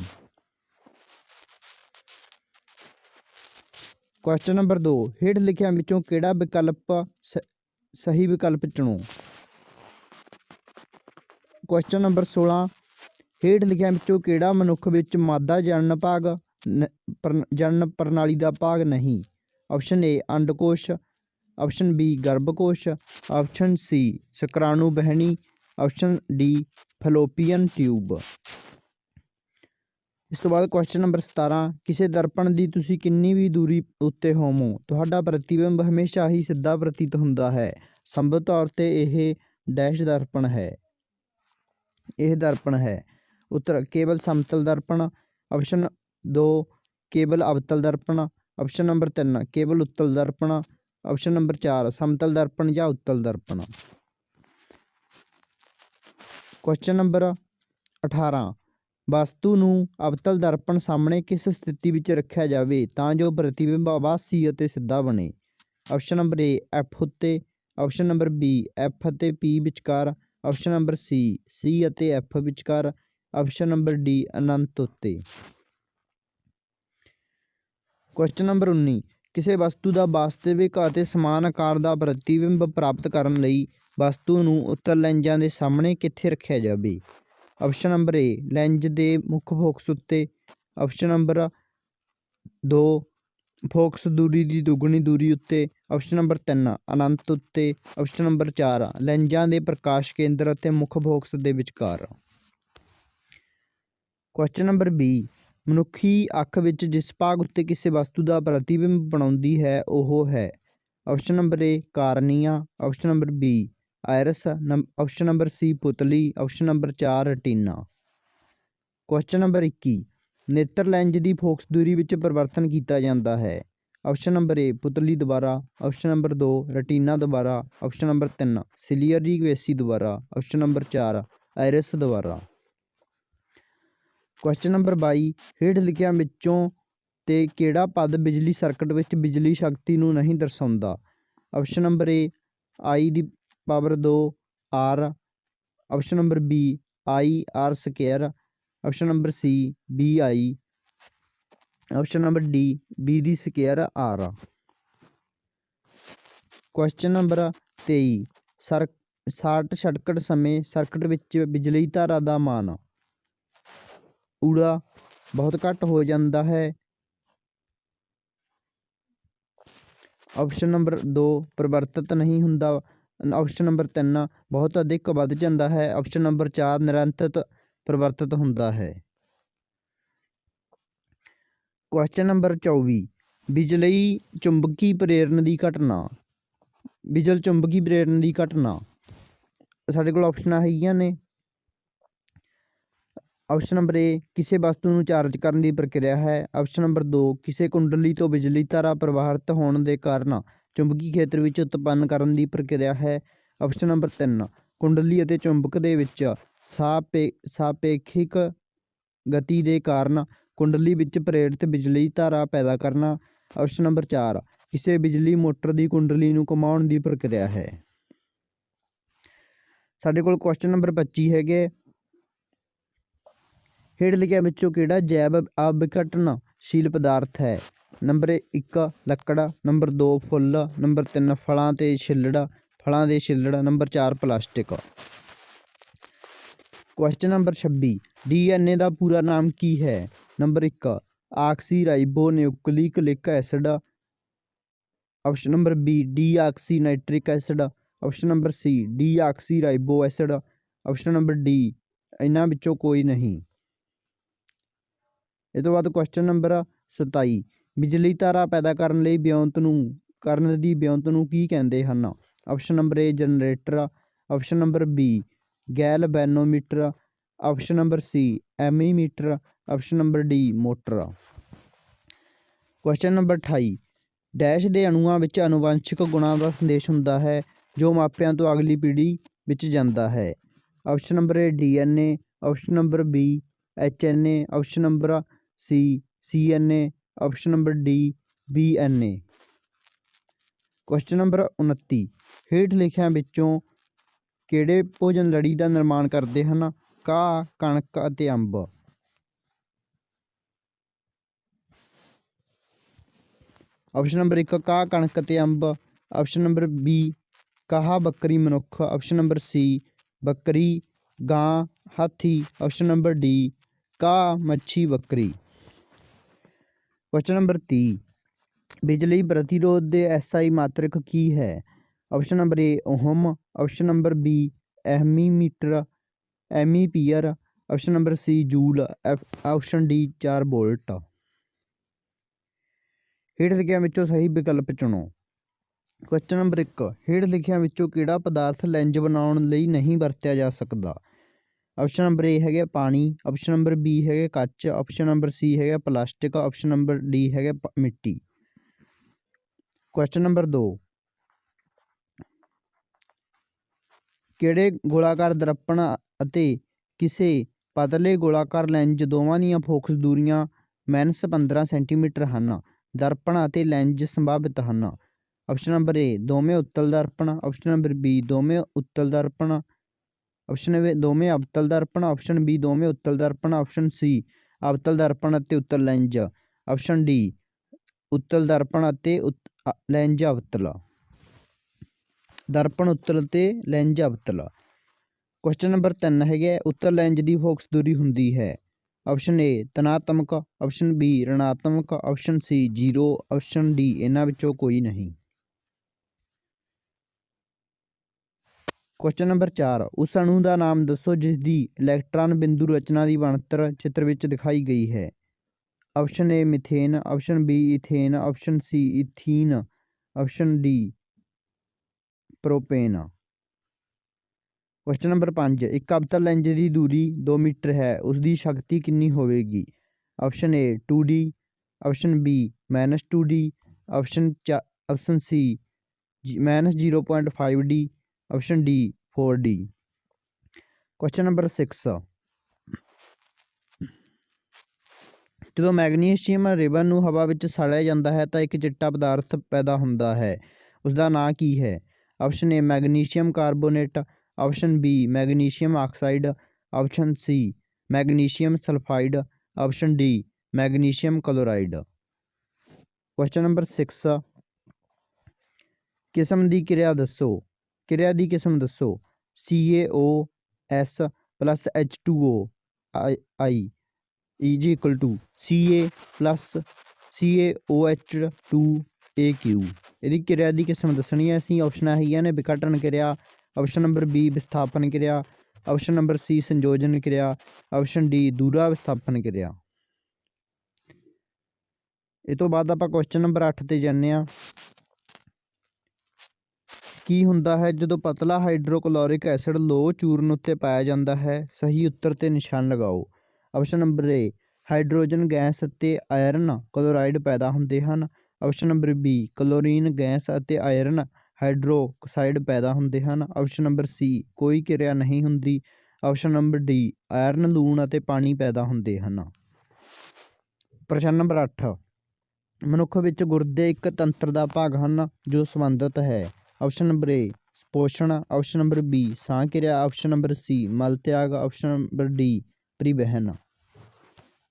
ਕੁਐਸਚਨ ਨੰਬਰ 2, ਹੇਠ ਲਿਖਿਆਂ ਵਿੱਚੋਂ ਕਿਹੜਾ ਵਿਕਲਪ ਸਹੀ ਵਿਕਲਪ ਚੁਣੋ। ਕੁਐਸਚਨ ਨੰਬਰ 16, ਹੇਠ ਲਿਖਿਆਂ ਵਿੱਚੋਂ ਕਿਹੜਾ ਮਨੁੱਖ ਵਿੱਚ ਮਾਦਾ ਜਣਨ ਪ੍ਰਣਾਲੀ ਦਾ ਭਾਗ ਨਹੀਂ। ऑप्शन A ਅੰਡਕੋਸ਼, ऑप्शन B ਗਰਭਕੋਸ਼, ऑप्शन C ਸ਼ੁਕਰਾਣੂ ਵਹਿਣੀ, ऑप्शन D ਫੈਲੋਪੀਅਨ ਟਿਊਬ। ਇਸ ਤੋਂ ਬਾਅਦ ਕੁਐਸਚਨ ਨੰਬਰ 17, ਕਿਸੇ ਦਰਪਣ ਦੀ ਤੁਸੀਂ ਕਿੰਨੀ ਵੀ ਦੂਰੀ ਉੱਤੇ ਹੋਵੋ ਤੁਹਾਡਾ ਪ੍ਰਤੀਬਿੰਬ ਹਮੇਸ਼ਾ ਹੀ ਸਿੱਧਾ ਪ੍ਰਤੀਤ ਹੁੰਦਾ ਹੈ। ਸੰਭਵ ਤੌਰ 'ਤੇ ਇਹ ਡੈਸ਼ ਦਰਪਣ ਹੈ। ਇਹ ਦਰਪਣ ਹੈ। ਉੱਤਰ ਕੇਵਲ ਸਮਤਲ ਦਰਪਣ, ऑप्शन 2 ਕੇਵਲ ਅਵਤਲ ਦਰਪਣ, ऑप्शन नंबर 3 ਕੇਵਲ ਉੱਤਲ ਦਰਪਣ, ऑप्शन नंबर 4 ਸਮਤਲ ਦਰਪਣ ਜਾਂ ਉੱਤਲ ਦਰਪਣ। ਕੁਐਸਚਨ ਨੰਬਰ 18, ਵਸਤੂ ਨੂੰ ਅਵਤਲ ਦਰਪਣ ਸਾਹਮਣੇ ਕਿਸ ਸਥਿਤੀ ਵਿੱਚ ਰੱਖਿਆ ਜਾਵੇ ਤਾਂ ਜੋ ਪ੍ਰਤੀਬਿੰਬ ਆਭਾਸੀ ਅਤੇ ਸਿੱਧਾ ਬਣੇ? ਆਪਸ਼ਨ ਨੰਬਰ ਏ ਐਫ ਉੱਤੇ, ਆਪਸ਼ਨ ਨੰਬਰ ਬੀ ਐਫ ਅਤੇ ਪੀ ਵਿਚਕਾਰ, ਆਪਸ਼ਨ ਨੰਬਰ ਸੀ ਅਤੇ ਐਫ ਵਿਚਕਾਰ, ਆਪਸ਼ਨ ਨੰਬਰ ਡੀ ਅਨੰਤ ਉੱਤੇ। ਕੁਐਸਚਨ ਨੰਬਰ 19 ਕਿਸੇ ਵਸਤੂ ਦਾ ਵਾਸਤਵਿਕ ਅਤੇ ਸਮਾਨ ਆਕਾਰ ਦਾ ਪ੍ਰਤੀਬਿੰਬ ਪ੍ਰਾਪਤ ਕਰਨ ਲਈ ਵਸਤੂ ਨੂੰ ਉੱਤਰ ਲੈਂਜ਼ਾਂ ਦੇ ਸਾਹਮਣੇ ਕਿੱਥੇ ਰੱਖਿਆ ਜਾਵੇ? ਆਪਸ਼ਨ ਨੰਬਰ ਏ ਲੈਂਜ਼ ਦੇ ਮੁੱਖ ਫੋਕਸ ਉੱਤੇ, ਆਪਸ਼ਨ ਨੰਬਰ 2 ਫੋਕਸ ਦੂਰੀ ਦੀ ਦੁੱਗਣੀ ਦੂਰੀ ਉੱਤੇ, ਆਪਸ਼ਨ ਨੰਬਰ 3 ਅਨੰਤ ਉੱਤੇ, ਆਪਸ਼ਨ ਨੰਬਰ 4 ਲੈਂਜ਼ਾਂ ਦੇ ਪ੍ਰਕਾਸ਼ ਕੇਂਦਰ ਅਤੇ ਮੁੱਖ ਫੋਕਸ ਦੇ ਵਿਚਕਾਰ। ਕੁਐਸਚਨ ਨੰਬਰ 20 ਮਨੁੱਖੀ ਅੱਖ ਵਿੱਚ ਜਿਸ ਭਾਗ ਉੱਤੇ ਕਿਸੇ ਵਸਤੂ ਦਾ ਪ੍ਰਤੀਬਿੰਬ ਬਣਾਉਂਦੀ ਹੈ ਉਹ ਹੈ? Option number A cornea, option number B iris, option number C ਪੁਤਲੀ, option number 4 retina. Question number 21 ਨੇਤਰ ਲੈਂਜ਼ ਦੀ ਫੋਕਸ ਦੂਰੀ ਵਿੱਚ ਪਰਿਵਰਤਨ ਕੀਤਾ ਜਾਂਦਾ ਹੈ? ਆਪਸ਼ਨ ਨੰਬਰ ਏ ਪੁਤਲੀ ਦੁਆਰਾ, ਆਪਸ਼ਨ ਨੰਬਰ 2 ਰੈਟੀਨਾ ਦੁਆਰਾ, ਆਪਸ਼ਨ ਨੰਬਰ 3 ਸਿਲੀਅਰੀ ਗਵੇਸੀ ਦੁਆਰਾ, ਆਪਸ਼ਨ ਨੰਬਰ 4 ਆਇਰਿਸ ਦੁਆਰਾ। ਕੁਐਸਚਨ ਨੰਬਰ 22 ਹੇਠ ਲਿਖਿਆਂ ਵਿੱਚੋਂ ਤੇ ਕਿਹੜਾ ਪਦ ਬਿਜਲੀ ਸਰਕਟ ਵਿੱਚ ਬਿਜਲੀ ਸ਼ਕਤੀ ਨੂੰ ਨਹੀਂ ਦਰਸਾਉਂਦਾ? ਆਪਸ਼ਨ ਨੰਬਰ ਏ ਆਈ ਦੀ power 2 R, option number B I R square, option number C B I, option number D B ਦੀ square R. Question number 23 short circuit ਸਮੇਂ ਸਰਕਟ ਵਿੱਚ ਬਿਜਲੀ ਧਾਰਾ ਦਾ ਮਾਨ ਊੜਾ ਬਹੁਤ ਘੱਟ ਹੋ ਜਾਂਦਾ ਹੈ? ਆਪਸ਼ਨ ਨੰਬਰ 2 ਪਰਿਵਰਤਿਤ ਨਹੀਂ ਹੁੰਦਾ, ਆਪਸ਼ਨ ਨੰਬਰ 3 ਬਹੁਤ ਅਧਿਕ ਵੱਧ ਜਾਂਦਾ ਹੈ, ਆਪਸ਼ਨ ਨੰਬਰ 4 ਨਿਰੰਤਰ ਪਰਿਵਰਤਿਤ ਹੁੰਦਾ ਹੈ। ਕੁਐਸਚਨ ਨੰਬਰ 24 ਬਿਜਲਈ ਚੁੰਬਕੀ ਪ੍ਰੇਰਣ ਦੀ ਘਟਨਾ ਸਾਡੇ ਕੋਲ ਆਪਸ਼ਨਾਂ ਹੈਗੀਆਂ ਨੇ। ਆਪਸ਼ਨ ਨੰਬਰ ਏ ਕਿਸੇ ਵਸਤੂ ਨੂੰ ਚਾਰਜ ਕਰਨ ਦੀ ਪ੍ਰਕਿਰਿਆ ਹੈ, ਆਪਸ਼ਨ ਨੰਬਰ 2 ਕਿਸੇ ਕੁੰਡਲੀ ਤੋਂ ਬਿਜਲੀ ਧਾਰਾ ਪ੍ਰਵਾਹਿਤ ਹੋਣ ਦੇ ਕਾਰਨ ਚੁੰਬਕੀ ਖੇਤਰ ਵਿੱਚ ਉਤਪੰਨ ਕਰਨ ਦੀ ਪ੍ਰਕਿਰਿਆ ਹੈ, ਆਪਸ਼ਨ ਨੰਬਰ 3 ਕੁੰਡਲੀ ਅਤੇ ਚੁੰਬਕ ਦੇ ਵਿੱਚ ਸਾਪੇਖਿਕ ਗਤੀ ਦੇ ਕਾਰਨ ਕੁੰਡਲੀ ਵਿੱਚ ਪ੍ਰੇਰਿਤ ਬਿਜਲੀ ਧਾਰਾ ਪੈਦਾ ਕਰਨਾ, ਆਪਸ਼ਨ ਨੰਬਰ 4 ਕਿਸੇ ਬਿਜਲੀ ਮੋਟਰ ਦੀ ਕੁੰਡਲੀ ਨੂੰ ਘੁਮਾਉਣ ਦੀ ਪ੍ਰਕਿਰਿਆ ਹੈ। ਸਾਡੇ ਕੋਲ ਕੁਐਸਚਨ ਨੰਬਰ 25 ਹੈਗੇ ਹੇਠ ਲਿਖਿਆਂ ਵਿੱਚੋਂ ਕਿਹੜਾ ਜੈਵ ਅਵਿਘਟਨਸ਼ੀਲ ਪਦਾਰਥ ਹੈ? ਨੰਬਰ 1 ਲੱਕੜ, ਨੰਬਰ 2 ਫੁੱਲ, ਨੰਬਰ 3 ਫਲਾਂ ਦੇ ਛਿੱਲੜ, number 4 plastic. Question number 26 DNA ਦਾ ਪੂਰਾ ਨਾਮ ਕੀ ਹੈ? Number 1 oxy ribonucleic acid, option number B D oxy nitric acid, option number C D oxy ribo acid, option number D ਇਹਨਾਂ ਵਿੱਚੋਂ ਕੋਈ ਨਹੀਂ। ਇਹ ਤੋਂ ਬਾਅਦ ਕੁਐਸਚਨ ਨੰਬਰ 27 ਬਿਜਲੀ ਧਾਰਾ ਪੈਦਾ ਕਰਨ ਦੀ ਵਿਉਂਤ ਨੂੰ ਕੀ ਕਹਿੰਦੇ ਹਨ? Option number A generator, option number B galvanometer, option number C ammeter, option number D motor. Question number 28 dash ਦੇ ਅਣੂਆਂ ਵਿੱਚ ਆਨੁਵੰਸ਼ਿਕ ਗੁਣਾਂ ਦਾ ਸੰਦੇਸ਼ ਹੁੰਦਾ ਹੈ ਜੋ ਮਾਪਿਆਂ ਤੋਂ ਅਗਲੀ ਪੀੜ੍ਹੀ ਵਿੱਚ ਜਾਂਦਾ ਹੈ? Option number A DNA, option number B HNA, option number C CNA, option number D BNA। Question number 29 ਹੇਠ ਲਿਖਿਆਂ ਵਿੱਚੋਂ ਕਿਹੜੇ ਭੋਜਨ ਲੜੀ ਦਾ ਨਿਰਮਾਣ ਕਰਦੇ ਹਨ? ਘਾਹ, ਕਣਕ ਅਤੇ ਅੰਬ। ਆਪਸ਼ਨ ਨੰਬਰ 1 ਘਾਹ, ਕਣਕ ਅਤੇ ਅੰਬ, ਆਪਸ਼ਨ ਨੰਬਰ ਬੀ ਘਾਹ, ਬੱਕਰੀ, ਮਨੁੱਖ, ਆਪਸ਼ਨ ਨੰਬਰ ਸੀ ਬੱਕਰੀ, ਗਾਂ, ਹਾਥੀ, ਆਪਸ਼ਨ ਨੰਬਰ ਡੀ ਘਾਹ, ਮੱਛੀ, ਬੱਕਰੀ। ਕੁਐਸਚਨ ਨੰਬਰ 30 ਬਿਜਲੀ ਪ੍ਰਤੀਰੋਧ ਦੇ SI ਮਾਤ੍ਰਿਕ ਕੀ ਹੈ? Option number A ohm, option number B ampere, option number C joule, option D 4 volt. ਹੇਠ ਲਿਖਿਆਂ ਵਿੱਚੋਂ ਸਹੀ ਵਿਕਲਪ ਚੁਣੋ। ਕੁਐਸਚਨ ਨੰਬਰ 1 ਹੇਠ ਲਿਖਿਆਂ ਵਿੱਚੋਂ ਕਿਹੜਾ ਪਦਾਰਥ ਲੈਂਜ਼ ਬਣਾਉਣ ਲਈ ਨਹੀਂ ਵਰਤਿਆ ਜਾ ਸਕਦਾ? ਆਪਸ਼ਨ ਨੰਬਰ ਏ ਹੈਗਾ ਪਾਣੀ, ਆਪਸ਼ਨ ਨੰਬਰ ਬੀ ਹੈਗਾ ਕੱਚ, ਆਪਸ਼ਨ ਨੰਬਰ ਸੀ ਹੈਗਾ ਪਲਾਸਟਿਕ, ਆਪਸ਼ਨ ਨੰਬਰ ਡੀ ਹੈਗਾ ਮਿੱਟੀ। ਕੁਐਸਚਨ ਨੰਬਰ 2 ਕਿਹੜੇ ਗੋਲਾਕਾਰ ਦਰਪਣ ਅਤੇ ਕਿਸੇ ਪਤਲੇ ਗੋਲਾਕਾਰ ਲੈਂਜ ਦੋਵਾਂ ਦੀਆਂ ਫੋਕਸ ਦੂਰੀਆਂ -15 ਸੈਂਟੀਮੀਟਰ ਹਨ। ਦਰਪਣ ਅਤੇ ਲੈਂਜ ਸੰਭਾਵਿਤ ਹਨ। ਆਪਸ਼ਨ ਨੰਬਰ ਏ ਦੋਵੇਂ ਉੱਤਲ ਦਰਪਣ, ਆਪਸ਼ਨ ਨੰਬਰ ਬੀ ਦੋਵੇਂ ਉੱਤਲ ਦਰਪਣ, ਆਪਸ਼ਨ ਦੋਵੇਂ ਅਵਤਲ ਦਰਪਣ, ਆਪਸ਼ਨ ਬੀ ਦੋਵੇਂ ਉੱਤਲ ਦਰਪਣ, ਆਪਸ਼ਨ ਸੀ ਅਵਤਲ ਦਰਪਣ ਅਤੇ ਉੱਤਲ ਲੈਂਜ, ਆਪਸ਼ਨ ਡੀ ਉੱਤਲ ਦਰਪਣ ਅਤੇ ਲੈਂਜ ਅਵਤਲ। ਦਰਪਣ ਉੱਤਲ ਅਤੇ ਲੈਂਜ ਅਵਤਲ। ਕੁਐਸਚਨ ਨੰਬਰ 3 ਹੈਗਾ ਉੱਤਲ ਲੈਂਜ ਦੀ ਫੋਕਸ ਦੂਰੀ ਹੁੰਦੀ ਹੈ। ਆਪਸ਼ਨ ਏ ਧਨਾਤਮਕ, ਆਪਸ਼ਨ ਬੀ ਰਿਣਾਤਮਕ, ਆਪਸ਼ਨ ਸੀ 0, ਆਪਸ਼ਨ ਡੀ ਇਹਨਾਂ ਵਿੱਚੋਂ ਕੋਈ ਨਹੀਂ। ਕੁਐਸਚਨ ਨੰਬਰ 4 ਉਸ ਅਣੂ ਦਾ ਨਾਮ ਦੱਸੋ ਜਿਸ ਦੀ ਇਲੈਕਟ੍ਰਾਨ ਬਿੰਦੂ ਰਚਨਾ ਦੀ ਬਣਤਰ ਚਿੱਤਰ ਵਿੱਚ ਦਿਖਾਈ ਗਈ ਹੈ। Option A methane, option B ethane, option C ethene, option D propane. Question number 5 ਇੱਕ ਅਵਤਲ ਲੈਂਜ ਦੀ ਦੂਰੀ 2 ਮੀਟਰ ਹੈ, ਉਸ ਦੀ ਸ਼ਕਤੀ ਕਿੰਨੀ ਹੋਵੇਗੀ। Option A 2D, option B -2D, option C -0.5D, option D 4D। Question number 6 ਜਦੋਂ ਮੈਗਨੀਸ਼ੀਅਮ ਰਿਬਨ ਨੂੰ ਹਵਾ ਵਿੱਚ ਸਾੜਿਆ ਜਾਂਦਾ ਹੈ ਤਾਂ ਇੱਕ ਚਿੱਟਾ ਪਦਾਰਥ ਪੈਦਾ ਹੁੰਦਾ ਹੈ, ਉਸਦਾ ਨਾਂ ਕੀ ਹੈ। Option A magnesium carbonate, option B magnesium oxide, option C magnesium sulphide, option D magnesium chloride. Question number 6 ਕਿਸਮ ਦੀ ਕਿਰਿਆ ਦੱਸੋ। ਕਿਰਿਆ ਦੀ ਕਿਸਮ ਦੱਸੋ। CaOS + H2O I = Ca + CaOH2AQ। ਇਹਦੀ ਕਿਰਿਆ ਦੀ ਕਿਸਮ ਦੱਸਣੀ ਹੈ ਅਸੀਂ। ਆਪਸ਼ਨਾਂ ਹੈਗੀਆਂ ਨੇ ਵਿਘਟਨ ਕਿਰਿਆ, ਆਪਸ਼ਨ ਨੰਬਰ ਬੀ ਵਿਸਥਾਪਨ ਕਿਰਿਆ, ਆਪਸ਼ਨ ਨੰਬਰ ਸੀ ਸੰਯੋਜਨ ਕਿਰਿਆ, ਆਪਸ਼ਨ ਡੀ ਦੂਹਰਾ ਵਿਸਥਾਪਨ ਕਿਰਿਆ। ਇਹ ਤੋਂ ਬਾਅਦ ਆਪਾਂ ਕੁਐਸਚਨ ਨੰਬਰ 8 ਤੇ ਜਾਂਦੇ ਹਾਂ। ਕੀ ਹੁੰਦਾ ਹੈ ਜਦੋਂ ਪਤਲਾ ਹਾਈਡਰੋਕਲੋਰਿਕ ਐਸਿਡ ਲੋਹ ਚੂਰਨ ਉੱਤੇ ਪਾਇਆ ਜਾਂਦਾ ਹੈ। ਸਹੀ ਉੱਤਰ 'ਤੇ ਨਿਸ਼ਾਨ ਲਗਾਓ। ਆਪਸ਼ਨ ਨੰਬਰ ਏ ਹਾਈਡਰੋਜਨ ਗੈਸ ਅਤੇ ਆਇਰਨ ਕਲੋਰਾਈਡ ਪੈਦਾ ਹੁੰਦੇ ਹਨ। Option number B chlorine gas ਅਤੇ ਆਇਰਨ ਹਾਈਡਰੋਕਸਾਈਡ ਪੈਦਾ ਹੁੰਦੇ ਹਨ। ਆਪਸ਼ਨ ਨੰਬਰ ਸੀ ਕੋਈ ਕਿਰਿਆ ਨਹੀਂ ਹੁੰਦੀ। ਆਪਸ਼ਨ ਨੰਬਰ ਡੀ ਆਇਰਨ ਲੂਣ ਅਤੇ ਪਾਣੀ ਪੈਦਾ ਹੁੰਦੇ ਹਨ। ਪ੍ਰਸ਼ਨ ਨੰਬਰ 8 ਮਨੁੱਖ ਵਿੱਚ ਗੁਰਦੇ ਇੱਕ ਤੰਤਰ ਦਾ ਭਾਗ ਹਨ ਜੋ ਸੰਬੰਧਿਤ ਹੈ। ਆਪਸ਼ਨ ਨੰਬਰ ਏ ਪੋਸ਼ਣ, ਆਪਸ਼ਨ ਨੰਬਰ ਬੀ ਸਾਹ ਕਿਰਿਆ, ਆਪਸ਼ਨ ਨੰਬਰ ਸੀ ਮਲ ਤਿਆਗ, ਆਪਸ਼ਨ ਨੰਬਰ ਡੀ ਪਰਿਵਹਨ।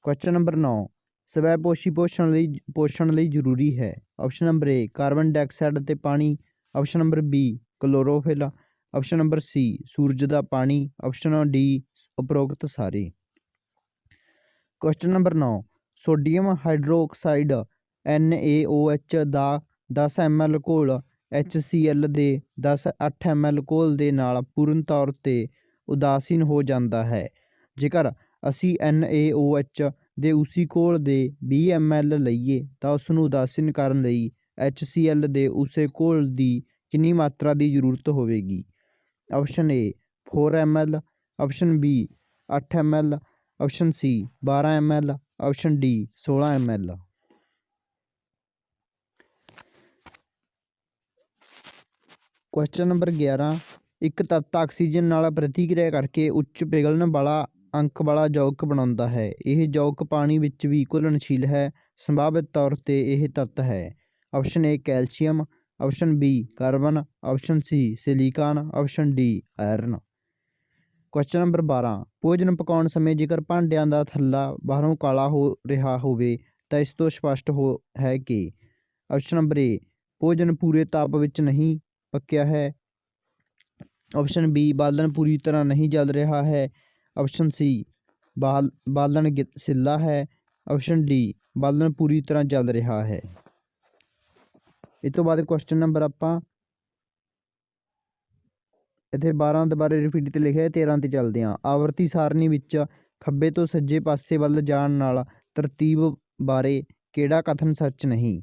ਕੁਐਸਚਨ ਨੰਬਰ 9 ਸਵੈ ਪੋਸ਼ੀ ਪੋਸ਼ਣ ਲਈ ਜ਼ਰੂਰੀ ਹੈ। Option number A carbon dioxide ਅਤੇ ਪਾਣੀ, option number B chlorophyll, option number C ਸੂਰਜ ਦਾ ਪਾਣੀ, ਆਪਸ਼ਨ ਡੀ ਉਪਰੋਕਤ ਸਾਰੇ। Question number 9 sodium hydroxide NaOH ਦਾ 10 ml ਘੋਲ HCl ਦੇ 8 ml ਘੋਲ ਦੇ ਨਾਲ ਪੂਰਨ ਤੌਰ 'ਤੇ ਉਦਾਸੀਨ ਹੋ ਜਾਂਦਾ ਹੈ। ਜੇਕਰ ਅਸੀਂ NaOH ਦੇ ਉਸੀ ਘੋਲ ਦੇ 20 ml ਲਈਏ ਤਾਂ ਉਸ ਨੂੰ ਉਦਾਸੀਨ ਕਰਨ ਲਈ HCl ਦੇ ਉਸੇ ਘੋਲ ਦੀ ਕਿੰਨੀ ਮਾਤਰਾ ਦੀ ਜ਼ਰੂਰਤ ਹੋਵੇਗੀ। Option A 4 ml, option B 8 ml, option C 12 ml, option D 16 ml। Question number 11 ਇੱਕ ਤੱਤ ਆਕਸੀਜਨ ਨਾਲ ਪ੍ਰਤੀਕਿਰਿਆ ਕਰਕੇ ਉੱਚ ਪਿਘਲਣ ਵਾਲਾ ਅੰਕ ਵਾਲਾ ਯੌਗਕ ਬਣਾਉਂਦਾ ਹੈ। ਇਹ ਯੌਗਕ ਪਾਣੀ ਵਿੱਚ ਵੀ ਘੁਲਣਸ਼ੀਲ ਹੈ। ਸੰਭਾਵਿਤ ਤੌਰ 'ਤੇ ਇਹ ਤੱਤ ਹੈ। ਆਪਸ਼ਨ ਏ calcium, option B carbon, option ਸੀ silicon, option D iron. Question number 12 ਭੋਜਨ ਪਕਾਉਣ ਸਮੇਂ ਜੇਕਰ ਭਾਂਡਿਆਂ ਦਾ ਥੱਲਾ ਬਾਹਰੋਂ ਕਾਲਾ ਹੋ ਰਿਹਾ ਹੋਵੇ ਤਾਂ ਇਸ ਤੋਂ ਸਪਸ਼ਟ ਹੈ ਕਿ ਆਪਸ਼ਨ ਨੰਬਰ ਏ ਭੋਜਨ ਪੂਰੇ ਤਾਪ ਵਿੱਚ ਨਹੀਂ ਪੱਕਿਆ ਹੈ, ਆਪਸ਼ਨ ਬੀ ਬਾਲਣ ਪੂਰੀ ਤਰ੍ਹਾਂ ਨਹੀਂ ਜਲ ਰਿਹਾ ਹੈ, ਆਪਸ਼ਨ ਸੀ ਬਾਲਣ ਸਿੱਲਾ ਹੈ, ਆਪਸ਼ਨ ਡੀ ਬਾਲਣ ਪੂਰੀ ਤਰ੍ਹਾਂ ਜਲ ਰਿਹਾ ਹੈ। ਇਸ ਤੋਂ ਬਾਅਦ ਕੁਐਸਚਨ ਨੰਬਰ ਆਪਾਂ ਇੱਥੇ 12 ਦੁਬਾਰੇ ਰਿਪੀਟ 'ਤੇ ਲਿਖਿਆ 13 'ਤੇ ਚੱਲਦੇ ਹਾਂ। ਆਵਰਤੀ ਸਾਰਣੀ ਵਿੱਚ ਖੱਬੇ ਤੋਂ ਸੱਜੇ ਪਾਸੇ ਵੱਲ ਜਾਣ ਨਾਲ ਤਰਤੀਬ ਬਾਰੇ ਕਿਹੜਾ ਕਥਨ ਸੱਚ ਨਹੀਂ।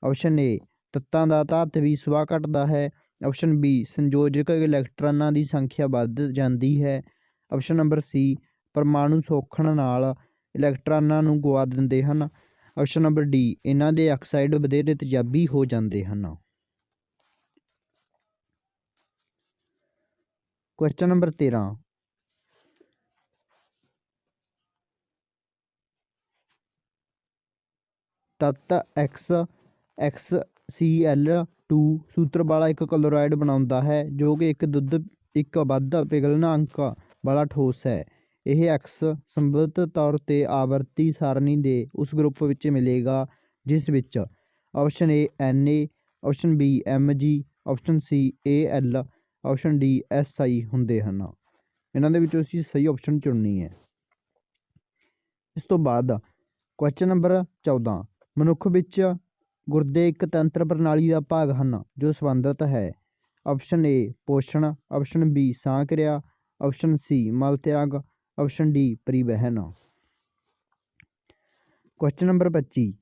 ਆਪਸ਼ਨ ਏ ਤੱਤਾਂ ਦਾ ਧਾਤਵੀ ਸੁਭਾਅ ਘਟਦਾ ਹੈ, ਆਪਸ਼ਨ ਬੀ ਸੰਯੋਜਕ ਇਲੈਕਟ੍ਰਾਨਾਂ ਦੀ ਸੰਖਿਆ ਵੱਧ ਜਾਂਦੀ ਹੈ, ਆਪਸ਼ਨ ਨੰਬਰ ਸੀ ਪਰਮਾਣੂ ਸੋਖਣ ਨਾਲ ਇਲੈਕਟ੍ਰਾਨਾਂ ਨੂੰ ਗੁਆ ਦਿੰਦੇ ਹਨ, ਆਪਸ਼ਨ ਨੰਬਰ ਡੀ ਇਹਨਾਂ ਦੇ ਆਕਸਾਈਡ ਵਧੇਰੇ ਤੇਜ਼ਾਬੀ ਹੋ ਜਾਂਦੇ ਹਨ। ਕੁਐਸਚਨ ਨੰਬਰ 13 ਤੱਤ XCl2 ਸੂਤਰ ਵਾਲਾ ਇੱਕ ਕਲੋਰਾਈਡ ਬਣਾਉਂਦਾ ਹੈ ਜੋ ਕਿ ਇੱਕ ਵੱਧ ਪਿਘਲਣ ਅੰਕ ਵਾਲਾ ਠੋਸ ਹੈ। ਇਹ X ਸੰਬੰਧਿਤ ਤੌਰ 'ਤੇ ਆਵਰਤੀ ਸਾਰਣੀ ਦੇ ਉਸ ਗਰੁੱਪ ਵਿੱਚ ਮਿਲੇਗਾ ਜਿਸ ਵਿੱਚ option A Na, option B Mg, option C Al, option D Si ਹੁੰਦੇ ਹਨ। ਇਹਨਾਂ ਦੇ ਵਿੱਚੋਂ ਅਸੀਂ ਸਹੀ ਆਪਸ਼ਨ ਚੁਣਨੀ ਹੈ। ਇਸ ਤੋਂ ਬਾਅਦ ਕੁਐਸਚਨ ਨੰਬਰ 14 ਮਨੁੱਖ ਵਿੱਚ ਗੁਰਦੇ ਇੱਕ ਤੰਤਰ ਪ੍ਰਣਾਲੀ ਦਾ ਭਾਗ ਹਨ ਜੋ ਸੰਬੰਧਿਤ ਹੈ। ਆਪਸ਼ਨ A ਪੋਸ਼ਣ, ਆਪਸ਼ਨ B ਸਾਹ ਕਿਰਿਆ, ਆਪਸ਼ਨ C ਮਲ ਤਿਆਗ, ਆਪਸ਼ਨ D ਪਰਿਵਹਨ। Question number 25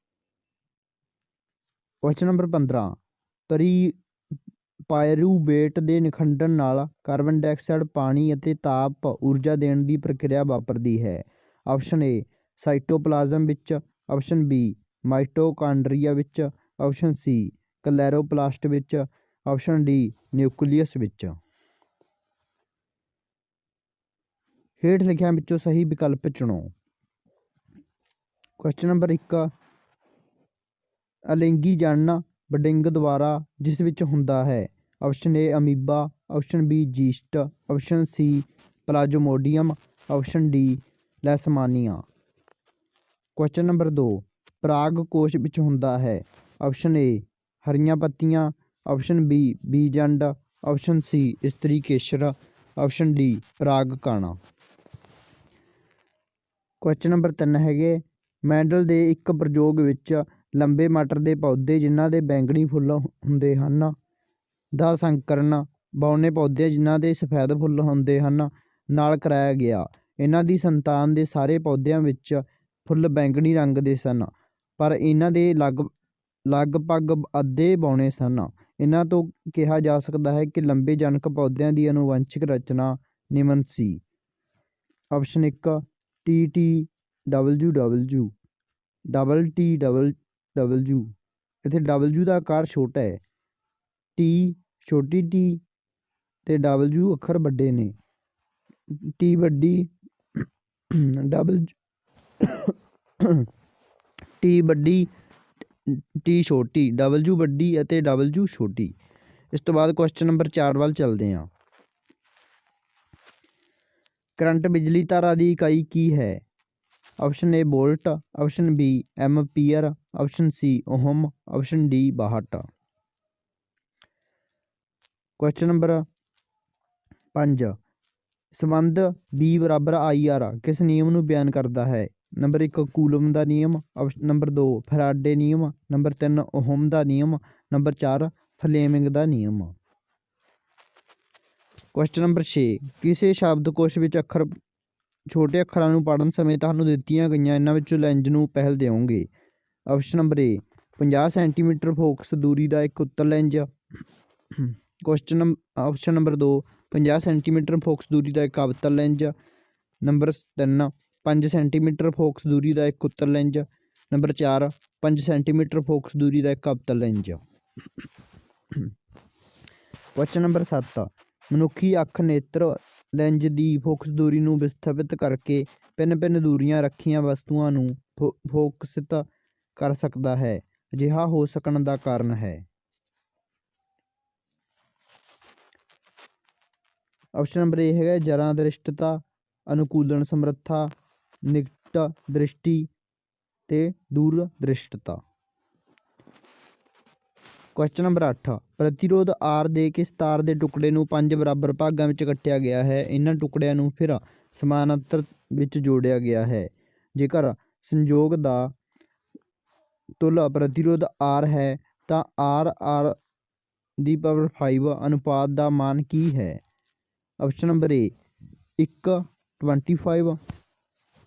question number 15 pyruvate ਦੇ ਨਿਖੰਡਨ ਨਾਲ ਕਾਰਬਨ ਡਾਈਆਕਸਾਈਡ ਪਾਣੀ ਅਤੇ ਤਾਪ ਊਰਜਾ ਦੇਣ ਦੀ ਪ੍ਰਕਿਰਿਆ ਵਾਪਰਦੀ ਹੈ। ਆਪਸ਼ਨ A ਸਾਈਟੋਪਲਾਜ਼ਮ ਵਿੱਚ, ਆਪਸ਼ਨ B ਮਾਈਟੋਕਾਂਡਰੀਆ ਵਿੱਚ, ਆਪਸ਼ਨ C ਕਲੋਰੋਪਲਾਸਟ ਵਿੱਚ, ਆਪਸ਼ਨ D ਨਿਊਕਲੀਅਸ ਵਿੱਚ। ਹੇਠ ਲਿਖਿਆਂ ਵਿੱਚੋਂ ਸਹੀ ਵਿਕਲਪ ਚੁਣੋ। ਕੁਐਸਚਨ ਨੰਬਰ 1 ਅਲਿੰਗੀ ਜਣਨ ਬਡਿੰਗ ਦੁਆਰਾ ਜਿਸ ਵਿੱਚ ਹੁੰਦਾ ਹੈ। Option A amoeba, option B yeast, option C plasmodium, option D leishmania. Question number 2 ਪਰਾਗ ਕੋਸ਼ ਵਿੱਚ ਹੁੰਦਾ ਹੈ। ਆਪਸ਼ਨ A ਹਰੀਆਂ ਪੱਤੀਆਂ, ਆਪਸ਼ਨ B ਬੀਜੰਡ, ਆਪਸ਼ਨ C ਇਸਤਰੀ ਕੇਸਰ, ਆਪਸ਼ਨ D ਪਰਾਗ ਕਣ। ਕੁਐਸਚਨ ਨੰਬਰ 3 ਹੈਗੇ ਮੈਂਡਲ ਦੇ ਇੱਕ ਪ੍ਰਯੋਗ ਵਿੱਚ ਲੰਬੇ ਮਟਰ ਦੇ ਪੌਦੇ ਜਿਨ੍ਹਾਂ ਦੇ ਬੈਂਗਣੀ ਫੁੱਲ ਹੁੰਦੇ ਹਨ ਦਾ ਸੰਕਰਨ ਬੌਨੇ ਪੌਦੇ ਜਿਨ੍ਹਾਂ ਦੇ ਸਫੈਦ ਫੁੱਲ ਹੁੰਦੇ ਹਨ ਨਾਲ ਕਰਾਇਆ ਗਿਆ। ਇਹਨਾਂ ਦੀ ਸੰਤਾਨ ਦੇ ਸਾਰੇ ਪੌਦਿਆਂ ਵਿੱਚ ਫੁੱਲ ਬੈਂਗਣੀ ਰੰਗ ਦੇ ਸਨ ਪਰ ਇਹਨਾਂ ਦੇ ਲਗਭਗ ਅੱਧੇ ਬੌਣੇ ਸਨ। ਇਹਨਾਂ ਤੋਂ ਕਿਹਾ ਜਾ ਸਕਦਾ ਹੈ ਕਿ ਲੰਬੇ ਜਨਕ ਪੌਦਿਆਂ ਦੀ ਆਨੂਵੰਸ਼ਿਕ ਰਚਨਾ ਨਿਮਨ ਸੀ। ਆਪਸ਼ਨ 1 TTWW, TTWW ਇੱਥੇ W ਦਾ ਆਕਾਰ ਛੋਟਾ ਹੈ, T ਛੋਟੀ T ਅਤੇ W ਅੱਖਰ ਵੱਡੇ ਨੇ। T ਵੱਡੀ T ਵੱਡੀ T ਛੋਟੀ, W ਵੱਡੀ ਅਤੇ W ਛੋਟੀ। ਇਸ ਤੋਂ ਬਾਅਦ ਕੁਐਸਚਨ ਨੰਬਰ 4 ਵੱਲ ਚੱਲਦੇ ਹਾਂ। ਕਰੰਟ ਬਿਜਲੀ ਧਾਰਾ ਦੀ ਇਕਾਈ ਕੀ ਹੈ। Option A volt, option B ampere, option C ohm, option D watt. Question number 5 ਸੰਬੰਧ B = IR ਕਿਸ ਨਿਯਮ ਨੂੰ ਬਿਆਨ ਕਰਦਾ ਹੈ। ਨੰਬਰ 1 ਕੂਲਮ ਦਾ ਨਿਯਮ, ਨੰਬਰ 2 ਫੈਰਾਡੇ ਨਿਯਮ, ਨੰਬਰ 3 ਓਹਮ ਦਾ ਨਿਯਮ, ਨੰਬਰ 4 ਫਲੇਮਿੰਗ ਦਾ ਨਿਯਮ। ਕੁਐਸਚਨ ਨੰਬਰ 6 ਕਿਸੇ ਸ਼ਬਦਕੋਸ਼ ਵਿੱਚ ਛੋਟੇ ਅੱਖਰਾਂ ਨੂੰ ਪੜ੍ਹਨ ਸਮੇਂ ਤੁਹਾਨੂੰ ਦਿੱਤੀਆਂ ਗਈਆਂ ਇਹਨਾਂ ਵਿੱਚੋਂ ਲੈਂਜ ਨੂੰ ਪਹਿਲ ਦਿਓਗੇ। Option number A 50 centimetre focus ਦੂਰੀ ਦਾ ਇੱਕ ਉੱਤਰ lens. Option number 2 50 centimetre focus ਦੂਰੀ ਦਾ ਇੱਕ ਅਵਤਰ ਲੈਂਜ। ਨੰਬਰ 3 5 ਸੈਂਟੀਮੀਟਰ ਫੋਕਸ ਦੂਰੀ ਦਾ ਇੱਕ ਉੱਤਰ ਲੈਂਜ। ਨੰਬਰ 4 5 ਸੈਂਟੀਮੀਟਰ ਫੋਕਸ ਦੂਰੀ ਦਾ ਇੱਕ ਅਵਤਰ ਲੈਂਜ। ਕੁਐਸਚਨ ਨੰਬਰ 7 ਮਨੁੱਖੀ ਅੱਖ ਨੇਤਰ ਲੈਂਜ ਦੀ ਫੋਕਸ ਦੂਰੀ ਨੂੰ ਵਿਸਥਾਪਿਤ ਕਰਕੇ ਭਿੰਨ ਦੂਰੀਆਂ ਰੱਖੀਆਂ ਵਸਤੂਆਂ ਨੂੰ ਫੋਕਸਿਤ ਕਰ ਸਕਦਾ ਹੈ। ਅਜਿਹਾ ਹੋ ਸਕਣ ਦਾ ਕਾਰਨ ਹੈ। ਆਪਸ਼ਨ ਨੰਬਰ A ਹੈਗਾ ਜਰਾਂ ਦ੍ਰਿਸ਼ਟਤਾ, ਅਨੁਕੂਲਨ ਸਮਰੱਥਾ, ਨਿਕਟ ਦ੍ਰਿਸ਼ਟੀ ਅਤੇ ਦੂਰ ਦ੍ਰਿਸ਼ਟਤਾ। ਕੁਐਸਚਨ ਨੰਬਰ 8 ਪ੍ਰਤੀਰੋਧ R ਦੇ ਕਿਸ ਤਾਰ ਦੇ ਟੁਕੜੇ ਨੂੰ 5 ਬਰਾਬਰ ਭਾਗਾਂ ਵਿੱਚ ਕੱਟਿਆ ਗਿਆ ਹੈ। ਇਹਨਾਂ ਟੁਕੜਿਆਂ ਨੂੰ ਫਿਰ ਸਮਾਨਾਂਤਰ ਵਿੱਚ ਜੋੜਿਆ ਗਿਆ ਹੈ। ਜੇਕਰ ਸੰਯੋਗ ਦਾ ਤੁਲ ਪ੍ਰਤੀਰੋਧ R ਹੈ ਤਾਂ R/5 ਅਨੁਪਾਤ ਦਾ ਮਾਨ ਕੀ ਹੈ। Option number A 1:25,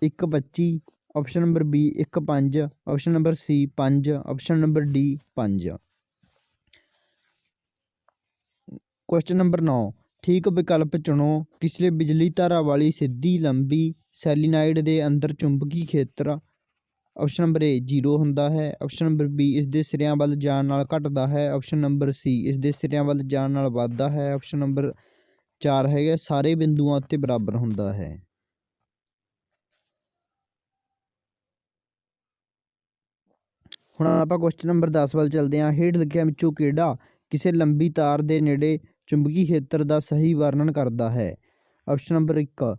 1:25, option number B 1:5, option number C 5, option number D 5। Question number 9 ਠੀਕ ਵਿਕਲਪ ਚੁਣੋ। ਕਿਸੇ ਬਿਜਲੀ ਧਾਰਾ ਵਾਲੀ ਸਿੱਧੀ ਲੰਬੀ ਸੈਲੀਨਾਈਡ ਦੇ ਅੰਦਰ ਚੁੰਬਕੀ ਖੇਤਰ ਆਪਸ਼ਨ ਨੰਬਰ A 0 ਹੁੰਦਾ ਹੈ। ਆਪਸ਼ਨ ਨੰਬਰ B ਇਸ ਦੇ ਸਿਰਿਆਂ ਵੱਲ ਜਾਣ ਨਾਲ ਘਟਦਾ ਹੈ। ਆਪਸ਼ਨ ਨੰਬਰ C ਇਸ ਦੇ ਸਿਰਿਆਂ ਵੱਲ ਜਾਣ ਨਾਲ ਵੱਧਦਾ ਹੈ। ਆਪਸ਼ਨ ਨੰਬਰ 4 ਹੈਗਾ ਸਾਰੇ ਬਿੰਦੂਆਂ ਉੱਤੇ ਬਰਾਬਰ ਹੁੰਦਾ ਹੈ। ਹੁਣ ਆਪਾਂ ਕੁਐਸਚਨ ਨੰਬਰ 10 ਵੱਲ ਚੱਲਦੇ ਹਾਂ। ਹੇਠ ਲਿਖਿਆਂ ਵਿੱਚੋਂ ਕਿਹੜਾ ਕਿਸੇ ਲੰਬੀ ਤਾਰ ਦੇ ਨੇੜੇ ਚੁੰਬਕੀ ਖੇਤਰ ਦਾ ਸਹੀ ਵਰਣਨ ਕਰਦਾ ਹੈ? ਆਪਸ਼ਨ ਨੰਬਰ 1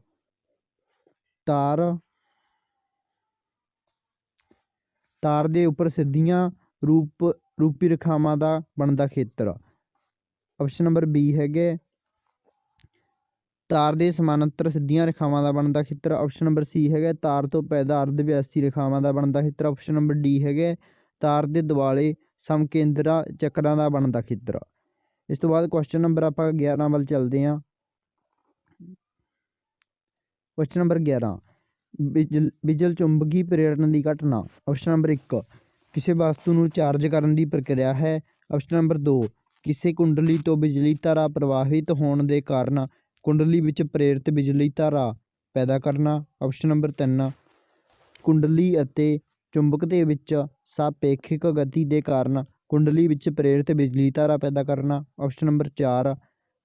ਤਾਰ ਦੇ ਉੱਪਰ ਸਿੱਧੀਆਂ ਰੂਪੀ ਰੇਖਾਵਾਂ ਦਾ ਬਣਦਾ ਖੇਤਰ। ਆਪਸ਼ਨ ਨੰਬਰ ਬੀ ਹੈਗੇ ਤਾਰ ਦੇ ਸਮਾਨਾਂਤਰ ਸਿੱਧੀਆਂ ਰੇਖਾਵਾਂ ਦਾ ਬਣਦਾ ਖੇਤਰ। ਆਪਸ਼ਨ ਨੰਬਰ ਸੀ ਹੈਗਾ ਤਾਰ ਤੋਂ ਪੈਦਾ ਅਰਧ ਵਿਅਸਤੀ ਰੇਖਾਵਾਂ ਦਾ ਬਣਦਾ ਖੇਤਰ। ਆਪਸ਼ਨ ਨੰਬਰ ਡੀ ਹੈਗੇ ਤਾਰ ਦੇ ਦੁਆਲੇ ਸਮਕੇਂਦਰਾ ਚੱਕਰਾਂ ਦਾ ਬਣਦਾ ਖੇਤਰ। ਇਸ ਤੋਂ ਬਾਅਦ ਕੁਐਸਚਨ ਨੰਬਰ ਆਪਾਂ 11 ਵੱਲ ਚੱਲਦੇ ਹਾਂ। ਕੁਐਸਚਨ ਨੰਬਰ 11 ਬਿਜਲ ਚੁੰਬਕੀ ਪ੍ਰੇਰਣ ਦੀ ਘਟਨਾ। ਆਪਸ਼ਨ ਨੰਬਰ 1 ਕਿਸੇ ਵਸਤੂ ਨੂੰ ਚਾਰਜ ਕਰਨ ਦੀ ਪ੍ਰਕਿਰਿਆ ਹੈ। ਆਪਸ਼ਨ ਨੰਬਰ 2 ਕਿਸੇ ਕੁੰਡਲੀ ਤੋਂ ਬਿਜਲੀ ਧਾਰਾ ਪ੍ਰਵਾਹਿਤ ਹੋਣ ਦੇ ਕਾਰਨ ਕੁੰਡਲੀ ਵਿੱਚ ਪ੍ਰੇਰਿਤ ਬਿਜਲੀ ਧਾਰਾ ਪੈਦਾ ਕਰਨਾ। ਆਪਸ਼ਨ ਨੰਬਰ 3 ਕੁੰਡਲੀ ਅਤੇ ਚੁੰਬਕ ਦੇ ਵਿੱਚ ਸਾਪੇਖਿਕ ਗਤੀ ਦੇ ਕਾਰਨ ਕੁੰਡਲੀ ਵਿੱਚ ਪ੍ਰੇਰਿਤ ਬਿਜਲੀ ਧਾਰਾ ਪੈਦਾ ਕਰਨਾ। ਆਪਸ਼ਨ ਨੰਬਰ 4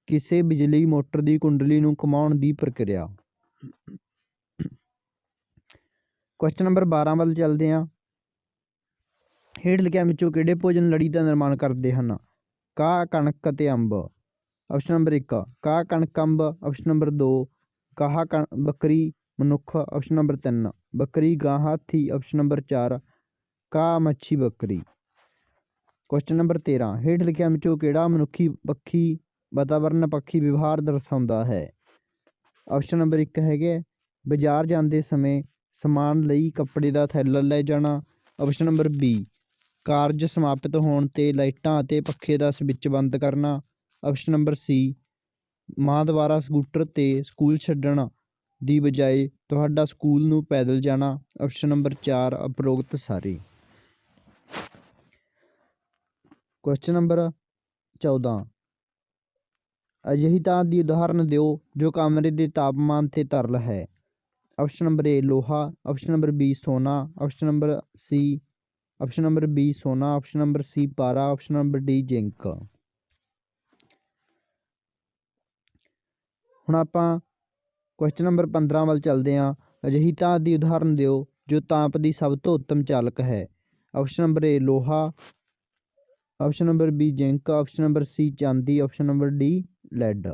ਕਿਸੇ ਬਿਜਲੀ ਮੋਟਰ ਦੀ ਕੁੰਡਲੀ ਨੂੰ ਘੁਮਾਉਣ ਦੀ ਪ੍ਰਕਿਰਿਆ। ਕੁਐਸਚਨ ਨੰਬਰ 12 ਵੱਲ ਚੱਲਦੇ ਹਾਂ। ਹੇਠ ਲਿਖਿਆਂ ਵਿੱਚੋਂ ਕਿਹੜੇ ਭੋਜਨ ਲੜੀ ਦਾ ਨਿਰਮਾਣ ਕਰਦੇ ਹਨ? ਘਾਹ, ਕਣਕ ਅਤੇ ਅੰਬ। ਆਪਸ਼ਨ ਨੰਬਰ 1 ਘਾਹ, ਕਣਕ, ਅੰਬ। ਆਪਸ਼ਨ ਨੰਬਰ 2 ਘਾਹ, ਬੱਕਰੀ, ਮਨੁੱਖ। ਆਪਸ਼ਨ ਨੰਬਰ 3 ਬੱਕਰੀ, ਗਾਂ, ਹਾਥੀ। ਆਪਸ਼ਨ ਨੰਬਰ 4 ਘਾਹ, ਮੱਛੀ, ਬੱਕਰੀ। ਕੁਐਸਚਨ ਨੰਬਰ 13 ਹੇਠ ਲਿਖਿਆਂ ਵਿੱਚੋਂ ਕਿਹੜਾ ਮਨੁੱਖੀ ਪੱਖੀ ਵਾਤਾਵਰਨ ਪੱਖੀ ਵਿਵਹਾਰ ਦਰਸਾਉਂਦਾ ਹੈ? ਆਪਸ਼ਨ ਨੰਬਰ 1 ਹੈਗੇ ਬਾਜ਼ਾਰ ਜਾਂਦੇ ਸਮੇਂ ਸਮਾਨ ਲਈ ਕੱਪੜੇ ਦਾ ਥੈਲਾ ਲੈ ਜਾਣਾ। ਆਪਸ਼ਨ ਨੰਬਰ ਬੀ ਕਾਰਜ ਸਮਾਪਤ ਹੋਣ 'ਤੇ ਲਾਈਟਾਂ ਅਤੇ ਪੱਖੇ ਦਾ ਸਵਿੱਚ ਬੰਦ ਕਰਨਾ। ਆਪਸ਼ਨ ਨੰਬਰ ਸੀ ਮਾਂ ਦੁਆਰਾ ਸਕੂਟਰ 'ਤੇ ਸਕੂਲ ਛੱਡਣ ਦੀ ਬਜਾਏ ਤੁਹਾਡਾ ਸਕੂਲ ਨੂੰ ਪੈਦਲ ਜਾਣਾ। ਆਪਸ਼ਨ ਨੰਬਰ 4 ਉਪਰੋਕਤ ਸਾਰੇ। ਕੁਐਸਚਨ ਨੰਬਰ 14 ਅਜਿਹੀ ਧਾਤ ਦੀ ਉਦਾਹਰਨ ਦਿਓ ਜੋ ਕਮਰੇ ਦੇ ਤਾਪਮਾਨ 'ਤੇ ਤਰਲ ਹੈ। ਆਪਸ਼ਨ ਨੰਬਰ ਏ ਲੋਹਾ। ਆਪਸ਼ਨ ਨੰਬਰ ਬੀ ਸੋਨਾ। ਆਪਸ਼ਨ ਨੰਬਰ ਬੀ ਸੋਨਾ। ਆਪਸ਼ਨ ਨੰਬਰ ਸੀ ਪਾਰਾ। Option number D zinc. ਹੁਣ ਆਪਾਂ ਕੁਐਸਚਨ ਨੰਬਰ 15 ਵੱਲ ਚੱਲਦੇ ਹਾਂ। ਅਜਿਹੀ ਧਾਤ ਦੀ ਉਦਾਹਰਨ ਦਿਓ ਜੋ ਤਾਪ ਦੀ ਸਭ ਤੋਂ ਉੱਤਮ ਚਾਲਕ ਹੈ। ਆਪਸ਼ਨ ਨੰਬਰ ਏ ਲੋਹਾ। Option number B zinc. Option number C ਚਾਂਦੀ। Option number D lead.